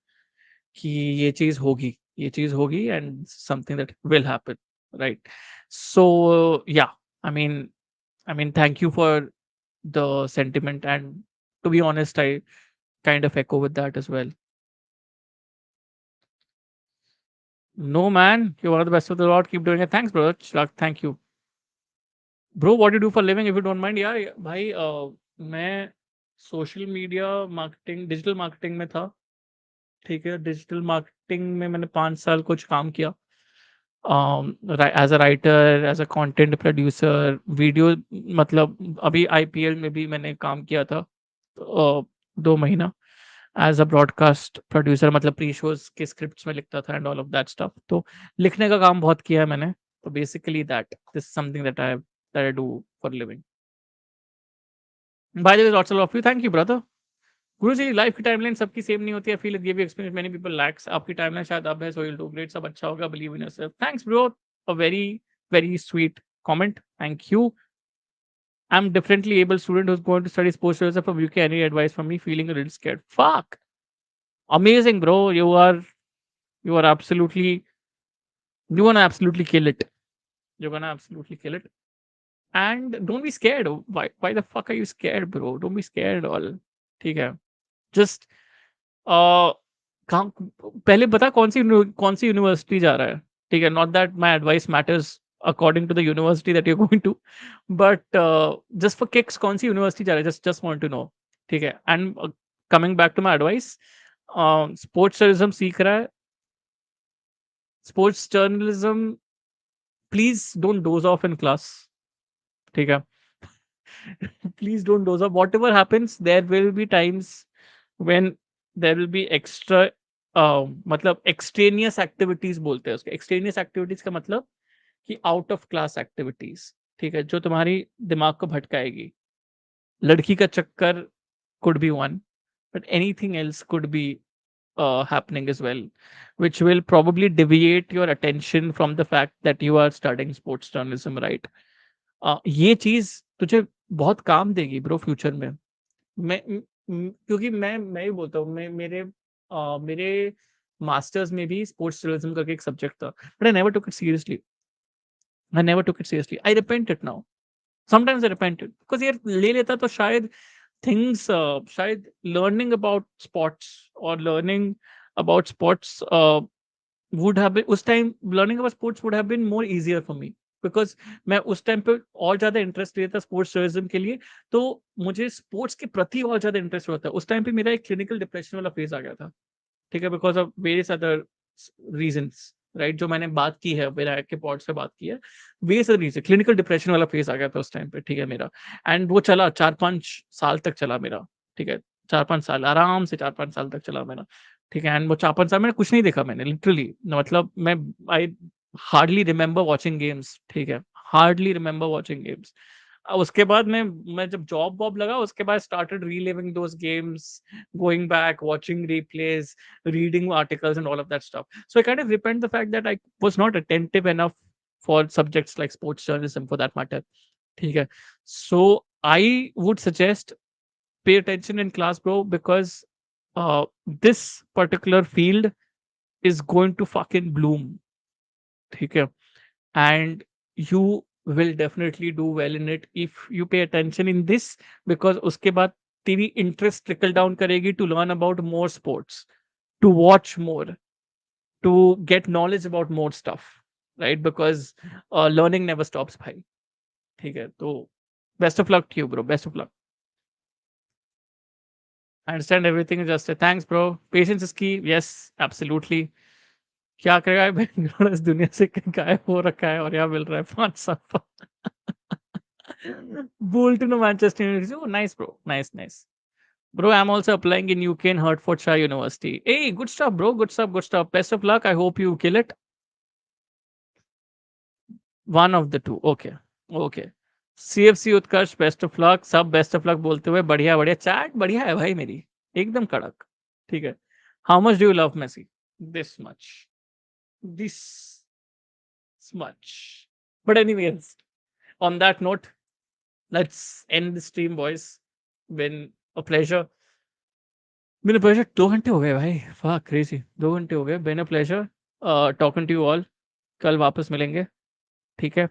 कि ये चीज़ होगी, ये चीज़ होगी and something that will happen, right? So yeah, I mean thank you for the sentiment and To be honest, I kind of echo with that as well. No, man, you're one of the best of the lot. Keep doing it. Thanks, brother. Chirag, thank you. Bro, what do you do for living if you don't mind? यार भाई मैं social media marketing digital marketing में था. ठीक है, digital marketing में मैंने 5 साल कुछ काम किया. As a writer, as a content producer, video, मतलब अभी आईपीएल में भी मैंने काम किया था 2 महीना एज अ ब्रॉडकास्ट प्रोड्यूसर, मतलब प्री शोज के स्क्रिप्ट्स में लिखता था and all of that stuff. तो लिखने का काम बहुत किया है मैंने. तो basically that this something that I do for living. Bye the way, lots of you. Thank you brother. Guruji, life की टाइमलाइन सबकी सेम नहीं होती है. Feel it give you experience many people lakhs. आपकी टाइमलाइन शायद अब है, so you will do great. सब अच्छा होगा, believe in yourself. Thanks bro, a very very sweet comment. Thank you. I'm differently able student who's going to study sports tourism from UK. Any advice from me? Feeling a little scared. Fuck. Amazing, bro. You are absolutely, you're gonna absolutely kill it. You're gonna absolutely kill it. And don't be scared. Why the fuck are you scared, bro? Don't be scared at all. ठीक है. Just कहाँ पहले बता कौन सी university जा रहा है. ठीक है, not that my advice matters according to the university that you going to, but just for kicks कौन सी यूनिवर्सिटी जा रहा है. Just want to know. ठीक है. And coming back to my advice, sports journalism सीख रहा है. Sports journalism, please don't doze off in class. ठीक है. Please don't doze off. Whatever happens, there will be times when there will be extra मतलब extraneous activities बोलते हैं उसके. Extraneous activities का मतलब कि आउट ऑफ क्लास एक्टिविटीज. ठीक है, जो तुम्हारी दिमाग को भटकाएगी. लड़की का चक्कर could be one, but anything else could be happening as well, which will probably deviate your attention from the fact that you are studying sports journalism, right? ये चीज तुझे बहुत काम देगी ब्रो फ्यूचर में. क्योंकि मैं ही बोलता हूँ, मेरे मास्टर्स में भी स्पोर्ट्स जर्नलिज्म करके एक सब्जेक्ट था, but I never took it seriously. I repent it now. Sometimes I repent it because यार ले लेता तो शायद थिंग्स, शायद लर्निंग अबाउट स्पोर्ट्स और learning about sports would have been, उस time learning about sports would have been more easier for me, because मैं उस टाइम पे और ज्यादा इंटरेस्ट लेता स्पोर्ट्स जर्नलिज्म के लिए. तो मुझे स्पोर्ट्स के प्रति और ज्यादा इंटरेस्ट होता है. उस टाइम पे मेरा एक क्लिनिकल डिप्रेशन वाला फेज आ गया था. ठीक है, because of various other reasons, right, जो मैंने बात की है विनायक के पॉड से बात की है. Various other reason, clinical depression वाला फेज आ गया था उस टाइम पे. ठीक है मेरा, एंड वो चला 4-5 साल तक चला मेरा. ठीक है, 4-5 साल आराम से 4-5 साल तक चला मेरा. ठीक है, एंड वो 4-5 साल मैंने कुछ नहीं देखा. मैंने लिटरली, मतलब मैं I hardly remember watching games. ठीक है, हार्डली रिमेंबर वॉचिंग गेम्स. उसके बाद मैं जब जॉब वॉब लगा, उसके बाद started reliving those games, going back, watching replays, reading articles and all of that stuff. So I kind of repent the fact that I was not attentive enough for subjects like sports journalism for that matter. ठीक है. So I would suggest pay attention in class, bro, because this particular field is going to fucking bloom. ठीक है. And you will definitely do well in it if you pay attention in this, because उसके बाद तेरी interest trickle down करेगी to learn about more sports, to watch more, to get knowledge about more stuff, right? Because learning never stops, भाई. ठीक है, तो best of luck to you, bro. Best of luck. I understand everything is just a thanks, bro. Patience is key. Yes, absolutely. क्या करेगा बेंगलोर इस दुनिया से गायब हो रखा है और यहाँ मिल रहा है 5 साल. Bold to know Manchester University. Oh, nice, bro. Nice. Bro, I'm also applying in UK in Hertfordshire University. Hey, good stuff, bro. Good stuff. Best of luck. I hope you kill it. One of the two. Okay. CFC Utkarsh, best of luck. सब best of luck बोलते हुए बढ़िया chat बढ़िया है भाई मेरी, एकदम कड़क. ठीक है. How much do you love Messi? This much. But anyways, on that note, let's end the stream, boys. Been a pleasure. 2 घंटे हो गए भाई. Fuck, crazy. 2 घंटे हो गए. Been a pleasure talking to you all. कल वापस मिलेंगे. ठीक है,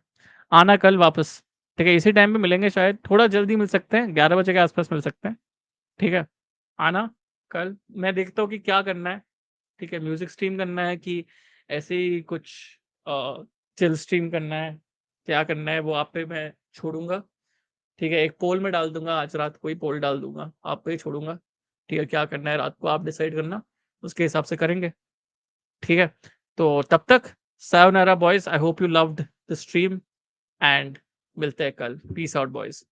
आना कल वापस. ठीक है, इसी टाइम पे मिलेंगे. शायद थोड़ा जल्दी मिल सकते हैं, 11 बजे के आसपास मिल सकते हैं. ठीक है, आना कल। मैं देखता हूँ कि क्या करना है। ठीक है, म्यूजिक स्ट्रीम करना है कि ऐसे ही कुछ चिल स्ट्रीम करना है, क्या करना है वो आप पे मैं छोड़ूंगा। ठीक है, एक पोल में डाल दूंगा, आज रात को ही पोल डाल दूंगा, आप पे ही छोड़ूंगा। ठीक है, क्या करना है रात को आप डिसाइड करना, उसके हिसाब से करेंगे। ठीक है, तो तब तक sayonara boys, I hope you loved the stream and मिलते हैं कल। Peace out boys.